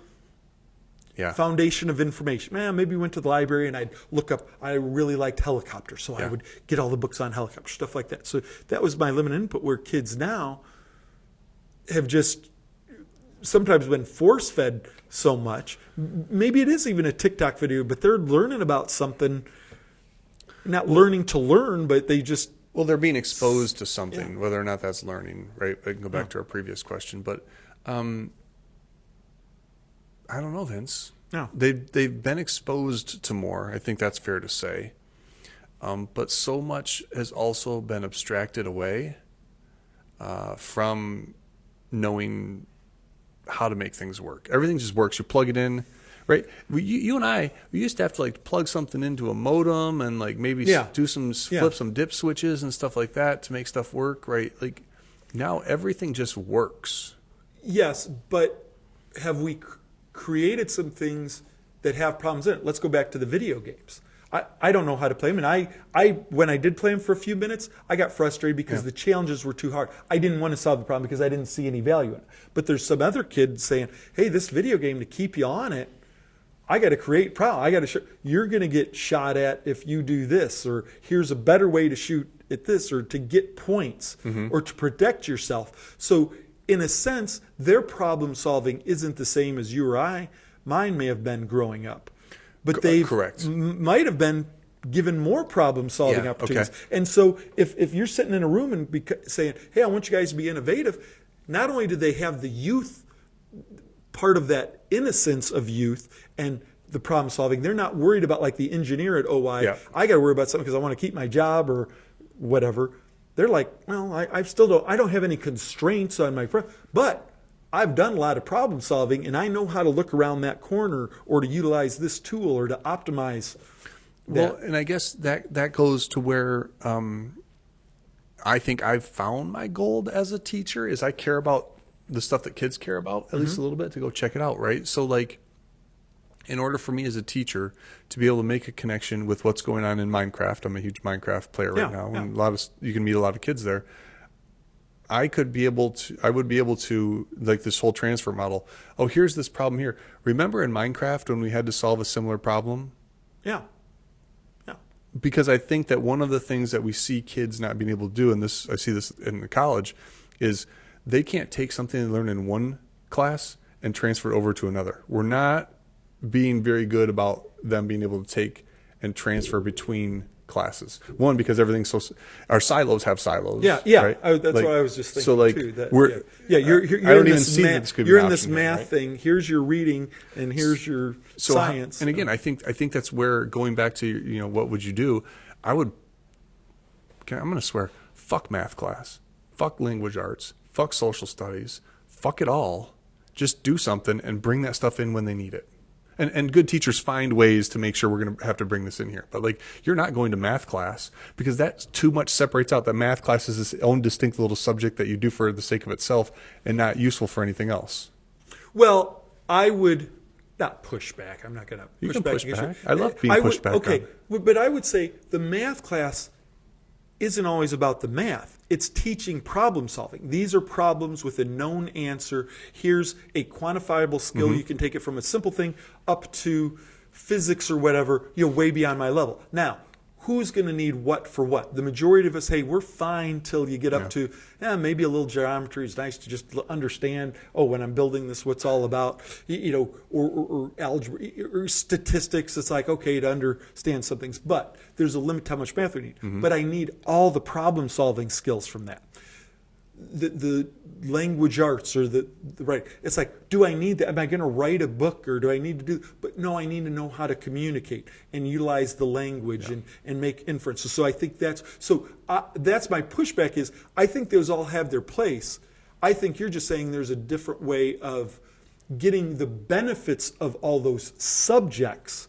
foundation of information. Maybe went to the library and I'd look up, I really liked helicopters, so I would get all the books on helicopters, stuff like that. So that was my limited input, where kids now have just sometimes been force-fed so much. Maybe it is even a TikTok video, but they're learning about something, not learning to learn, but they just... Well, they're being exposed to something, whether or not that's learning, right? I can go back to our previous question, but I don't know, Vince. No. They've been exposed to more. I think that's fair to say. But so much has also been abstracted away from knowing how to make things work. Everything just works. You plug it in, right? You and I, we used to have to like plug something into a modem and like maybe do flip some dip switches and stuff like that to make stuff work, right? Like now everything just works. Yes, but have we created some things that have problems in it? Let's go back to the video games. I don't know how to play them, and I when I did play them for a few minutes, I got frustrated because the challenges were too hard. I didn't want to solve the problem because I didn't see any value in it. But there's some other kids saying, "Hey, this video game, to keep you on it, I got to create problem. I got to show you're going to get shot at if you do this, or here's a better way to shoot at this, or to get points, or to protect yourself." So, in a sense, their problem solving isn't the same as you or I. Mine may have been growing up. But they might have been given more problem-solving opportunities. Okay. And so if you're sitting in a room and saying, hey, I want you guys to be innovative, not only do they have the youth, part of that innocence of youth and the problem-solving, they're not worried about like the engineer at OI. I got to worry about something because I want to keep my job or whatever. They're like, well, I don't have any constraints on my, but I've done a lot of problem solving, and I know how to look around that corner or to utilize this tool or to optimize. Well, and I guess that goes to where I think I've found my gold as a teacher is I care about the stuff that kids care about, at least a little bit, to go check it out, right? So like, in order for me as a teacher to be able to make a connection with what's going on in Minecraft, I'm a huge Minecraft player right now, and you can meet a lot of kids there. I would be able to, like this whole transfer model. Oh, here's this problem here. Remember in Minecraft when we had to solve a similar problem? Yeah. Because I think that one of the things that we see kids not being able to do, and I see this in the college, is they can't take something they learn in one class and transfer it over to another. We're not being very good about them being able to take and transfer between classes. One, because everything's our silos have silos. Yeah. Right? That's what I was just thinking. So like, too. You're in this math thing. Here's your reading, and here's your science. And again, I think that's where, going back to what would you do? I'm going to swear, fuck math class, fuck language arts, fuck social studies, fuck it all. Just do something and bring that stuff in when they need it. And good teachers find ways to make sure we're going to have to bring this in here. But like, you're not going to math class because that too much separates out that math class is its own distinct little subject that you do for the sake of itself and not useful for anything else. Well, I would not push back. I'm not going to push back. Push back. I love being pushed back. Okay, but I would say the math class isn't always about the math. It's teaching problem solving. These are problems with a known answer. Here's a quantifiable skill. You can take it from a simple thing up to physics or whatever, way beyond my level. Now, who's going to need what for what? The majority of us, hey, we're fine till you get up to, maybe a little geometry is nice to just understand, when I'm building this, what's all about, or algebra, or statistics. It's like, okay, to understand some things. But there's a limit to how much math we need. But I need all the problem-solving skills from that. The language arts or the right. It's like, do I need that? Am I going to write a book or do I need to do? But no, I need to know how to communicate and utilize the language and make inferences. So I think that's my pushback is I think those all have their place. I think you're just saying there's a different way of getting the benefits of all those subjects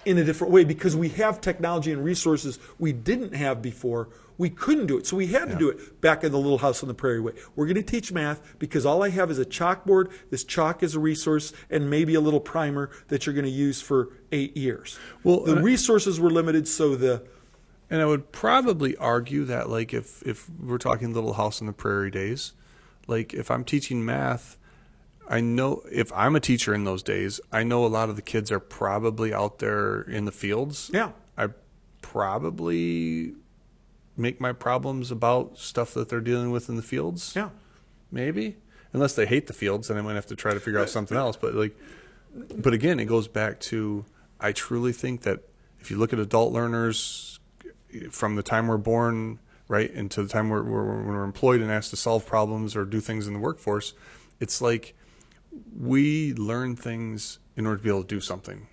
in a different way because we have technology and resources we didn't have before. We couldn't do it, so we had to do it back in the little house on the prairie way. We're going to teach math because all I have is a chalkboard. This chalk is a resource and maybe a little primer that you're going to use for 8 years. Well, the resources were limited, And I would probably argue that, like, if we're talking little house on the prairie days, like if I'm teaching math, I know if I'm a teacher in those days, I know a lot of the kids are probably out there in the fields. Yeah. I probably make my problems about stuff that they're dealing with in the fields. Yeah. Maybe. Unless they hate the fields, then I might have to try to figure out something else. But again, it goes back to, I truly think that if you look at adult learners from the time we're born, right, into the time when we're employed and asked to solve problems or do things in the workforce, it's like we learn things in order to be able to do something.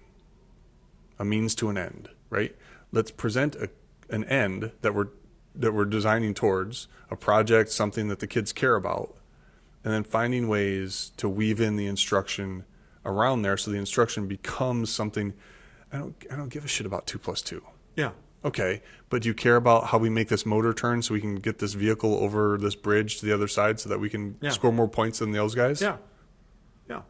A means to an end, right? Let's present an end that we're designing towards, a project, something that the kids care about, and then finding ways to weave in the instruction around there so the instruction becomes something. I don't give a shit about 2 + 2. Yeah. Okay, but do you care about how we make this motor turn so we can get this vehicle over this bridge to the other side so that we can score more points than those guys? Yeah. Yeah.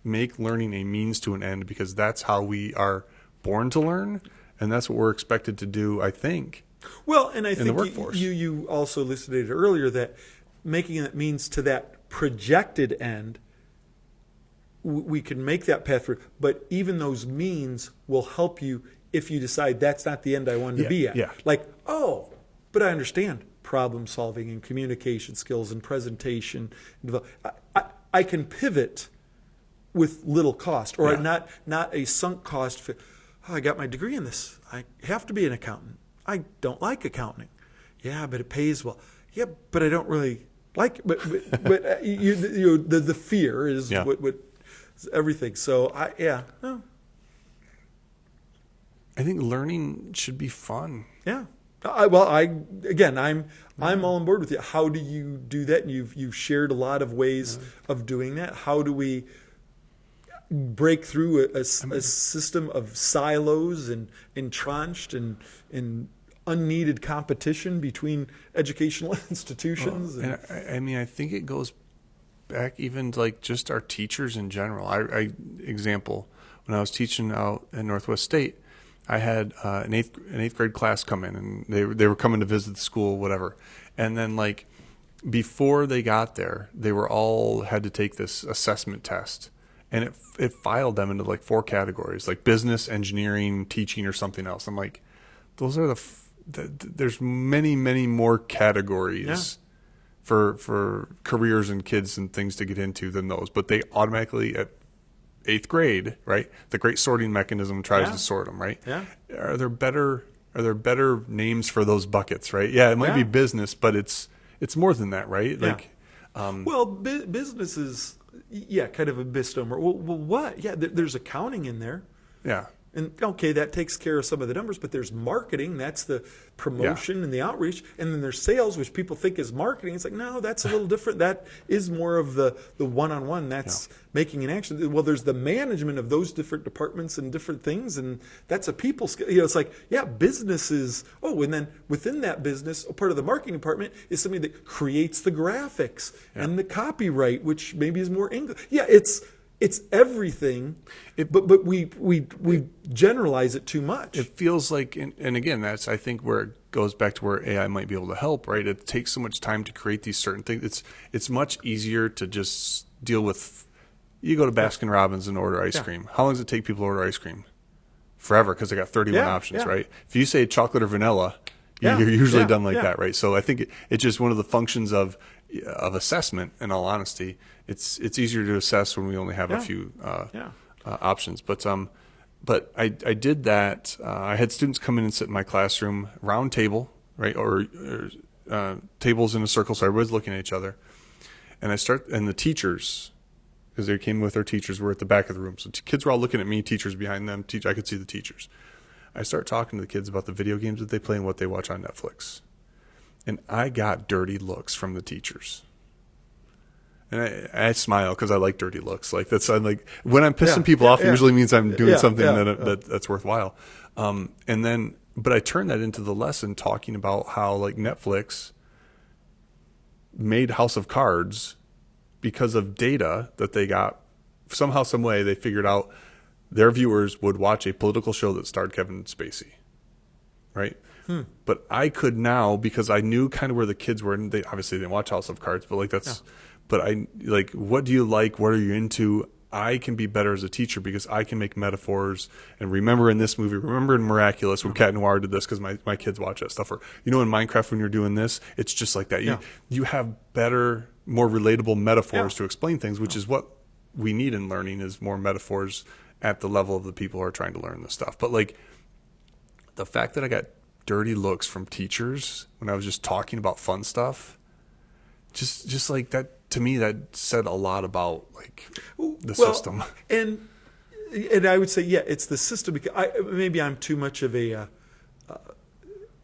Make learning a means to an end because that's how we are born to learn, and that's what we're expected to do, I think. Well, and I think you also elucidated earlier that making it means to that projected end, we can make that path through. But even those means will help you if you decide that's not the end I wanted to be at. Yeah. Like, but I understand problem solving and communication skills and presentation. I can pivot with little cost or not a sunk cost. I got my degree in this. I have to be an accountant. I don't like accounting. Yeah, but it pays well. Yeah, but I don't really like it. But the fear is what everything. So I think learning should be fun. Yeah. I'm all on board with you. How do you do that? And you've shared a lot of ways of doing that. How do we? break through a system of silos and entrenched and unneeded competition between educational institutions. And I mean, I think it goes back even to like just our teachers in general. Example, when I was teaching out at Northwest State, I had an eighth grade class come in, and they were coming to visit the school, whatever. And then like before they got there, they were all had to take this assessment test, and it filed them into like 4 categories, like business, engineering, teaching, or something else. I'm like, those are there's many more categories for careers and kids and things to get into than those, but they automatically at 8th grade, right? The great sorting mechanism tries to sort them, right? Yeah. Are there better names for those buckets, right? Yeah, it might be business, but it's more than that, right? Yeah. Like, well, business is kind of a misnomer. Well, what? Yeah, there's accounting in there. yeah. And okay, that takes care of some of the numbers, but there's marketing, that's the promotion and the outreach, and then there's sales, which people think is marketing. It's like, no, that's a little different. That is more of the one-on-one. That's making an action. Well, there's the management of those different departments and different things, and that's a people skill. It's like, business is, and then within that business, a part of the marketing department is somebody that creates the graphics and the copyright, which maybe is more English. Yeah, it's everything, but we generalize it too much. It feels like, and again, that's I think where it goes back to where AI might be able to help, right? It takes so much time to create these certain things. It's much easier to just deal with. You go to Baskin Robbins and order ice cream. How long does it take people to order ice cream? Forever, because they got 31 options, right? If you say chocolate or vanilla, you're usually done like that, right? So I think it's just one of the functions of assessment. In all honesty, it's easier to assess when we only have a few options. But I did that. I had students come in and sit in my classroom, round table, right, or tables in a circle, so everybody's looking at each other. And and the teachers, because they came with their teachers, were at the back of the room. So kids were all looking at me, teachers behind them. I could see the teachers. I start talking to the kids about the video games that they play and what they watch on Netflix. And I got dirty looks from the teachers. And I smile because I like dirty looks. Like I'm like, when I'm pissing people off, it usually means I'm doing something that's worthwhile. But I turned that into the lesson, talking about how like Netflix made House of Cards because of data that they got. Somehow, some way, they figured out their viewers would watch a political show that starred Kevin Spacey, right? But I could now, because I knew kind of where the kids were, and they obviously didn't watch House of Cards, but like but I like, what do you like? What are you into? I can be better as a teacher because I can make metaphors and remember in this movie, remember in Miraculous when Cat Noir did this because my kids watch that stuff. Or, in Minecraft when you're doing this, it's just like that. You have better, more relatable metaphors to explain things, which is what we need in learning, is more metaphors at the level of the people who are trying to learn this stuff. But like the fact that I got dirty looks from teachers when I was just talking about fun stuff, just like that, to me, that said a lot about like the system. And I would say, it's the system, because maybe I'm too much of a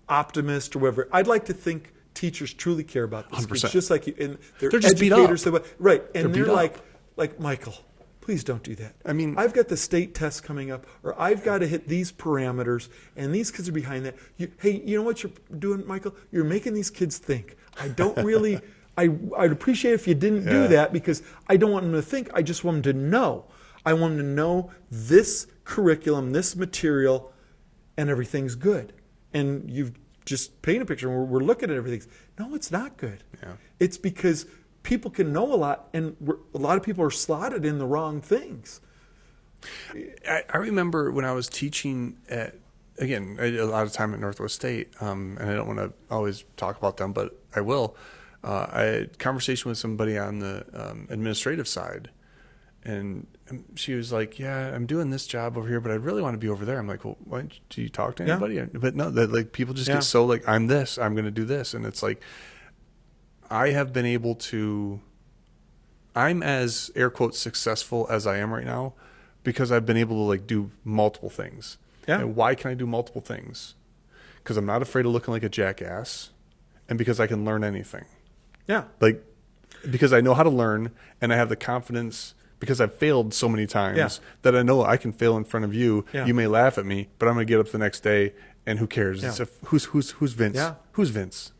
optimist or whatever. I'd like to think teachers truly care about this. 100%. Just like you, and they're just educators, beat up. right? And They're they're beat like Michael, please don't do that. I mean, I've got the state test coming up, or I've got to hit these parameters, and these kids are behind that. Hey, you know what you're doing, Michael? You're making these kids think. I don't really. I'd appreciate if you didn't do that, because I don't want them to think. I just want them to know. I want them to know this curriculum, this material, and everything's good. And you've just painted a picture, and we're looking at everything. No, it's not good. Yeah. It's because people can know a lot, and a lot of people are slotted in the wrong things. I remember when I was teaching at, again, a lot of time at Northwest State, and I don't want to always talk about them, but I will. I had a conversation with somebody on the administrative side, and she was like, yeah, I'm doing this job over here, but I really want to be over there. I'm like, well, why don't you talk to anybody? Yeah. But no, that like people just get so like, I'm going to do this. And it's like, I have been able to, I'm as air quotes successful as I am right now because I've been able to like do multiple things. Yeah. And why can I do multiple things? Because I'm not afraid of looking like a jackass, and because I can learn anything. Yeah. Like, because I know how to learn, and I have the confidence because I've failed so many times Yeah. that I know I can fail in front of you. Yeah. You may laugh at me, but I'm going to get up the next day and who cares? Yeah. Who's Vince? Yeah. Who's Vince?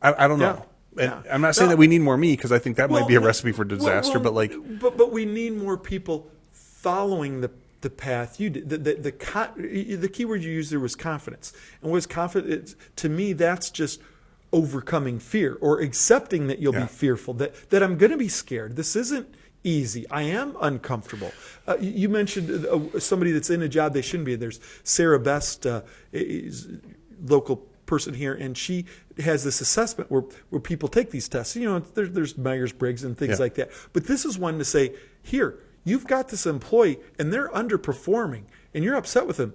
I don't know. Yeah. And Yeah. I'm not saying No. that we need more me, because I think that might be a Well, recipe for disaster. well, but like, but we need more people following the path you did. The key word you used there was confidence. And what is confidence? To me, that's just overcoming fear or accepting that you'll Yeah. be fearful, that I'm going to be scared. This isn't easy. I am uncomfortable. You mentioned somebody that's in a job they shouldn't be. There's Sarah Best, is local person here, and she has this assessment where people take these tests. You know, there's Myers-Briggs and things Yeah. like that. But this is one to say, here, you've got this employee and they're underperforming and you're upset with them.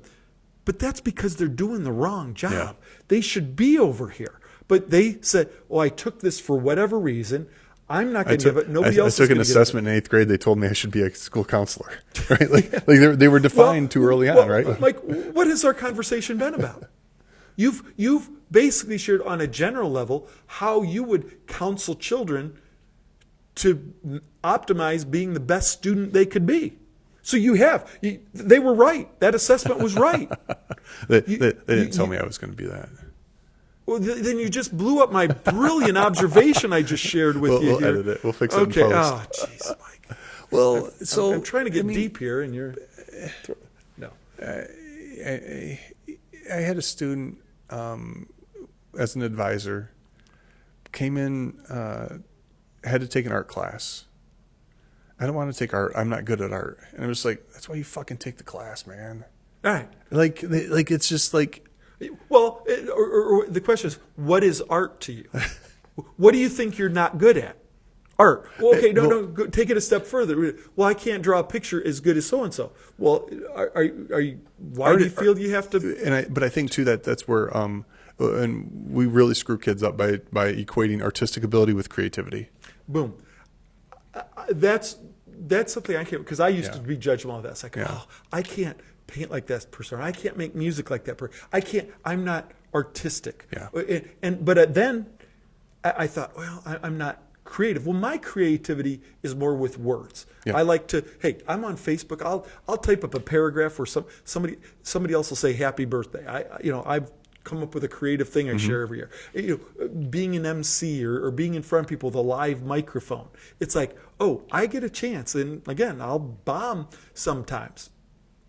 But that's because they're doing the wrong job. Yeah. They should be over here. But they said, well, I took this for whatever reason. I'm not going to give it. Nobody else I took is an gonna give it. assessment in 8th grade. They told me I should be a school counselor, right? Like they were defined too early on, right? Like, what has our conversation been about? You've basically shared on a general level how you would counsel children to optimize being the best student they could be. So they were right. That assessment was right. They didn't tell me I was going to be that. Well, then you just blew up my brilliant observation I just shared with you We'll here. edit it. We'll fix it Okay. in post. Oh, jeez, Mike. Well, so I'm trying to get deep here, and you're no. I had a student as an advisor, came in, had to take an art class. I don't want to take art. I'm not good at art. And I was like, that's why you fucking take the class, man. All right. Like it's just like, Well, or the question is, what is art to you? What do you think you're not good at? Art. Well, okay, no, take it a step further. Well, I can't draw a picture as good as so and so. Well, are you? Why do you feel you have to? But I think too that's where and we really screw kids up by equating artistic ability with creativity. Boom. That's something I can't, because I used to be judgmental of that. It's like, oh, I can't paint like that person. I can't make music like that person. I'm not artistic. Yeah. But then I thought, well, I'm not creative. Well, my creativity is more with words. Yeah. I like to, hey, I'm on Facebook. I'll type up a paragraph where somebody else will say happy birthday. I've come up with a creative thing I share every year. Being an MC or being in front of people with a live microphone. It's like, oh, I get a chance. And again, I'll bomb sometimes.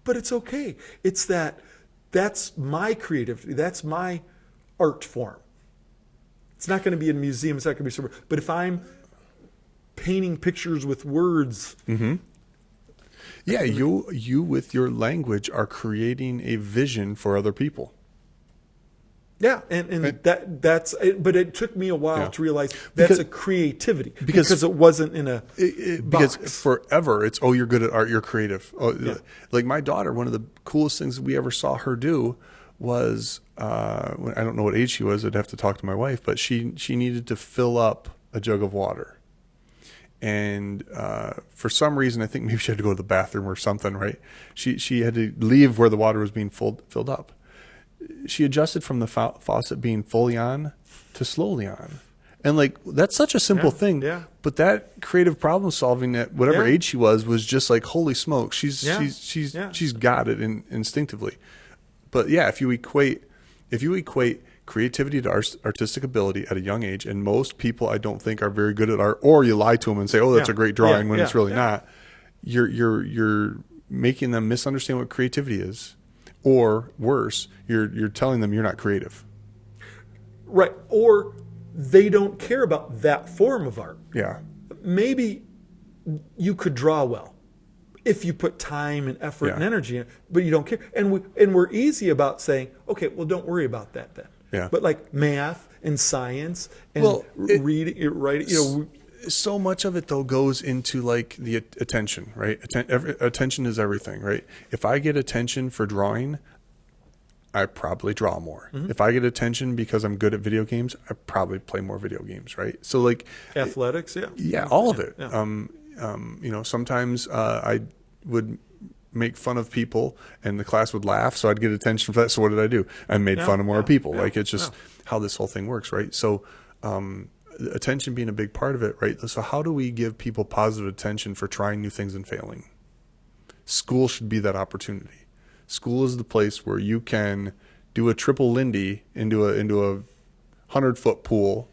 But it's okay. That's my creativity. That's my art form. It's not going to be in a museum. It's not going to be somewhere. But if I'm painting pictures with words. Yeah, you with your language are creating a vision for other people. Yeah, and that's. But it took me a while to realize that's a creativity because it wasn't in a box. Because forever it's, oh, you're good at art, you're creative. Like my daughter, one of the coolest things that we ever saw her do was I don't know what age she was. I'd have to talk to my wife, but she needed to fill up a jug of water, and for some reason I think maybe she had to go to the bathroom or something. Right? She had to leave where the water was being filled up. She adjusted from the faucet being fully on to slowly on. And like, that's such a simple thing, but that creative problem solving at whatever age she was just like, holy smoke, she's got it instinctively. But yeah, if you equate creativity to artistic ability at a young age, and most people I don't think are very good at art, or you lie to them and say, oh, that's a great drawing when it's really not, you're making them misunderstand what creativity is. Or worse, you're telling them you're not creative. Right. Or they don't care about that form of art. Yeah. Maybe you could draw well if you put time and effort and energy in it, but you don't care. And we're easy about saying, okay, well, don't worry about that then. Yeah. But like math and science and reading, writing, so much of it though goes into like the attention, right? Attention is everything, right? If I get attention for drawing, I probably draw more. If I get attention because I'm good at video games, I probably play more video games, right? So like athletics, all of it. Yeah. Sometimes I would make fun of people and the class would laugh, so I'd get attention for that. So what did I do? I made fun of more people. Like it's just how this whole thing works, right? So attention being a big part of it, right? So how do we give people positive attention for trying new things and failing? School should be that opportunity. School is the place where you can do a triple Lindy into a 100-foot pool,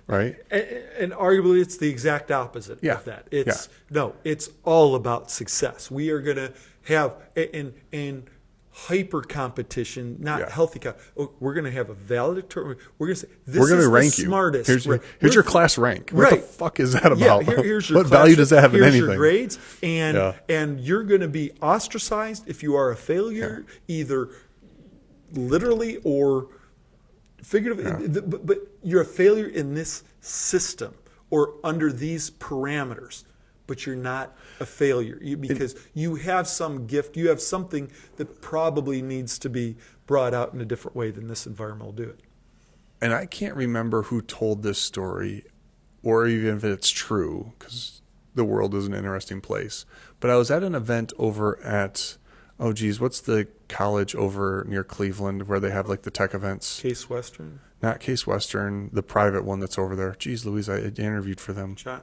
right? And arguably, it's the exact opposite of that. It's all about success. We are going to have in hyper competition, not healthy. We're going to have a valedictorian. We're going to say this is rank the you. smartest. Here's your class rank. What the fuck is that about? Here's your what value does that have in anything? Here's your grades, and you're going to be ostracized if you are a failure, either literally or figuratively. But you're a failure in this system or under these parameters. But you're not a failure because you have some gift. You have something that probably needs to be brought out in a different way than this environment will do it. And I can't remember who told this story or even if it's true because the world is an interesting place. But I was at an event over at, what's the college over near Cleveland where they have like the tech events? Case Western? Not Case Western, the private one that's over there. Geez, Louise, I interviewed for them. Not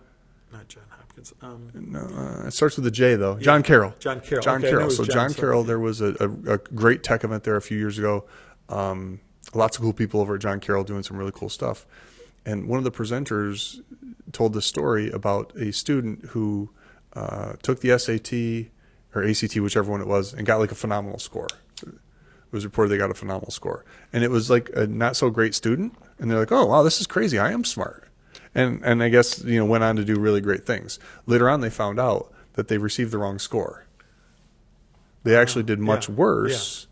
John Hopkins. No, it starts with a J though. John Carroll. John Carroll. John Okay, Carroll. So John Carroll, there was a great tech event there a few years ago. Lots of cool people over at John Carroll doing some really cool stuff. And one of the presenters told this story about a student who took the SAT or ACT, whichever one it was, and got like a phenomenal score. It was reported they got a phenomenal score. And it was like a not so great student. And they're like, oh, wow, this is crazy. I am smart. And I guess, went on to do really great things. Later on, they found out that they received the wrong score. They actually did much worse,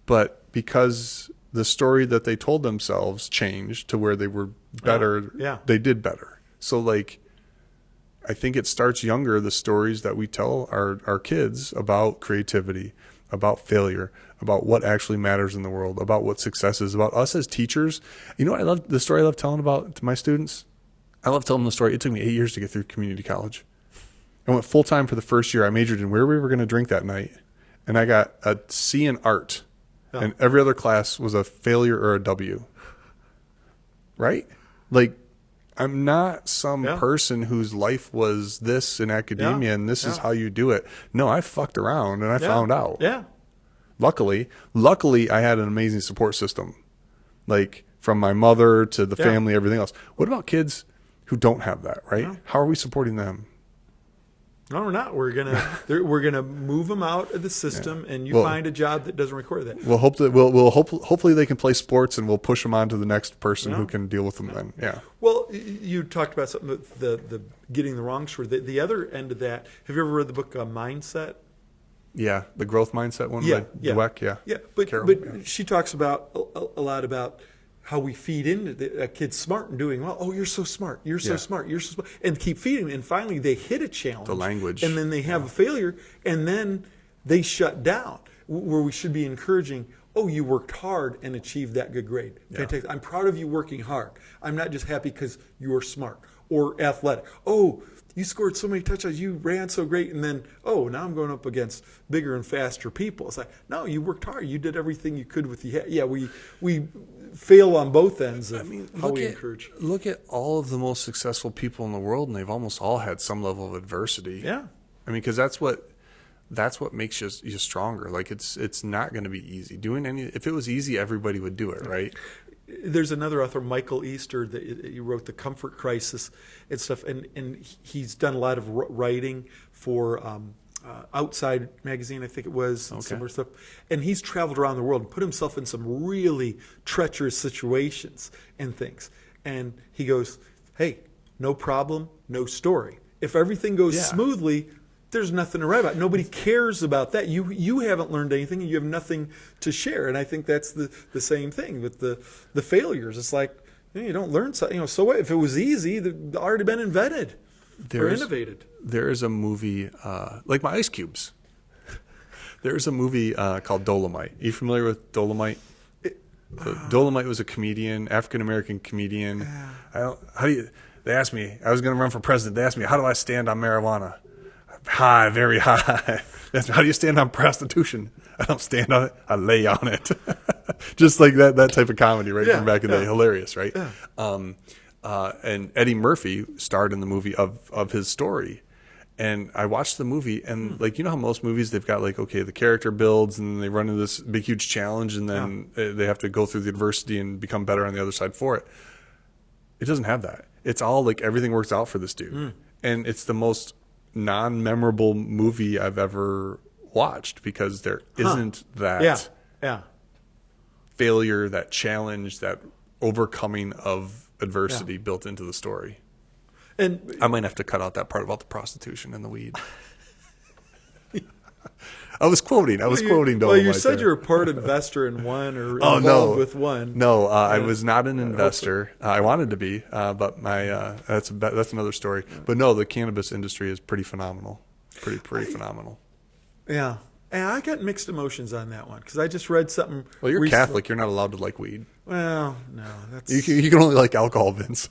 but because the story that they told themselves changed to where they were better, they did better. So, I think it starts younger, the stories that we tell our kids about creativity, about failure, about what actually matters in the world, about what success is, about us as teachers. The story I love telling about to my students? I love telling them the story. It took me 8 years to get through community college. I went full-time for the first year. I majored in where we were going to drink that night. And I got a C in art. Oh. And every other class was a failure or a W. Right? I'm not some person whose life was this in academia and this is how you do it. No, I fucked around and I found out. Yeah. Luckily, I had an amazing support system. From my mother to the family, everything else. What about kids who don't have that, right? No. How are we supporting them? No, we're not. We're gonna move them out of the system, and you find a job that doesn't require that. We'll hopefully they can play sports, and we'll push them on to the next person who can deal with them. Then, Well, you talked about something the getting the wrong score. The other end of that. Have you ever read the book Mindset? Yeah, the growth mindset one. By Dweck. Yeah. But she talks about a lot about how we feed into a kid's smart and doing well. Oh, you're so smart. You're so smart. You're so smart. And keep feeding them. And finally, they hit a challenge. The language. And then they have a failure. And then they shut down. Where we should be encouraging, oh, you worked hard and achieved that good grade. Fantastic. I'm proud of you working hard. I'm not just happy because you are smart or athletic. Oh, you scored so many touchdowns. You ran so great. And then, now I'm going up against bigger and faster people. It's like, no, you worked hard. You did everything you could with the head. Yeah, we fail on both ends of how we encourage. Look at all of the most successful people in the world, and they've almost all had some level of adversity. Yeah. Because that's what makes you stronger. It's not going to be easy. If it was easy, everybody would do it, right? There's another author, Michael Easter, that he wrote The Comfort Crisis and stuff, and he's done a lot of writing for Outside magazine, I think it was, and similar stuff. And he's traveled around the world and put himself in some really treacherous situations and things. And he goes, hey, no problem, no story. If everything goes smoothly, there's nothing to write about. Nobody cares about that. You haven't learned anything, and you have nothing to share. And I think that's the same thing with the failures. It's like, you don't learn something. So what? If it was easy, it'd already been invented or innovated. There is a movie, like my ice cubes. There's a movie called Dolomite. Are you familiar with Dolomite? Dolomite was a comedian, African-American comedian. They asked me, I was going to run for president. They asked me, how do I stand on marijuana? High, very high. They asked me, how do you stand on prostitution? I don't stand on it. I lay on it. Just like that type of comedy, right? From back in the day. Hilarious, right? Yeah. and Eddie Murphy starred in the movie of his story. And I watched the movie, and like, you know how most movies, they've got like, okay, the character builds and then they run into this big, huge challenge, and then they have to go through the adversity and become better on the other side for it. It doesn't have that. It's all like everything works out for this dude. And it's the most non-memorable movie I've ever watched because there isn't that failure, that challenge, that overcoming of adversity built into the story. And I might have to cut out that part about the prostitution and the weed. I was quoting. Dolomite. Well, you said you were part investor in one or involved with one. No, I was not an investor. I wanted to be, but my that's another story. But no, the cannabis industry is pretty phenomenal. Pretty phenomenal. Yeah. And I got mixed emotions on that one because I just read something. Well, you're Catholic. You're not allowed to like weed. Well, no, that's you can only like alcohol, Vince.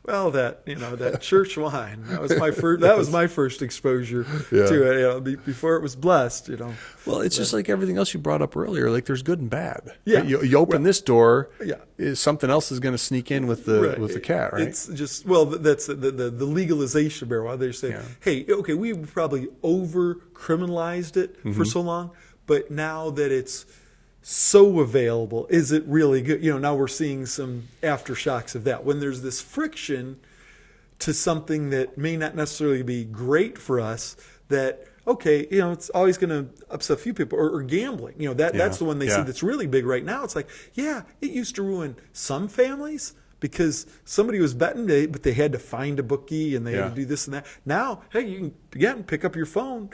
Well, that church wine, that was my first exposure to it, before it was blessed, Well, it's just like everything else you brought up earlier. Like, there's good and bad. Yeah. You open this door, something else is going to sneak in with the cat, right? It's just, that's the legalization of marijuana. They're saying, hey, okay, we probably over-criminalized it for so long, but now that it's so available, is it really good? Now we're seeing some aftershocks of that. When there's this friction to something that may not necessarily be great for us, that, okay, it's always going to upset a few people. Or gambling, that's the one they see that's really big right now. It's like, it used to ruin some families because somebody was betting, but they had to find a bookie and they had to do this and that. Now, hey, you can pick up your phone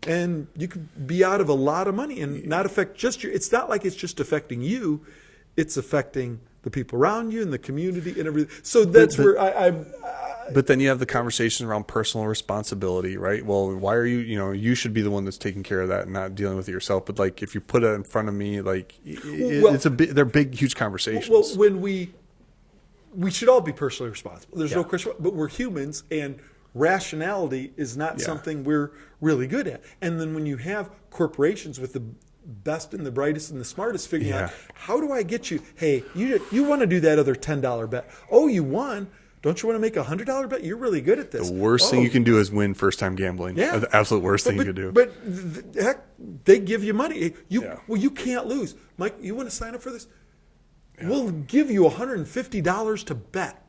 and you could be out of a lot of money and not affect just it's not like it's just affecting you, it's affecting the people around you and the community and everything. So that's where but then you have the conversation around personal responsibility, right? Well, why are you should be the one that's taking care of that and not dealing with it yourself. But like, if you put it in front of me, like they're big, huge conversations. Well, when we should all be personally responsible. There's no question, but we're humans, and rationality is not something we're really good at. And then when you have corporations with the best and the brightest and the smartest figuring out, how do I get you, hey, you want to do that other $10 bet. Oh, you won. Don't you want to make a $100 bet? You're really good at this. The worst thing you can do is win first-time gambling. Yeah. The absolute worst thing you could do. But heck, they give you money. Well, you can't lose. Mike, you want to sign up for this? Yeah. We'll give you $150 to bet.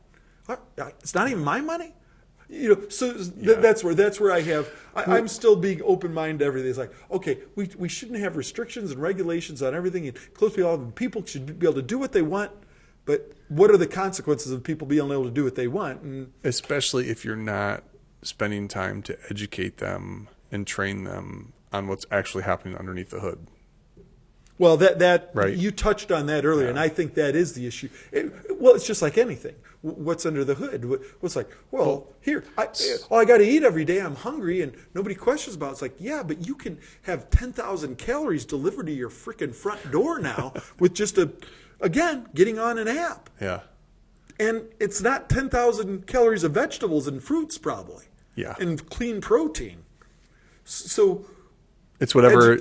It's not even my money. That's where I'm still being open-minded to everything. It's like, okay, we shouldn't have restrictions and regulations on everything, and people should be able to do what they want, but what are the consequences of people being able to do what they want? And especially if you're not spending time to educate them and train them on what's actually happening underneath the hood. Well, that right. You touched on that earlier, and I think that is the issue. It's just like anything. What's under the hood? What's like, I got to eat every day. I'm hungry, and nobody questions about it. It's like, yeah, but you can have 10,000 calories delivered to your freaking front door now with just getting on an app. Yeah. And it's not 10,000 calories of vegetables and fruits probably. Yeah. And clean protein. So it's whatever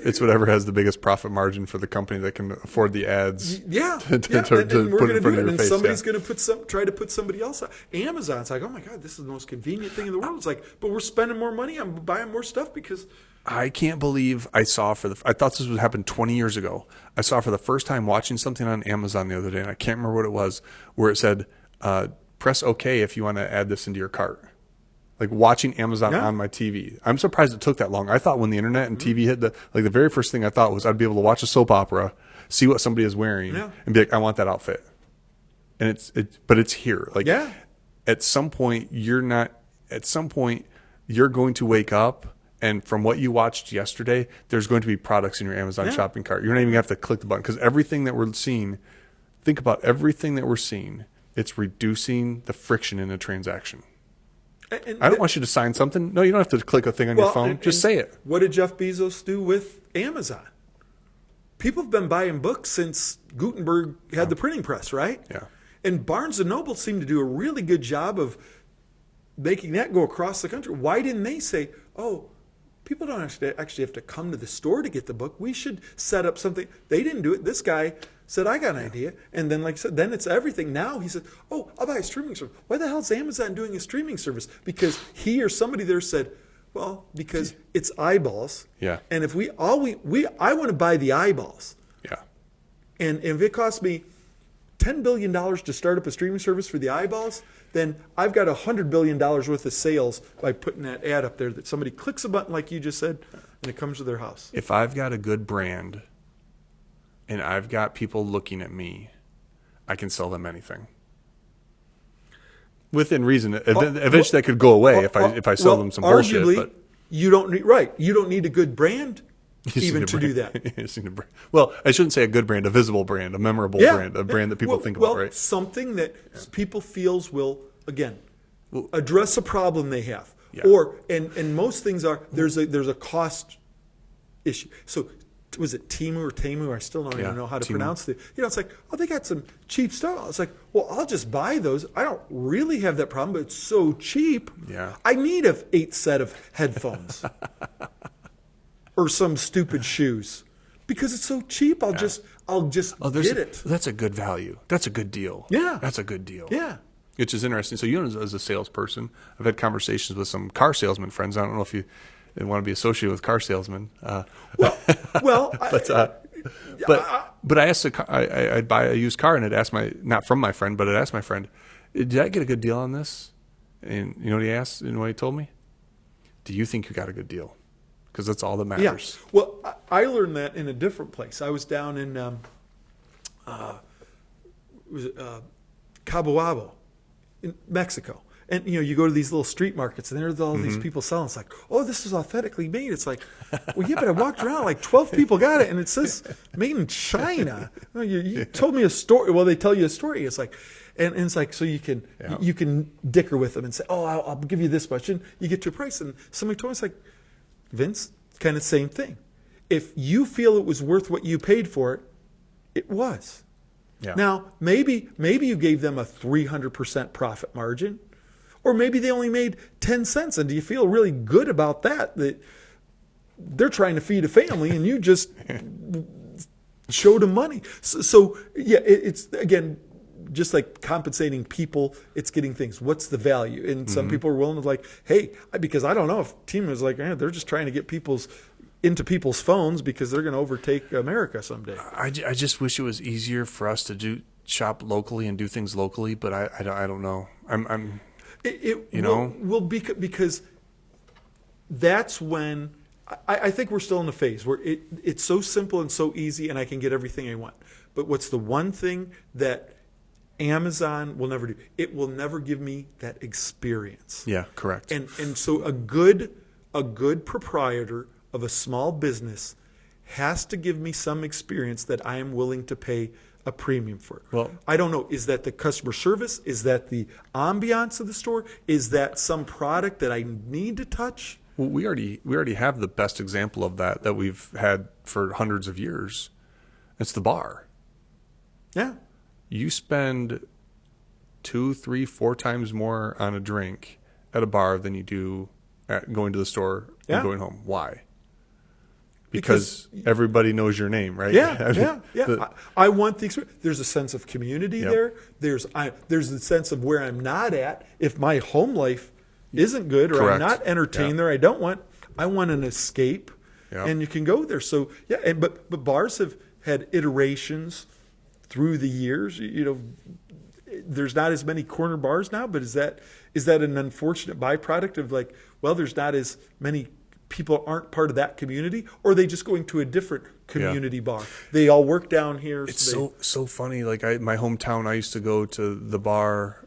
has the biggest profit margin for the company that can afford the ads. To put it in front of your face. Somebody's going to try to put somebody else out. Amazon's like, oh my God, this is the most convenient thing in the world. It's like, but we're spending more money on buying more stuff because. I can't believe I thought this would happen 20 years ago. I saw for the first time watching something on Amazon the other day, and I can't remember what it was, where it said, press OK if you want to add this into your cart. Like watching Amazon on my TV. I'm surprised it took that long. I thought when the internet and TV hit the very first thing I thought was I'd be able to watch a soap opera, see what somebody is wearing, and be like, I want that outfit. And but it's here. Like at some point you're going to wake up, and from what you watched yesterday, there's going to be products in your Amazon shopping cart. You're not even going to have to click the button because everything that we're seeing, think about everything that we're seeing, it's reducing the friction in a transaction. I don't want you to sign something. No, you don't have to click a thing on your phone. Just say it. What did Jeff Bezos do with Amazon? People have been buying books since Gutenberg had the printing press, right? Yeah. And Barnes & Noble seemed to do a really good job of making that go across the country. Why didn't they say, people don't actually have to come to the store to get the book. We should set up something. They didn't do it. This guy said, I got an idea. And then, like I said, then it's everything. Now he said, oh, I'll buy a streaming service. Why the hell is Amazon doing a streaming service? Because he or somebody there said, well, because it's eyeballs. Yeah. And if I want to buy the eyeballs. Yeah. And if it costs me $10 billion to start up a streaming service for the eyeballs, then I've got $100 billion worth of sales by putting that ad up there that somebody clicks a button like you just said, and it comes to their house. If I've got a good brand and I've got people looking at me, I can sell them anything. Within reason. Eventually that could go away if I sell them some bullshit. Arguably, But you don't need a good brand even to do that. Well, I shouldn't say a good brand, a visible brand, a memorable brand, a brand that people think about, right? Something that people feels will, again, address a problem they have. Yeah. Or, and most things are, there's a cost issue. So was it Temu or Temu? I still don't even know how to pronounce it. It's like, oh, they got some cheap stuff. It's like, well, I'll just buy those. I don't really have that problem, but it's so cheap. Yeah. I need an 8 set of headphones or some stupid shoes because it's so cheap. I'll just get it. That's a good value. That's a good deal. Yeah. That's a good deal. Yeah. Which is interesting. So as a salesperson, I've had conversations with some car salesman friends. I don't know if you want to be associated with car salesmen. But I asked I'd buy a used car and I'd ask not from my friend, but I'd ask my friend, did I get a good deal on this? And you know what he asked and what he told me? Do you think you got a good deal? Because that's all that matters. Yeah. Well, I learned that in a different place. I was down in Cabo Wabo in Mexico. And, you go to these little street markets, and there's all these people selling. It's like, oh, this is authentically made. It's like, well, yeah, but I walked around, like 12 people got it, and it says made in China. You told me a story. Well, they tell you a story. It's like, and it's like, so you can dicker with them and say, oh, I'll give you this much. And you get your price. And somebody told me, it's like, Vince, kind of same thing. If you feel it was worth what you paid for it, it was. Yeah. Now, maybe you gave them a 300% profit margin, or maybe they only made 10 cents. And do you feel really good about that they're trying to feed a family and you just showed them money? So yeah, it's, again, just like compensating people, it's getting things. What's the value? And some people are willing to like, hey, because I don't know if team is like, they're just trying to get into people's phones because they're going to overtake America someday. I just wish it was easier for us to shop locally and do things locally, but I don't know. Because that's when I think we're still in the phase where it's so simple and so easy and I can get everything I want. But what's the one thing that Amazon will never do? It will never give me that experience. Yeah, correct. And so a good proprietor of a small business has to give me some experience that I am willing to pay a premium for. Well, I don't know. Is that the customer service? Is that the ambiance of the store? Is that some product that I need to touch? Well, we already have the best example of that we've had for hundreds of years. It's the bar. Yeah. You spend 2, 3, 4 times more on a drink at a bar than you do at going to the store and going home. Why? Because everybody knows your name, right? Yeah. I want the experience. There's a sense of community there. There's the sense of where I'm not at. If my home life isn't good or I'm not entertained there, I want an escape, and you can go there. So but bars have had iterations through the years. There's not as many corner bars now, but is that an unfortunate byproduct of like, well, there's not as many people aren't part of that community, or are they just going to a different community bar? They all work down here. It's so funny. Like my hometown, I used to go to the bar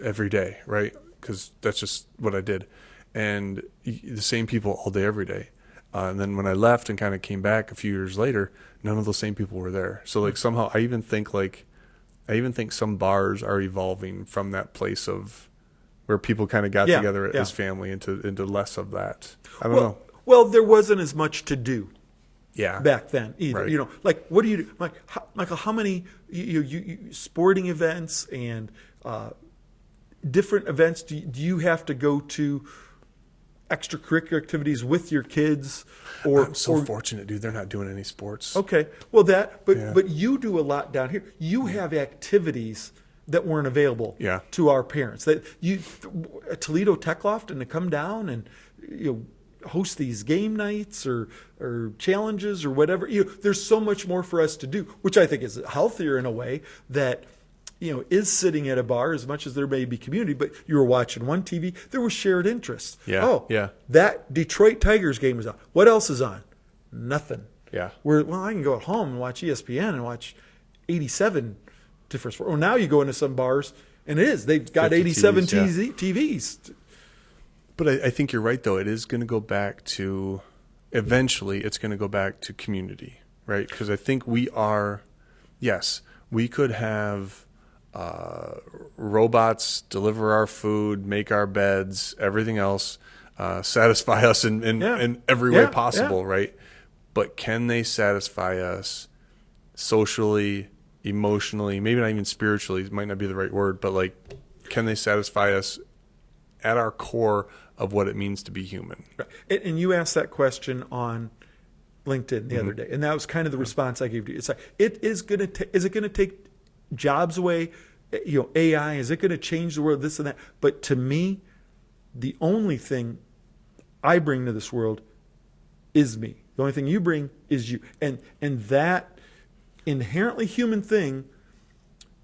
every day, right? Because that's just what I did, and the same people all day, every day. And then when I left and kind of came back a few years later, none of those same people were there. So like somehow I even think some bars are evolving from that place of where people kind of got together as family into less of that. I don't know. Well, there wasn't as much to do. Yeah. Back then either. Right. Like what do you do? Like Michael, how many you sporting events and different events do you have to go to? extracurricular activities with your kids, or I'm so fortunate, dude. They're not doing any sports. okay, well but you do a lot down here. You have activities that weren't available to our parents. That you Toledo Tech Loft, and to come down and host these game nights or challenges or whatever. There's so much more for us to do, which I think is healthier in a way that is sitting at a bar as much as there may be community, but you were watching one TV. There was shared interest. That Detroit Tigers game is on. What else is on? Nothing. Yeah. I can go at home and watch ESPN and watch 87 different sports. Well, now you go into some bars and they've got 87 TVs. But I think you're right, though. It is going to go back to, eventually, it's going to go back to community, right? Because I think we could have robots deliver our food, make our beds, everything else, satisfy us in every way possible, right? But can they satisfy us socially, emotionally, maybe not even spiritually, might not be the right word, but like, can they satisfy us at our core of what it means to be human? Right. And you asked that question on LinkedIn the other day, and that was kind of the response I gave to you. It's like, is it going to take jobs away? AI, is it going to change the world? This and that. But to me, the only thing I bring to this world is me. The only thing you bring is you. And that inherently human thing,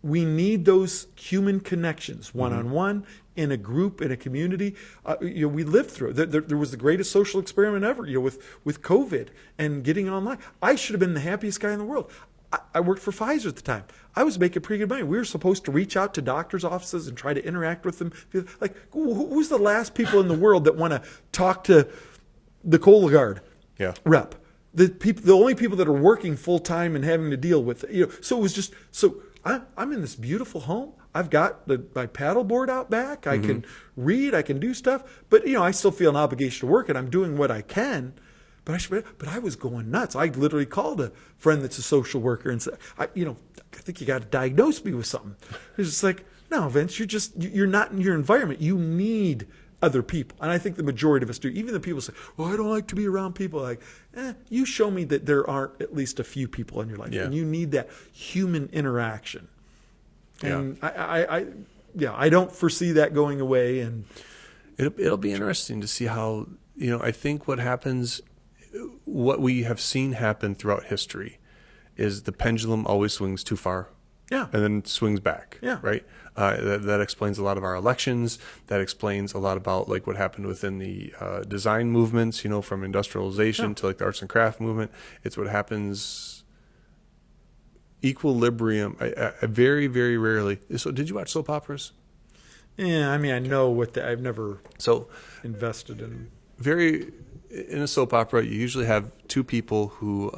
we need those human connections, one-on-one, in a group, in a community. We lived through it. There was the greatest social experiment ever, with COVID and getting online. I should have been the happiest guy in the world. I worked for Pfizer at the time. I was making pretty good money. We were supposed to reach out to doctors' offices and try to interact with them. Like, who's the last people in the world that want to talk to the Cologuard rep? The only people that are working full time and having to deal with it. So it was just I'm in this beautiful home. I've got my paddleboard out back. I can read. I can do stuff. But I still feel an obligation to work, and I'm doing what I can. But I was going nuts. I literally called a friend that's a social worker and said, I think you got to diagnose me with something. It's just like, no, Vince, you're not in your environment. You need other people. And I think the majority of us do. Even the people say, well, I don't like to be around people. Like, you show me that there aren't at least a few people in your life. And you need that human interaction. And I don't foresee that going away. And it'll be interesting to see how, I think what we have seen happen throughout history is the pendulum always swings too far. And then swings back. Right. That explains a lot of our elections. That explains a lot about like what happened within the design movements, from industrialization to like the arts and craft movement. It's what happens. Equilibrium. I very, very rarely. So did you watch soap operas? Yeah. I mean, I know I've never invested in. In a soap opera, you usually have two people who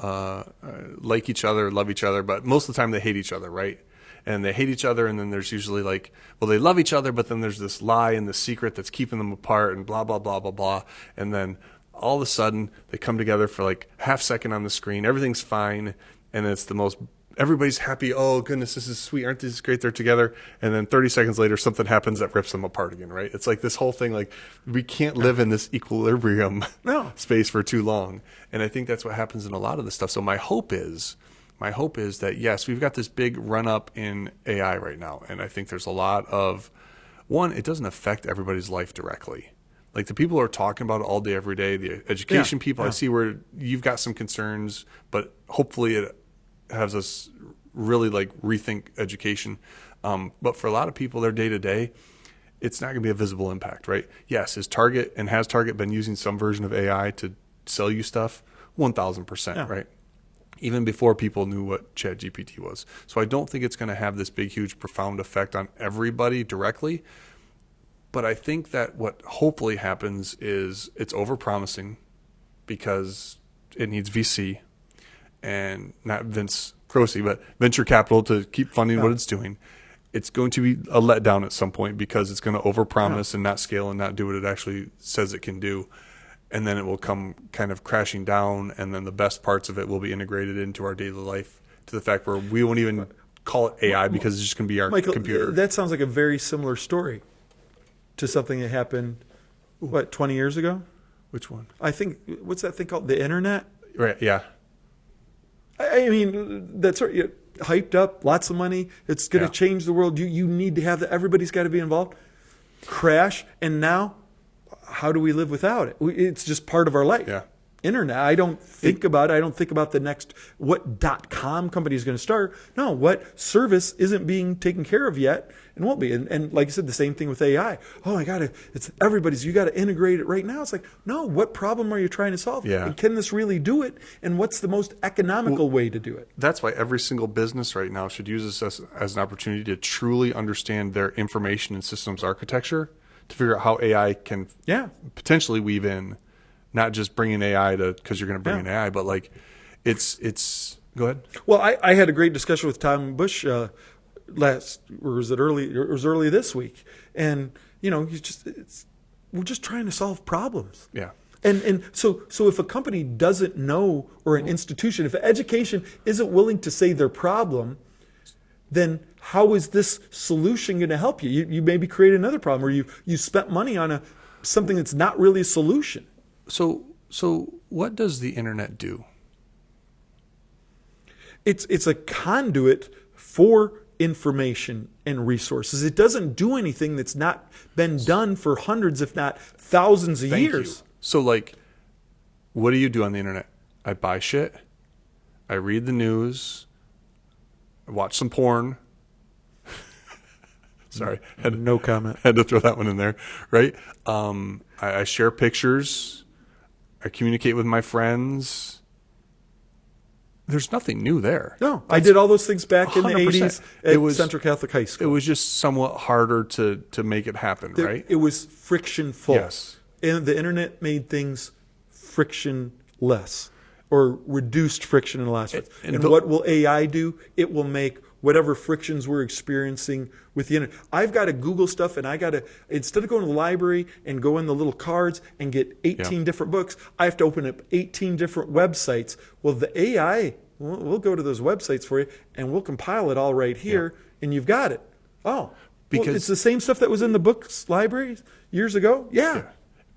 like each other, love each other, but most of the time they hate each other, right? And they hate each other, and then there's usually like, well, they love each other, but then there's this lie and the secret that's keeping them apart, and blah, blah, blah, blah, blah. And then all of a sudden, they come together for like half second on the screen. Everything's fine, and it's the most... Everybody's happy. Oh, goodness, this is sweet. Aren't these great? They're together. And then 30 seconds later, something happens that rips them apart again, right? It's like this whole thing, like we can't live in this equilibrium space for too long. And I think that's what happens in a lot of this stuff. So my hope is that, yes, we've got this big run up in AI right now. And I think there's a lot of, one, it doesn't affect everybody's life directly. Like the people who are talking about it all day, every day, the education people, I see where you've got some concerns, but hopefully it has us really like rethink education. But for a lot of people, their day to day, it's not going to be a visible impact, right? Yes, has Target been using some version of AI to sell you stuff? 1,000%, right? Even before people knew what ChatGPT was. So I don't think it's going to have this big, huge, profound effect on everybody directly. But I think that what hopefully happens is it's overpromising because it needs VC. And not Vince Croci, but venture capital to keep funding what it's doing. It's going to be a letdown at some point because it's going to overpromise and not scale and not do what it actually says it can do. And then it will come kind of crashing down, and then the best parts of it will be integrated into our daily life to the fact where we won't even call it AI because it's just going to be our computer. That sounds like a very similar story to something that happened, 20 years ago? Which one? I think, what's that thing called? The internet? Right. Yeah. I mean, that's sort of hyped up, lots of money. It's going to change the world. You need to have that. Everybody's got to be involved. Crash. And now, how do we live without it? It's just part of our life. Yeah. Internet. I don't think about it. I don't think about the next, what .com company is going to start. No, what service isn't being taken care of yet and won't be. And like I said, the same thing with AI. Oh, I got to, it's everybody's, you got to integrate it right now. It's like, no, what problem are you trying to solve? Yeah. And can this really do it? And what's the most economical way to do it? That's why every single business right now should use this as an opportunity to truly understand their information and systems architecture to figure out how AI can potentially weave in. Not just bringing AI to because you're going to bring in AI, but like it's. Go ahead. Well, I had a great discussion with Tom Bush early this week, and we're just trying to solve problems. Yeah. And so if a company doesn't know, or an institution, if education isn't willing to say their problem, then how is this solution going to help you? You maybe create another problem, or you spent money on something that's not really a solution. So what does the internet do? It's a conduit for information and resources. It doesn't do anything that's not been done for hundreds, if not thousands of years. You. So like, what do you do on the internet? I buy shit. I read the news. I watch some porn. Sorry. No comment. Had to throw that one in there, right? I share pictures. I communicate with my friends. There's nothing new there. No, I did all those things back in the 80s at Central Catholic High School. It was just somewhat harder to make it happen, right? It was friction-full. Yes. And the internet made things frictionless, or reduced friction in the last place. And what will AI do? It will make whatever frictions we're experiencing with the internet. I've got to Google stuff, and instead of going to the library and go in the little cards and get 18 different books, I have to open up 18 different websites. Well, the AI, we'll go to those websites for you, and we'll compile it all right here, and you've got it. Oh, because it's the same stuff that was in the books libraries years ago? Yeah.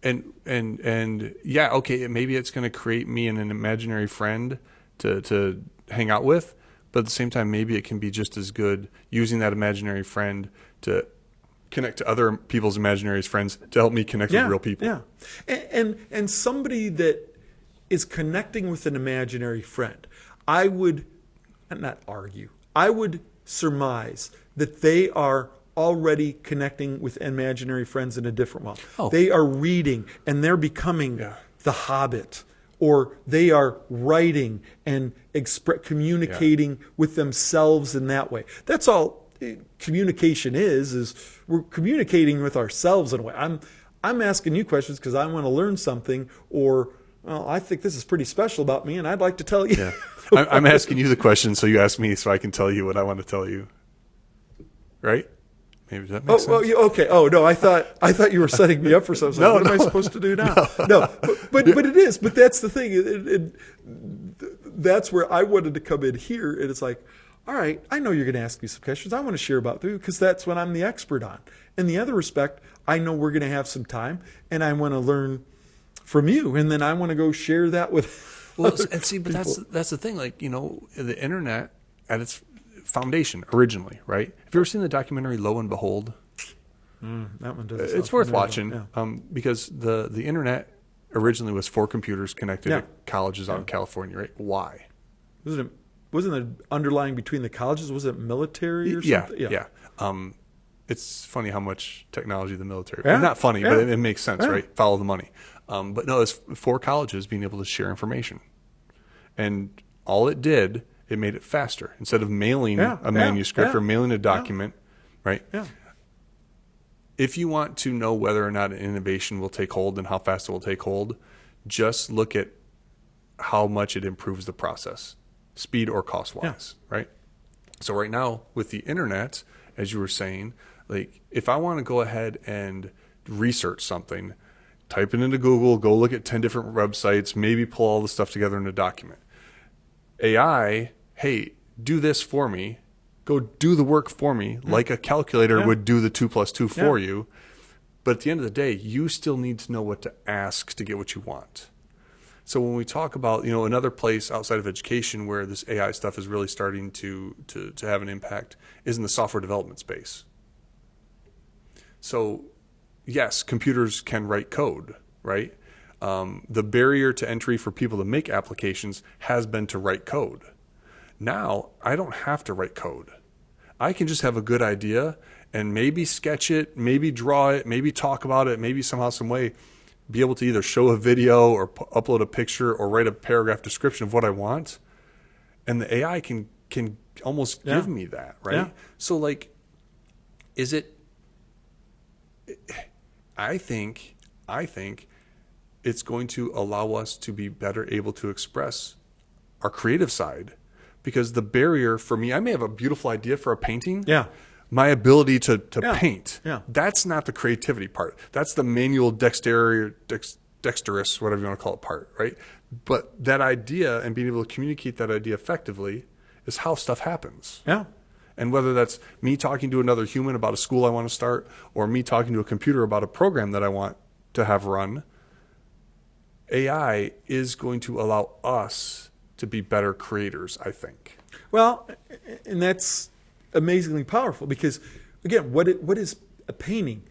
And okay, maybe it's going to create me an imaginary friend to hang out with. But at the same time, maybe it can be just as good using that imaginary friend to connect to other people's imaginary friends to help me connect with real people. Yeah. And somebody that is connecting with an imaginary friend, I would not argue, I would surmise that they are already connecting with imaginary friends in a different way. Oh. They are reading and they're becoming the Hobbit. Or they are writing and communicating with themselves in that way. That's all communication is we're communicating with ourselves in a way. I'm asking you questions because I want to learn something, or I think this is pretty special about me and I'd like to tell you. Yeah. I'm asking you the question so you ask me so I can tell you what I want to tell you. Right? Maybe that makes sense. Okay. Oh no, I thought you were setting me up for something. No, what am I supposed to do now? No. But it is. But that's the thing. That's where I wanted to come in here. And it's like, all right, I know you're going to ask me some questions. I want to share about them because that's what I'm the expert on. In the other respect, I know we're going to have some time, and I want to learn from you, and then I want to go share that with. Well, and see, but that's the thing. Like, the internet at its foundation originally, right? Have you ever seen the documentary Lo and Behold? That one does. It's worth watching because the internet originally was for computers connected to colleges out in California, right? Why? Wasn't the underlying between the colleges? Was it military or something? Yeah. It's funny how much technology the military. Not funny, but it makes sense, right? Follow the money. But no, it's for colleges being able to share information, and all it did. It made it faster. Instead of mailing a manuscript or mailing a document, right? Yeah. If you want to know whether or not an innovation will take hold and how fast it will take hold, just look at how much it improves the process, speed or cost-wise, right? So right now with the internet, as you were saying, like if I want to go ahead and research something, type it into Google, go look at 10 different websites, maybe pull all the stuff together in a document. AI, hey, do this for me. Go do the work for me, like a calculator would do the 2 + 2 for you. But at the end of the day, you still need to know what to ask to get what you want. So when we talk about, another place outside of education where this AI stuff is really starting to have an impact is in the software development space. So yes, computers can write code, right? The barrier to entry for people to make applications has been to write code. Now, I don't have to write code. I can just have a good idea and maybe sketch it, maybe draw it, maybe talk about it, maybe somehow, some way be able to either show a video or upload a picture or write a paragraph description of what I want. And the AI can almost give me that, right? Yeah. So like, is it, I think it's going to allow us to be better able to express our creative side, because the barrier for me, I may have a beautiful idea for a painting. Yeah. My ability to paint, Yeah. that's not the creativity part. That's the manual dexterous, whatever you want to call it, part, right? But that idea and being able to communicate that idea effectively is how stuff happens. Yeah. And whether that's me talking to another human about a school I want to start, or me talking to a computer about a program that I want to have run, AI is going to allow us to be better creators, I think. Well, and that's amazingly powerful because, again, what is a painting?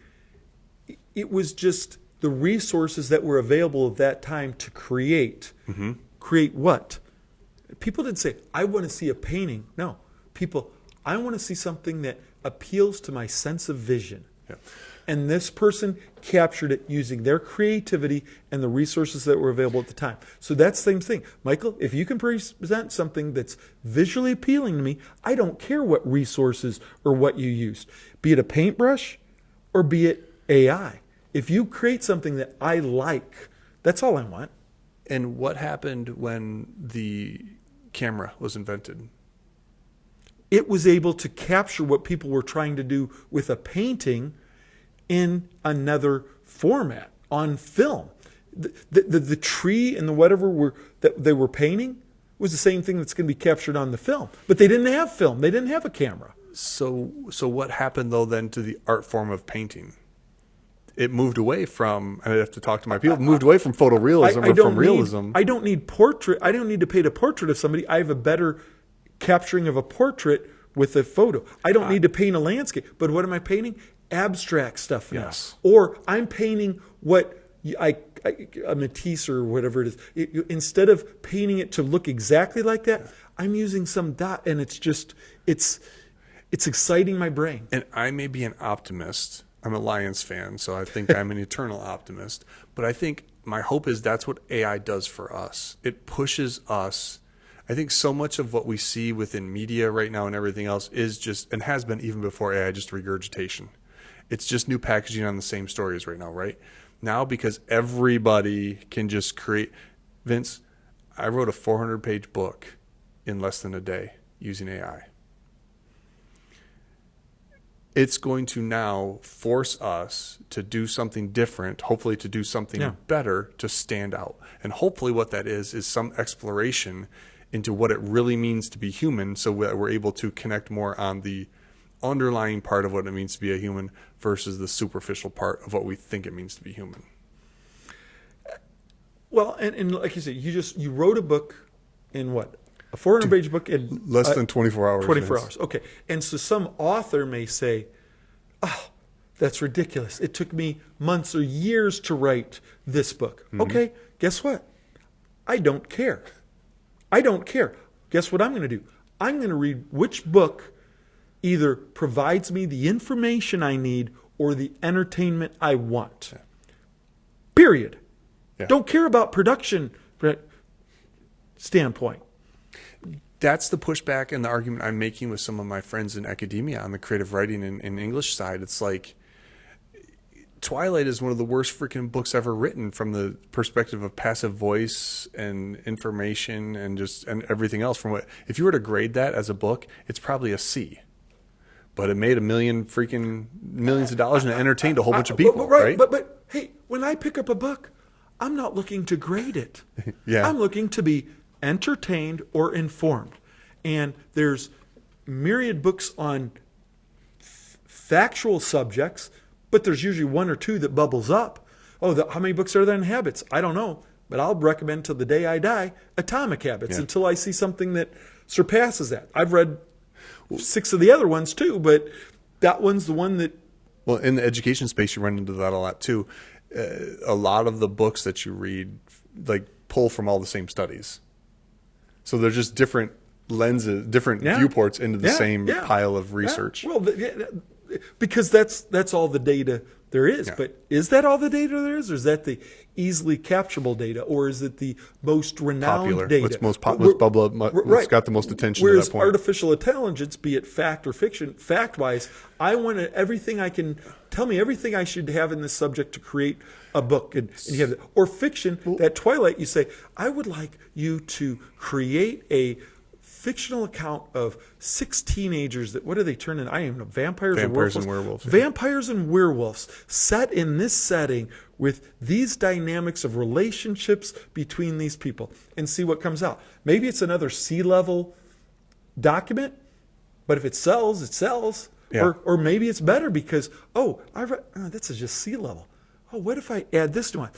It was just the resources that were available at that time to create. Mm-hmm. Create what? People didn't say, I want to see a painting. No. People, I want to see something that appeals to my sense of vision. Yeah. And this person captured it using their creativity and the resources that were available at the time. So that's the same thing. Michael, if you can present something that's visually appealing to me, I don't care what resources or what you used, be it a paintbrush or be it AI. If you create something that I like, that's all I want. And what happened when the camera was invented? It was able to capture what people were trying to do with a painting in another format on film. The tree and the whatever that they were painting was the same thing that's going to be captured on the film. But they didn't have film. They didn't have a camera. So what happened though then to the art form of painting? It moved away from, I have to talk to my people, moved away from photorealism or from realism. I don't need to paint a portrait of somebody. I have a better capturing of a portrait with a photo. I don't need to paint a landscape. But what am I painting? Abstract stuff now. Yes. Or I'm painting what a Matisse or whatever it is. Instead of painting it to look exactly like that, I'm using some dot, and it's exciting my brain. And I may be an optimist. I'm a Lions fan, so I think I'm an eternal optimist. But I think my hope is that's what AI does for us. It pushes us. I think so much of what we see within media right now and everything else is just, and has been even before AI, just regurgitation. It's just new packaging on the same stories right now, right? Now, because everybody can just create. Vince, I wrote a 400-page book in less than a day using AI. It's going to now force us to do something different, hopefully to do something better to stand out. And hopefully what that is some exploration into what it really means to be human, so that we're able to connect more on the underlying part of what it means to be a human versus the superficial part of what we think it means to be human. Well, and like you said, you wrote a book in what? A 400-page book in less than 24 hours. 24 hours. Okay. And so some author may say, "Oh, that's ridiculous. It took me months or years to write this book." Mm-hmm. Okay, guess what? I don't care. Guess what I'm going to do? I'm going to read which book either provides me the information I need or the entertainment I want. Yeah. Period. Yeah. Don't care about production standpoint. That's the pushback and the argument I'm making with some of my friends in academia on the creative writing and English side. It's like Twilight is one of the worst freaking books ever written from the perspective of passive voice and information and everything else. If you were to grade that as a book, it's probably a C. But it made millions of dollars and it entertained a whole bunch of people, right? But hey, when I pick up a book, I'm not looking to grade it. Yeah. I'm looking to be entertained or informed. And there's myriad books on factual subjects, but there's usually one or two that bubbles up. Oh, how many books are there on habits? I don't know, but I'll recommend till the day I die Atomic Habits until I see something that surpasses that. I've read 6 of the other ones too, but that one's the one that. Well, in the education space, you run into that a lot too. A lot of the books that you read like pull from all the same studies. So they're just different lenses, different viewports into the same pile of research. Well, because that's all the data there is. Yeah. But is that all the data there is? Or is that the easily capturable data? Or is it the most renowned Popular. data? What's most popular? What's got the most attention Whereas to that point? artificial intelligence, be it fact or fiction, fact-wise, I want everything I can, tell me everything I should have in this subject to create a book. And you have that. Or fiction, that Twilight, you say, I would like you to create a fictional account of 6 teenagers that, what do they turn in? I don't even know, vampires and werewolves. Yeah. Vampires and werewolves set in this setting with these dynamics of relationships between these people, and see what comes out. Maybe it's another C-level document, but if it sells, it sells. Yeah. Or maybe it's better because, that's just C-level. Oh, what if I add this to my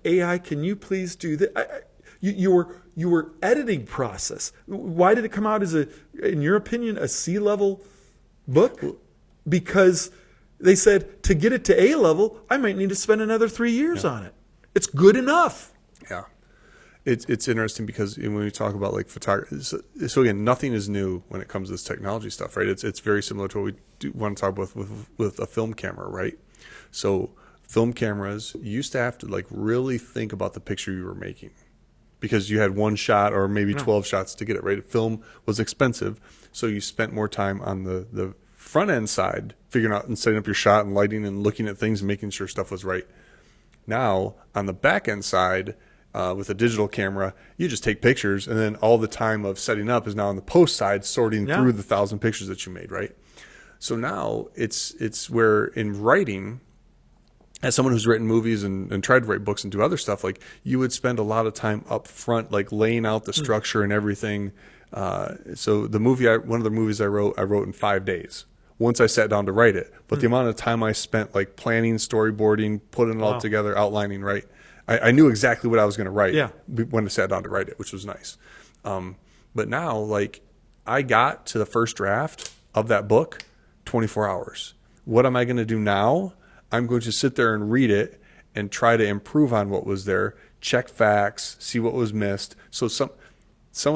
AI? Can you please do that? Your editing process. Why did it come out as in your opinion, a C-level book? Because they said to get it to A level, I might need to spend another 3 years on it. It's good enough. Yeah. It's interesting because when we talk about like photography, so again, nothing is new when it comes to this technology stuff, right? It's very similar to what we want to talk about with a film camera, right? So film cameras, you used to have to like really think about the picture you were making, because you had one shot or maybe 12 shots to get it right. Film was expensive, so you spent more time on the front end side, figuring out and setting up your shot and lighting and looking at things and making sure stuff was right. Now, on the back end side, with a digital camera, you just take pictures, and then all the time of setting up is now on the post side, sorting through the 1,000 pictures that you made, right? So now it's where in writing, as someone who's written movies and tried to write books and do other stuff, like you would spend a lot of time up front, like laying out the structure and everything. So one of the movies I wrote in 5 days once I sat down to write it. But the amount of time I spent like planning, storyboarding, putting it all together, outlining, right? I knew exactly what I was going to write when I sat down to write it, which was nice. But now, like, I got to the first draft of that book 24 hours. What am I going to do now? I'm going to sit there and read it and try to improve on what was there, check facts, see what was missed. So some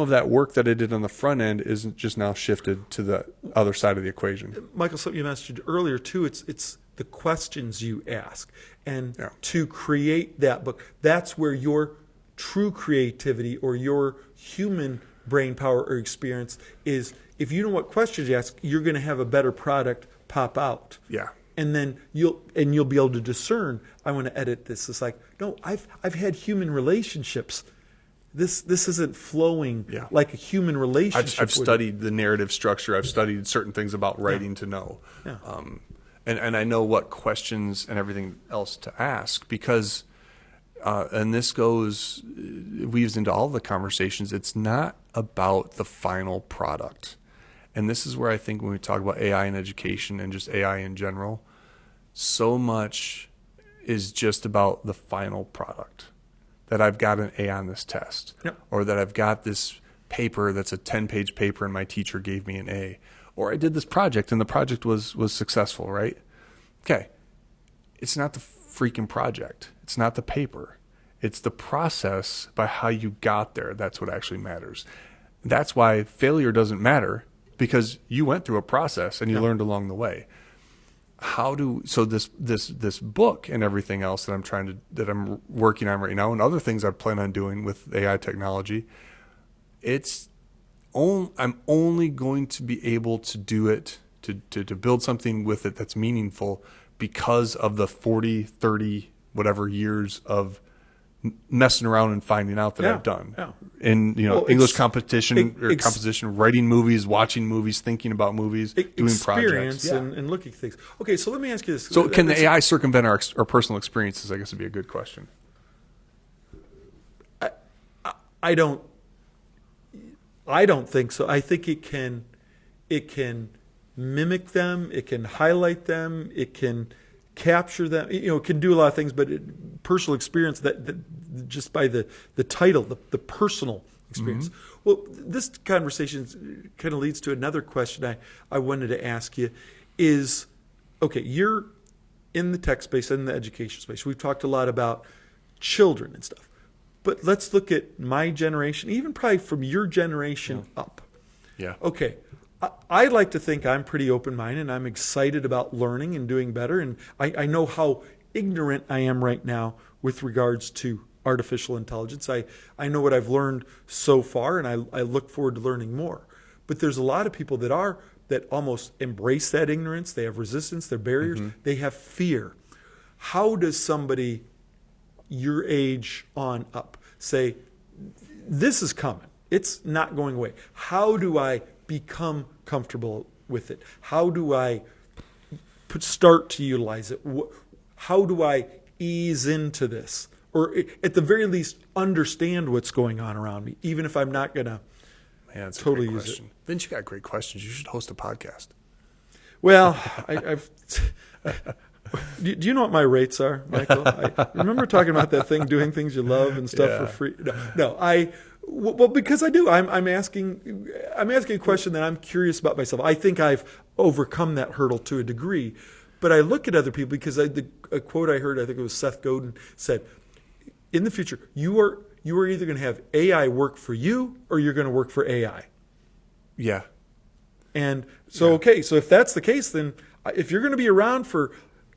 of that work that I did on the front end isn't just now shifted to the other side of the equation. Michael, something you mentioned earlier too, it's the questions you ask. And to create that book, that's where your true creativity or your human brain power or experience is. If you know what questions you ask, you're going to have a better product pop out. Yeah. And then you'll be able to discern, I want to edit this. It's like, no, I've had human relationships. This isn't flowing like a human relationship. I've studied the narrative structure. I've studied certain things about writing to know. Yeah. And I know what questions and everything else to ask because, and this weaves into all the conversations, it's not about the final product. And this is where I think when we talk about AI in education and just AI in general, so much is just about the final product. That I've got an A on this test, or that I've got this paper that's a 10-page paper and my teacher gave me an A, or I did this project and the project was successful, right? Okay, it's not the freaking project. It's not the paper. It's the process by how you got there. That's what actually matters. That's why failure doesn't matter, because you went through a process and you learned along the way. So this book and everything else that I'm working on right now, and other things I plan on doing with AI technology, I'm only going to be able to do it to build something with it that's meaningful because of the 40, 30, whatever years of messing around and finding out that I've done in English composition, writing movies, watching movies, thinking about movies, doing projects, and looking at things. Okay, so let me ask you this: so can the AI circumvent our personal experiences? I guess would be a good question. I don't think so. I think it can mimic them. It can highlight them. It can capture them. It can do a lot of things, but personal experience that just by the title, the personal experience. Well, this conversation kind of leads to another question I wanted to ask you is, okay, you're in the tech space and the education space. We've talked a lot about children and stuff, but let's look at my generation, even probably from your generation up. Yeah. Okay. I like to think I'm pretty open-minded and I'm excited about learning and doing better. And I know how ignorant I am right now with regards to artificial intelligence. I know what I've learned so far, and I look forward to learning more. But there's a lot of people that almost embrace that ignorance. They have resistance, they're barriers, they have fear. How does somebody your age on up say, this is coming, it's not going away? How do I become comfortable with it? How do I start to utilize it? How do I ease into this? Or at the very least, understand what's going on around me, even if I'm not going to totally use it. Vince, you got great questions. You should host a podcast. Well, do you know what my rates are, Michael? I remember talking about that thing, doing things you love and stuff for free. Well, because I do. I'm asking a question that I'm curious about myself. I think I've overcome that hurdle to a degree, but I look at other people because a quote I heard, I think it was Seth Godin, said, in the future, you are either going to have AI work for you or you're going to work for AI. Yeah. And so, okay, so if that's the case, then if you're going to be around for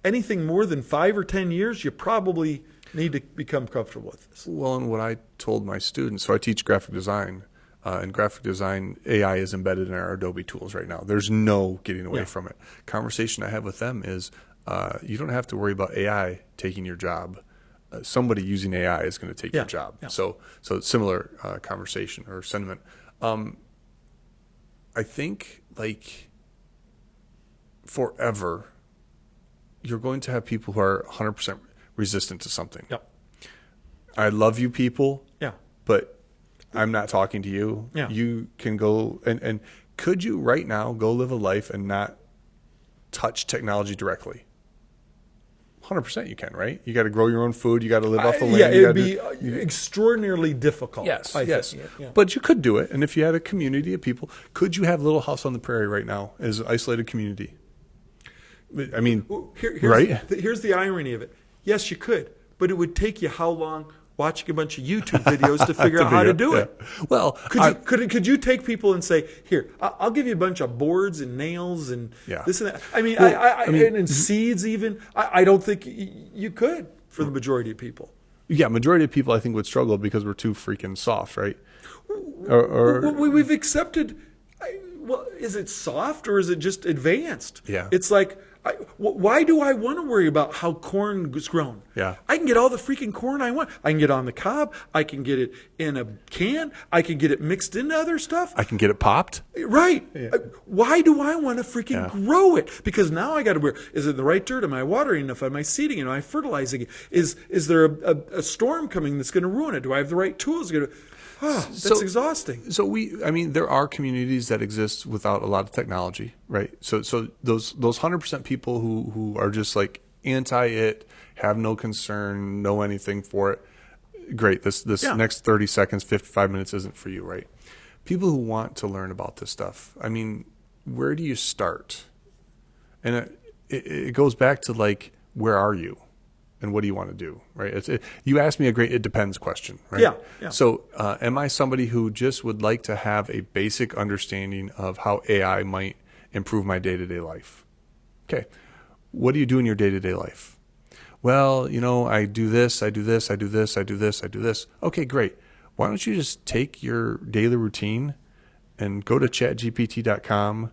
anything more than 5 or 10 years, you probably need to become comfortable with this. Well, and what I told my students, so I teach graphic design, and graphic design, AI is embedded in our Adobe tools right now. There's no getting away from it. Conversation I have with them is, you don't have to worry about AI taking your job. Somebody using AI is going to take your job. Yeah. So similar conversation or sentiment. I think like forever, you're going to have people who are 100% resistant to something. Yep. I love you people. Yeah. But I'm not talking to you. Yeah. You can go and could you right now go live a life and not touch technology directly? 100% you can, right? You got to grow your own food. You got to live off the land. Yeah, it would be extraordinarily difficult. Yes, I yes. think. Yeah. But you could do it. And if you had a community of people, could you have Little House on the Prairie right now as an isolated community? I mean, here's the irony of it. Yes, you could, but it would take you how long watching a bunch of YouTube videos to figure out how to do it? Well, could you take people and say, here, I'll give you a bunch of boards and nails and this and that. I mean, and seeds even. I don't think you could for the majority of people. Yeah, majority of people I think would struggle because we're too freaking soft, right? We've accepted. Well, is it soft or is it just advanced? Yeah. It's like, why do I want to worry about how corn is grown? Yeah. I can get all the freaking corn I want. I can get it on the cob. I can get it in a can. I can get it mixed into other stuff. I can get it popped. Right. Yeah. Why do I want to freaking grow it? Because now I got to worry. Is it the right dirt? Am I watering enough? Am I seeding it? Am I fertilizing it? Is there a storm coming that's going to ruin it? Do I have the right tools? That's exhausting. So there are communities that exist without a lot of technology, right? So those 100% people who are just like anti it, have no concern, know anything for it. Great. This next 30 seconds, 55 minutes isn't for you, right? People who want to learn about this stuff. I mean, where do you start? And it goes back to like, where are you? And what do you want to do, right? You asked me a great "it depends" question, right? Yeah. So, am I somebody who just would like to have a basic understanding of how AI might improve my day-to-day life? Okay, what do you do in your day-to-day life? Well, I do this, I do this, I do this, I do this, I do this. Okay, great. Why don't you just take your daily routine and go to chatgpt.com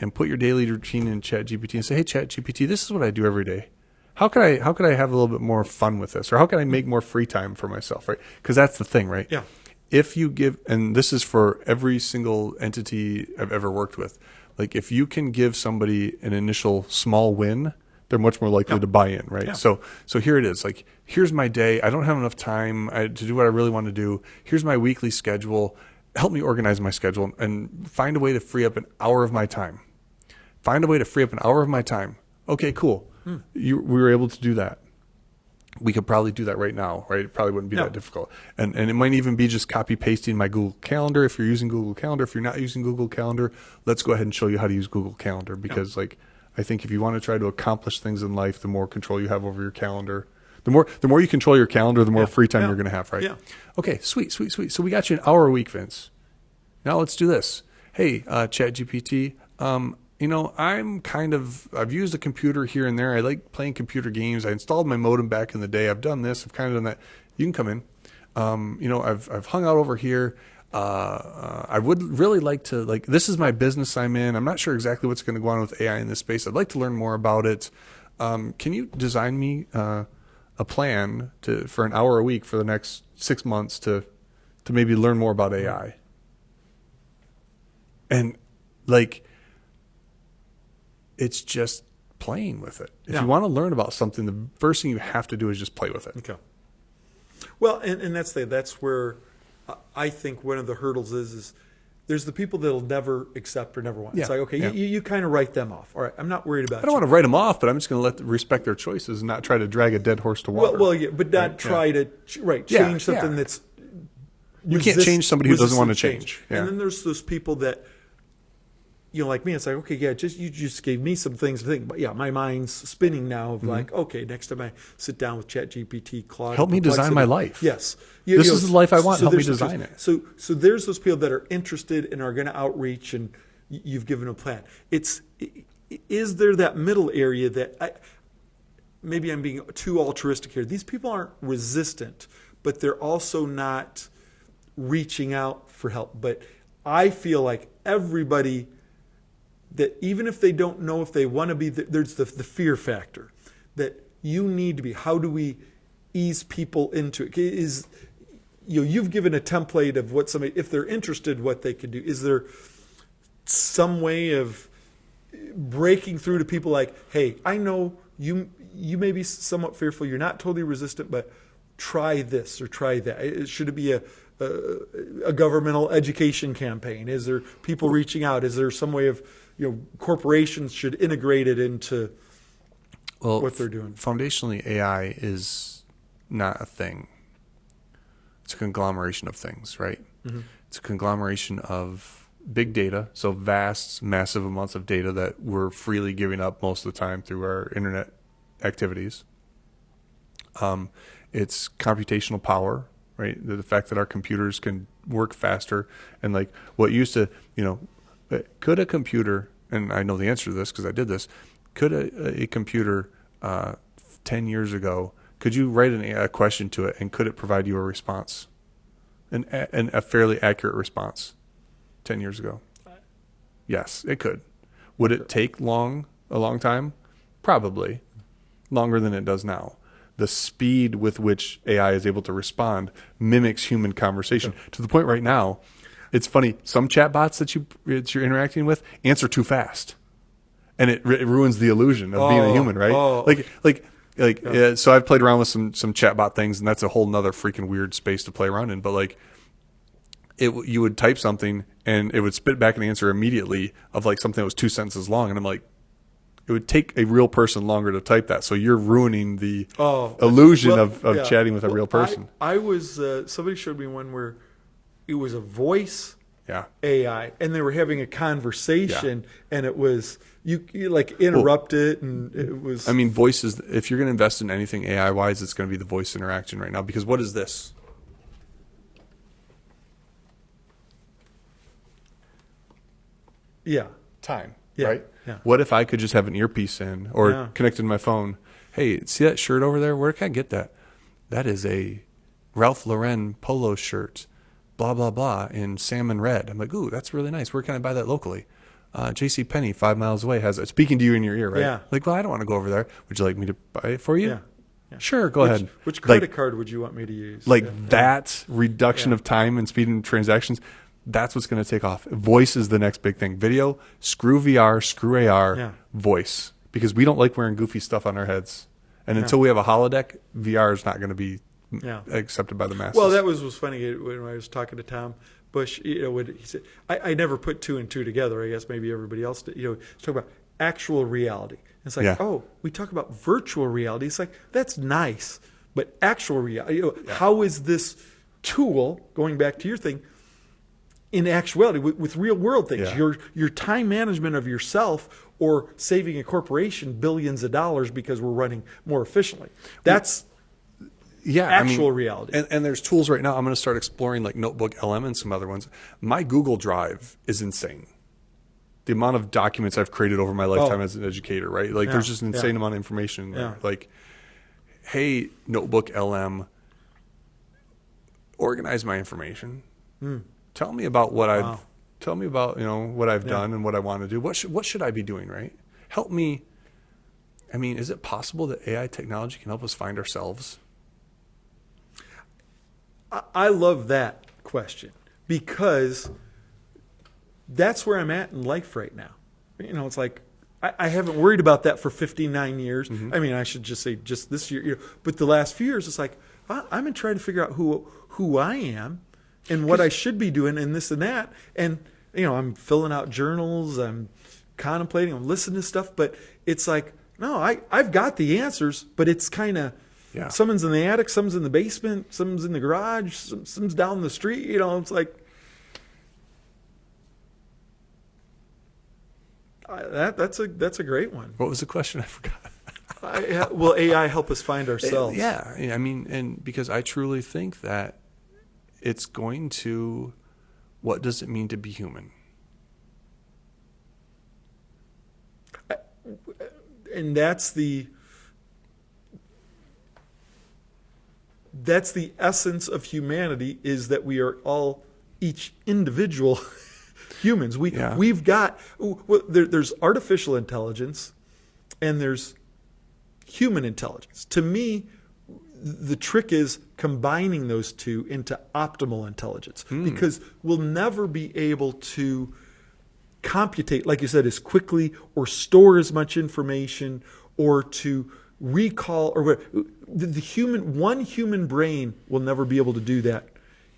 and put your daily routine in ChatGPT and say, hey, ChatGPT, this is what I do every day. How could I have a little bit more fun with this? Or how can I make more free time for myself, right? Because that's the thing, right? Yeah. If you give, and this is for every single entity I've ever worked with, like if you can give somebody an initial small win, they're much more likely to buy in, right? Yeah. So here it is. Like, here's my day. I don't have enough time to do what I really want to do. Here's my weekly schedule. Help me organize my schedule and find a way to free up an hour of my time. Find a way to free up an hour of my time. Okay, cool. we were able to do that. We could probably do that right now, right? It probably wouldn't be that difficult. And it might even be just copy pasting my Google Calendar. If you're using Google Calendar, if you're not using Google Calendar, let's go ahead and show you how to use Google Calendar, because I think if you want to try to accomplish things in life, the more control you have over your calendar, the more you control your calendar, the more free time you're going to have, right? Yeah. Okay, sweet. So we got you an hour a week, Vince. Now let's do this. Hey, ChatGPT, I've used a computer here and there. I like playing computer games. I installed my modem back in the day. I've done this. I've kind of done that. You can come in. I've hung out over here. I would really like to, this is my business I'm in. I'm not sure exactly what's going to go on with AI in this space. I'd like to learn more about it. Can you design me a plan for an hour a week for the next 6 months to maybe learn more about AI? And it's just playing with it. If you want to learn about something, the first thing you have to do is just play with it. Okay. Well, and that's where I think one of the hurdles is there's the people that'll never accept or never want. It's like, okay, you kind of write them off. All right, I'm not worried about it. I don't want to write them off, but I'm just going to respect their choices and not try to drag a dead horse to water. Well, yeah, but not try to change something that's you can't change somebody who doesn't want to change. Yeah. And then there's those people that, like me, it's like, okay, you just gave me some things to think about. Yeah, my mind's spinning now of okay, next time I sit down with ChatGPT, Claude. Help me design my life. Yes. This is the life I want. Help me design it. So there's those people that are interested and are going to outreach, and you've given a plan. Is there that middle area that maybe I'm being too altruistic here. These people aren't resistant, but they're also not reaching out for help. But I feel like everybody, that even if they don't know if they want to be, there's the fear factor that you need to be. How do we ease people into it? You've given a template of what somebody, if they're interested, what they could do. Is there some way of breaking through to people like, hey, I know you may be somewhat fearful, you're not totally resistant, but try this or try that. Should it be a governmental education campaign? Is there people reaching out? Is there some way of, corporations should integrate it into what they're doing? Foundationally, AI is not a thing. It's a conglomeration of things, right? Mm-hmm. It's a conglomeration of big data, so vast, massive amounts of data that we're freely giving up most of the time through our internet activities. It's computational power, right? The fact that our computers can work faster, and what used to, could a computer, and I know the answer to this because I did this, could a computer 10 years ago, could you write a question to it and could it provide you a response, and a fairly accurate response 10 years ago? Yes, it could. Would it take a long time? Probably. Longer than it does now. The speed with which AI is able to respond mimics human conversation to the point right now. It's funny. Some chatbots that you're interacting with answer too fast, and it ruins the illusion of being a human, right? So I've played around with some chatbot things, and that's a whole nother freaking weird space to play around in. But you would type something, and it would spit back an answer immediately of something that was 2 sentences long, and I'm like, it would take a real person longer to type that. So you're ruining the illusion of chatting with a real person. I was somebody showed me one where it was a voice AI, and they were having a conversation, and it was you interrupt it, and it was. I mean, voices. If you're going to invest in anything AI wise, it's going to be the voice interaction right now. Because what is this? Yeah. Time. Yeah. Right? Yeah. What if I could just have an earpiece in or connected to my phone? Hey, see that shirt over there? Where can I get that? That is a Ralph Lauren polo shirt, blah, blah, blah, in salmon red. I'm like, ooh, that's really nice. Where can I buy that locally? JCPenney, 5 miles away, has it. Speaking to you in your ear, right? Yeah. Well, I don't want to go over there. Would you like me to buy it for you? Yeah. Yeah. Sure, go ahead. Which credit card would you want me to use? That reduction of time and speed in transactions, that's what's going to take off. Voice is the next big thing. Video, screw VR, screw AR, voice. Because we don't like wearing goofy stuff on our heads. And until we have a holodeck, VR is not going to be accepted by the masses. Well, that was funny when I was talking to Tom Bush. When he said, I never put two and two together. I guess maybe everybody else did. He's talking about actual reality. It's like, Yeah. oh, we talk about virtual reality. It's like, that's nice. But actual reality, how is this tool, going back to your thing, in actuality with real world things? Yeah. Your time management of yourself, or saving a corporation billions of dollars because we're running more efficiently. That's actual reality. And there's tools right now. I'm going to start exploring like Notebook LM and some other ones. My Google Drive is insane. The amount of documents I've created over my lifetime as an educator, right? Like there's just an insane amount of information in there. Like, hey, Notebook LM, organize my information. Tell me about what tell me about, what I've done and what I want to do. What should I be doing, right? Help me. I mean, is it possible that AI technology can help us find ourselves? I love that question, because that's where I'm at in life right now. It's like, I haven't worried about that for 59 years. I mean, I should just say just this year, but the last few years, it's like, I'm in trying to figure out who I am and what I should be doing and this and that. And, I'm filling out journals, I'm contemplating, I'm listening to stuff, but it's like, no, I've got the answers, but it's kind of, someone's in the attic, someone's in the basement, someone's in the garage, someone's down the street. It's like, that's a great one. What was the question? I forgot. Will AI help us find ourselves? Yeah. I mean, and because I truly think that it's going to, what does it mean to be human? And that's the essence of humanity, is that we are all each individual humans. We've got, there's artificial intelligence and there's human intelligence. To me, the trick is combining those two into optimal intelligence, because we'll never be able to computate, like you said, as quickly or store as much information or to recall or one human brain will never be able to do that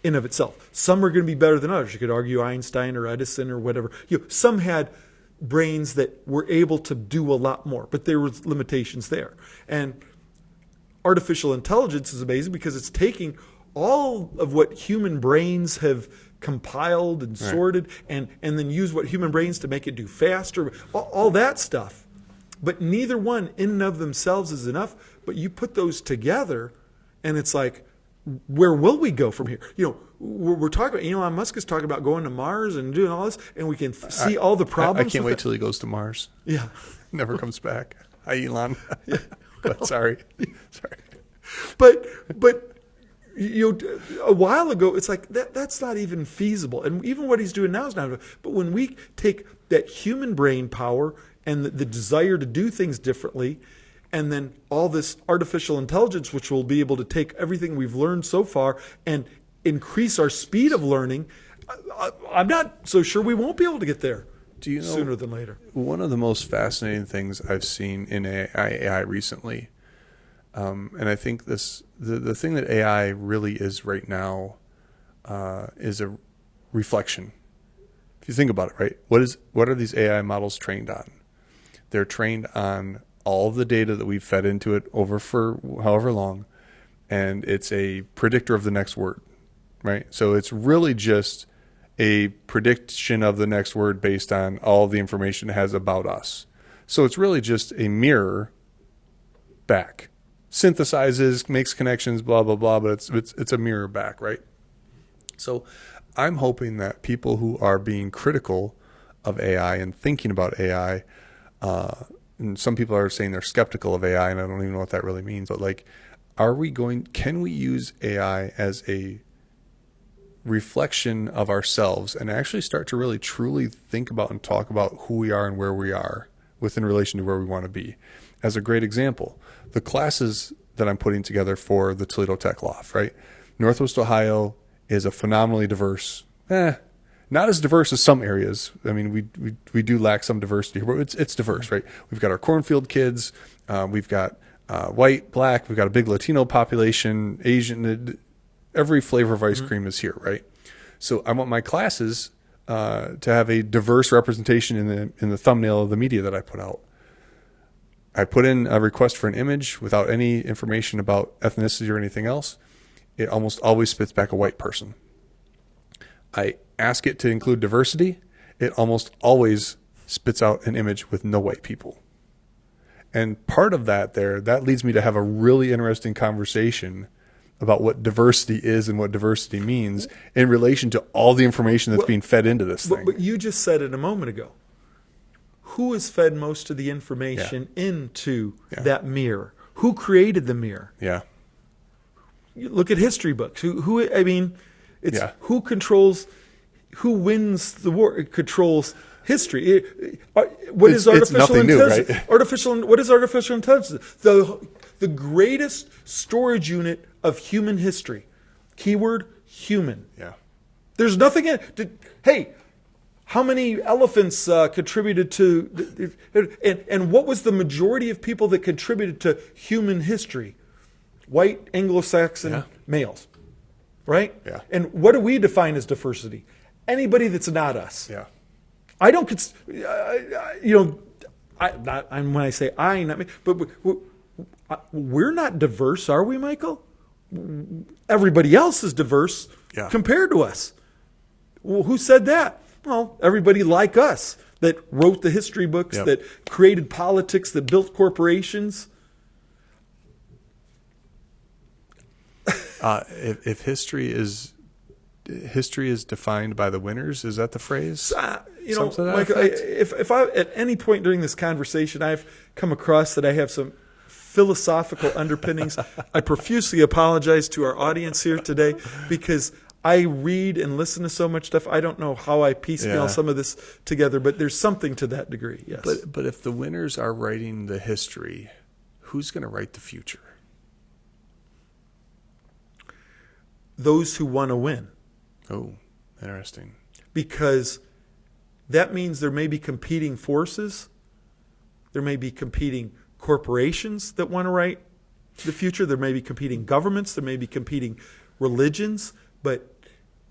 in of itself. Some are going to be better than others. You could argue Einstein or Edison or whatever. Some had brains that were able to do a lot more, but there was limitations there. And artificial intelligence is amazing because it's taking all of what human brains have compiled and sorted, and then use what human brains to make it do faster, all that stuff. But neither one in and of themselves is enough. But you put those together and it's like, where will we go from here? We're talking about, Elon Musk is talking about going to Mars and doing all this, and we can see all the problems. I can't wait till he goes to Mars. Yeah. Never comes back. Hi, Elon. But sorry. But a while ago, it's like that's not even feasible. And even what he's doing now is not. But when we take that human brain power and the desire to do things differently, and then all this artificial intelligence, which will be able to take everything we've learned so far and increase our speed of learning, I'm not so sure we won't be able to get there sooner than later. One of the most fascinating things I've seen in AI recently, and I think the thing that AI really is right now is a reflection. If you think about it, right? What are these AI models trained on? They're trained on all of the data that we've fed into it over for however long, and it's a predictor of the next word, right? So it's really just a prediction of the next word based on all the information it has about us. So it's really just a mirror back. Synthesizes, makes connections, blah, blah, blah, but it's a mirror back, right? So I'm hoping that people who are being critical of AI and thinking about AI, and some people are saying they're skeptical of AI, and I don't even know what that really means, but like, can we use AI as a reflection of ourselves and actually start to really truly think about and talk about who we are and where we are within relation to where we want to be? As a great example, the classes that I'm putting together for the Toledo Tech Loft, right? Northwest Ohio is a phenomenally diverse, not as diverse as some areas. I mean, we do lack some diversity here, but it's diverse, right? We've got our cornfield kids, we've got white, black, we've got a big Latino population, Asian, every flavor of ice cream is here, right? So I want my classes to have a diverse representation in the thumbnail of the media that I put out. I put in a request for an image without any information about ethnicity or anything else. It almost always spits back a white person. I ask it to include diversity. It almost always spits out an image with no white people. And part of that leads me to have a really interesting conversation about what diversity is and what diversity means in relation to all the information that's being fed into this thing. But you just said it a moment ago. Who has fed most of the information into that mirror? Who created the mirror? Yeah. You look at history books. Who wins the war? It controls history. What is artificial intelligence? New, right? What is artificial intelligence? The greatest storage unit of human history. Keyword, human. Yeah. There's nothing in it. Hey, how many elephants contributed to, and what was the majority of people that contributed to human history? White Anglo-Saxon males, right? Yeah. And what do we define as diversity? Anybody that's not us. Yeah. I don't, when I say I, not me, but we're not diverse, are we, Michael? Everybody else is diverse compared to us. Well, who said that? Well, everybody like us that wrote the history books, that created politics, that built corporations. If history is defined by the winners, is that the phrase? Michael, if I at any point during this conversation I've come across that I have some philosophical underpinnings, I profusely apologize to our audience here today because I read and listen to so much stuff. I don't know how I piecemeal some of this together, but there's something to that degree. Yes. But if the winners are writing the history, who's going to write the future? Those who want to win. Oh, interesting. Because that means there may be competing forces. There may be competing corporations that want to write the future. There may be competing governments. There may be competing religions. But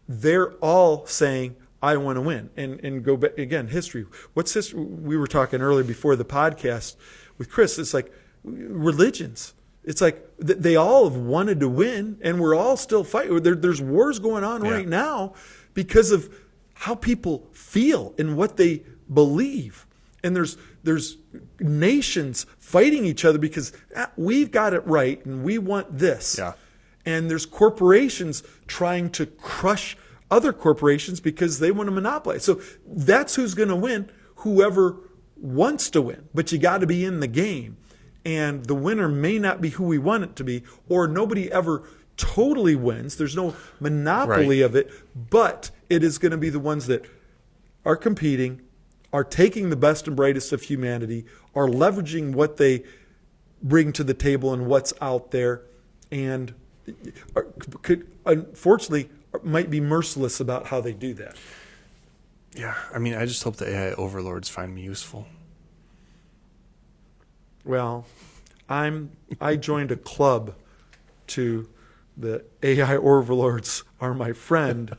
they're all saying, I want to win. And go back, again, history. What's history? We were talking earlier before the podcast with Chris. It's like religions. It's like they all have wanted to win, and we're all still fighting. There's wars going on right now because of how people feel and what they believe. And there's nations fighting each other because we've got it right and we want this. Yeah. And there's corporations trying to crush other corporations because they want to monopolize. So that's who's going to win, whoever wants to win. But you got to be in the game. And the winner may not be who we want it to be, or nobody ever totally wins. There's no monopoly of it, but it is going to be the ones that are competing, are taking the best and brightest of humanity, are leveraging what they bring to the table and what's out there, and unfortunately might be merciless about how they do that. Yeah, I mean, I just hope the AI overlords find me useful. Well, I joined a club to the AI overlords are my friend,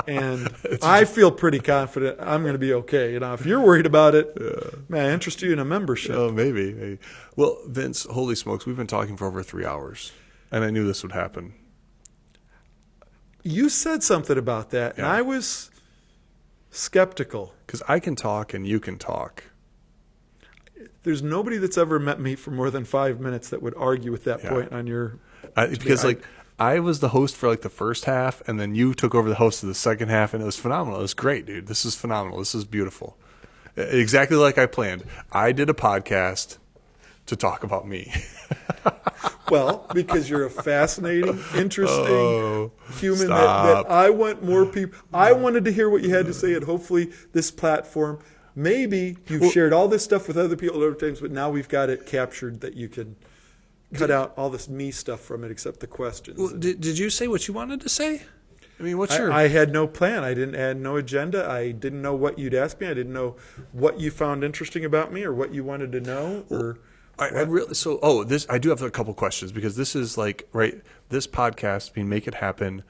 and I feel pretty confident I'm going to be okay. Now, if you're worried about it, man, I interest you in a membership. Oh, maybe. Well, Vince, holy smokes, we've been talking for over 3 hours, and I knew this would happen. You said something about that, and I was skeptical. Because I can talk and you can talk. There's nobody that's ever met me for more than 5 minutes that would argue with that point on your... I was the host for the first half, and then you took over the host of the second half, and it was phenomenal. It was great, dude. This is phenomenal. This is beautiful. Exactly like I planned. I did a podcast to talk about me. Well, because you're a fascinating, interesting human that I want more people. I wanted to hear what you had to say, and hopefully this platform... Maybe you've shared all this stuff with other people at other times, but now we've got it captured that you can cut out all this me stuff from it except the questions. Well, did you say what you wanted to say? I mean, I had no plan. I had no agenda. I didn't know what you'd ask me. I didn't know what you found interesting about me or what you wanted to know. I do have a couple questions because this is this podcast, Make It Happen.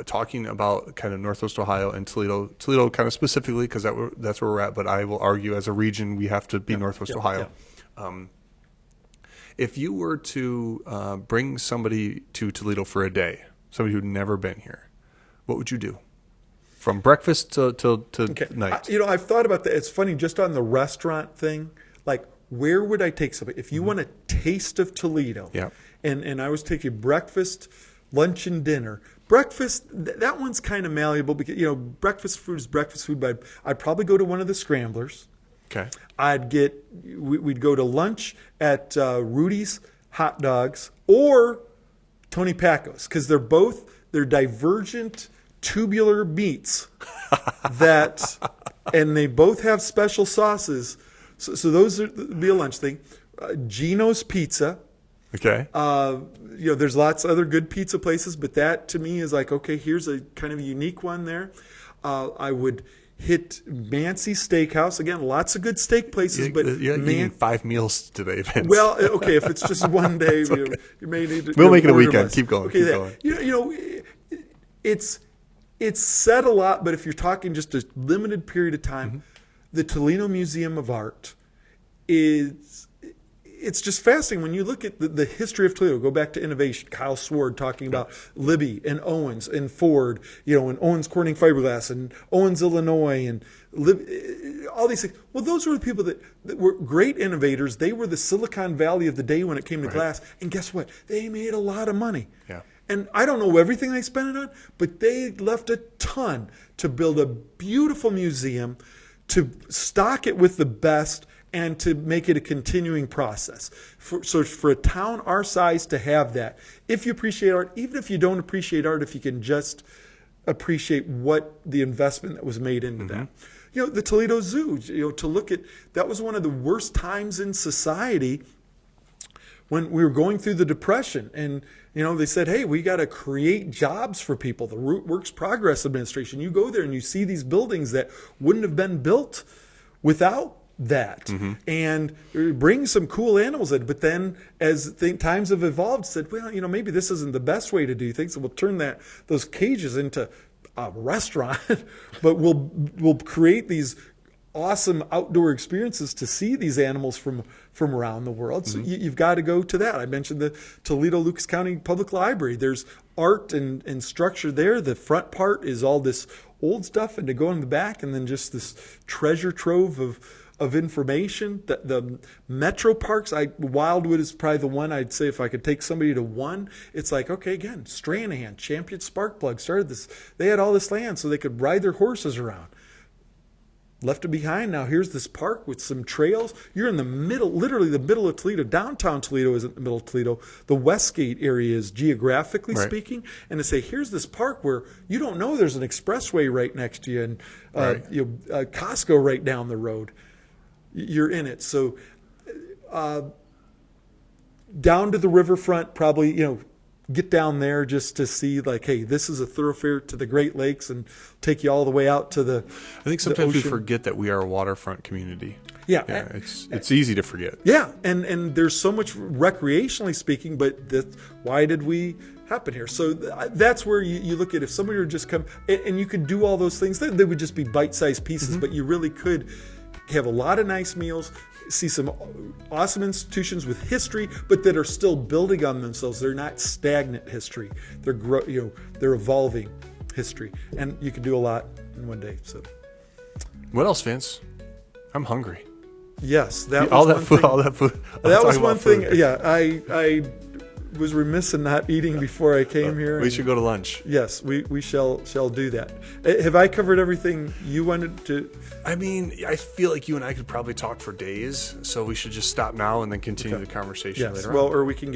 talking about kind of Northwest Ohio and Toledo kind of specifically because that's where we're at. But I will argue as a region, we have to be Northwest Ohio. Yeah. If you were to bring somebody to Toledo for a day, somebody who'd never been here, what would you do? From breakfast to night. I've thought about that. It's funny, just on the restaurant thing, like where would I take somebody? If you want a taste of Toledo, and I was taking breakfast, lunch, and dinner. Breakfast, that one's kind of malleable because, breakfast food is breakfast food, but I'd probably go to one of the scramblers. Okay. We'd go to lunch at Rudy's Hot Dogs or Tony Paco's because they're divergent tubular meats and they both have special sauces. So those would be a lunch thing. Gino's Pizza. Okay. There's lots of other good pizza places, but that to me is like, okay, here's a kind of a unique one there. I would hit Mancy Steakhouse. Again, lots of good steak places, but you're eating 5 meals today, Vince. Well, okay, if it's just one day, okay. you may need to. We'll make it a weekend. Less. Keep going. Okay, keep going. It's said a lot, but if you're talking just a limited period of time, the Toledo Museum of Art it's just fascinating when you look at the history of Toledo. Go back to innovation. Kyle Sword talking about Libby and Owens and Ford, and Owens Corning Fiberglass and Owens, Illinois, and all these things. Well, those were the people that were great innovators. They were the Silicon Valley of the day when it came to glass. And guess what? They made a lot of money. Yeah. And I don't know everything they spent it on, but they left a ton to build a beautiful museum, to stock it with the best, and to make it a continuing process. So for a town our size to have that, if you appreciate art, even if you don't appreciate art, if you can just appreciate what the investment that was made into that. The Toledo Zoo, to look at, that was one of the worst times in society when we were going through the Depression. And, they said, hey, we got to create jobs for people. The Works Progress Administration, you go there and you see these buildings that wouldn't have been built without that, and bring some cool animals in. But then as times have evolved, said, well, maybe this isn't the best way to do things. So we'll turn those cages into a restaurant, but we'll create these awesome outdoor experiences to see these animals from around the world. So you've got to go to that. I mentioned the Toledo Lucas County Public Library. There's art and structure there. The front part is all this old stuff, and to go in the back, and then just this treasure trove of information. The metro parks, Wildwood is probably the one I'd say if I could take somebody to one. It's like, okay, again, Stranahan, Champion Sparkplug started this. They had all this land so they could ride their horses around. Left it behind. Now here's this park with some trails. You're in the middle, literally the middle of Toledo. Downtown Toledo isn't the middle of Toledo. The Westgate area is, geographically speaking. And to say, here's this park where you don't know there's an expressway right next to you, and Costco right down the road. You're in it. So down to the riverfront, probably, get down there just to see, like, hey, this is a thoroughfare to the Great Lakes, and take you all the way out to the I think sometimes we forget that we are a waterfront community. Yeah. It's easy to forget. Yeah, and there's so much recreationally speaking, but why did we happen here? So that's where you look at, if somebody were just come, and you could do all those things, they would just be bite-sized pieces, but you really could have a lot of nice meals, see some awesome institutions with history, but that are still building on themselves. They're not stagnant history. They're evolving history, and you can do a lot in one day. So, what else, Vince? I'm hungry. Yes, all that food. That was one thing. Yeah, I was remiss in not eating before I came here. We should go to lunch. Yes, we shall do that. Have I covered everything you wanted to? I mean, I feel like you and I could probably talk for days, so we should just stop now and then continue the conversation later on. Well, or we can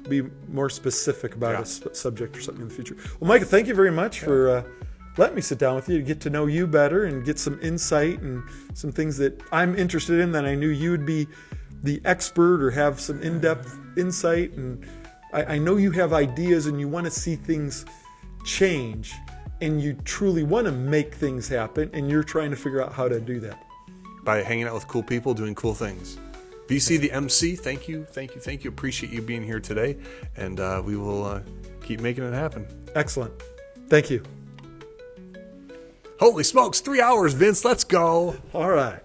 be more specific about a subject or something in the future. Well, Micah, thank you very much for letting me sit down with you to get to know you better and get some insight and some things that I'm interested in that I knew you would be the expert or have some in-depth insight. And I know you have ideas and you want to see things change, and you truly want to make things happen, and you're trying to figure out how to do that. By hanging out with cool people, doing cool things. VC, the MC, thank you. Appreciate you being here today, and we will keep making it happen. Excellent. Thank you. Holy smokes, 3 hours, Vince. Let's go. All right.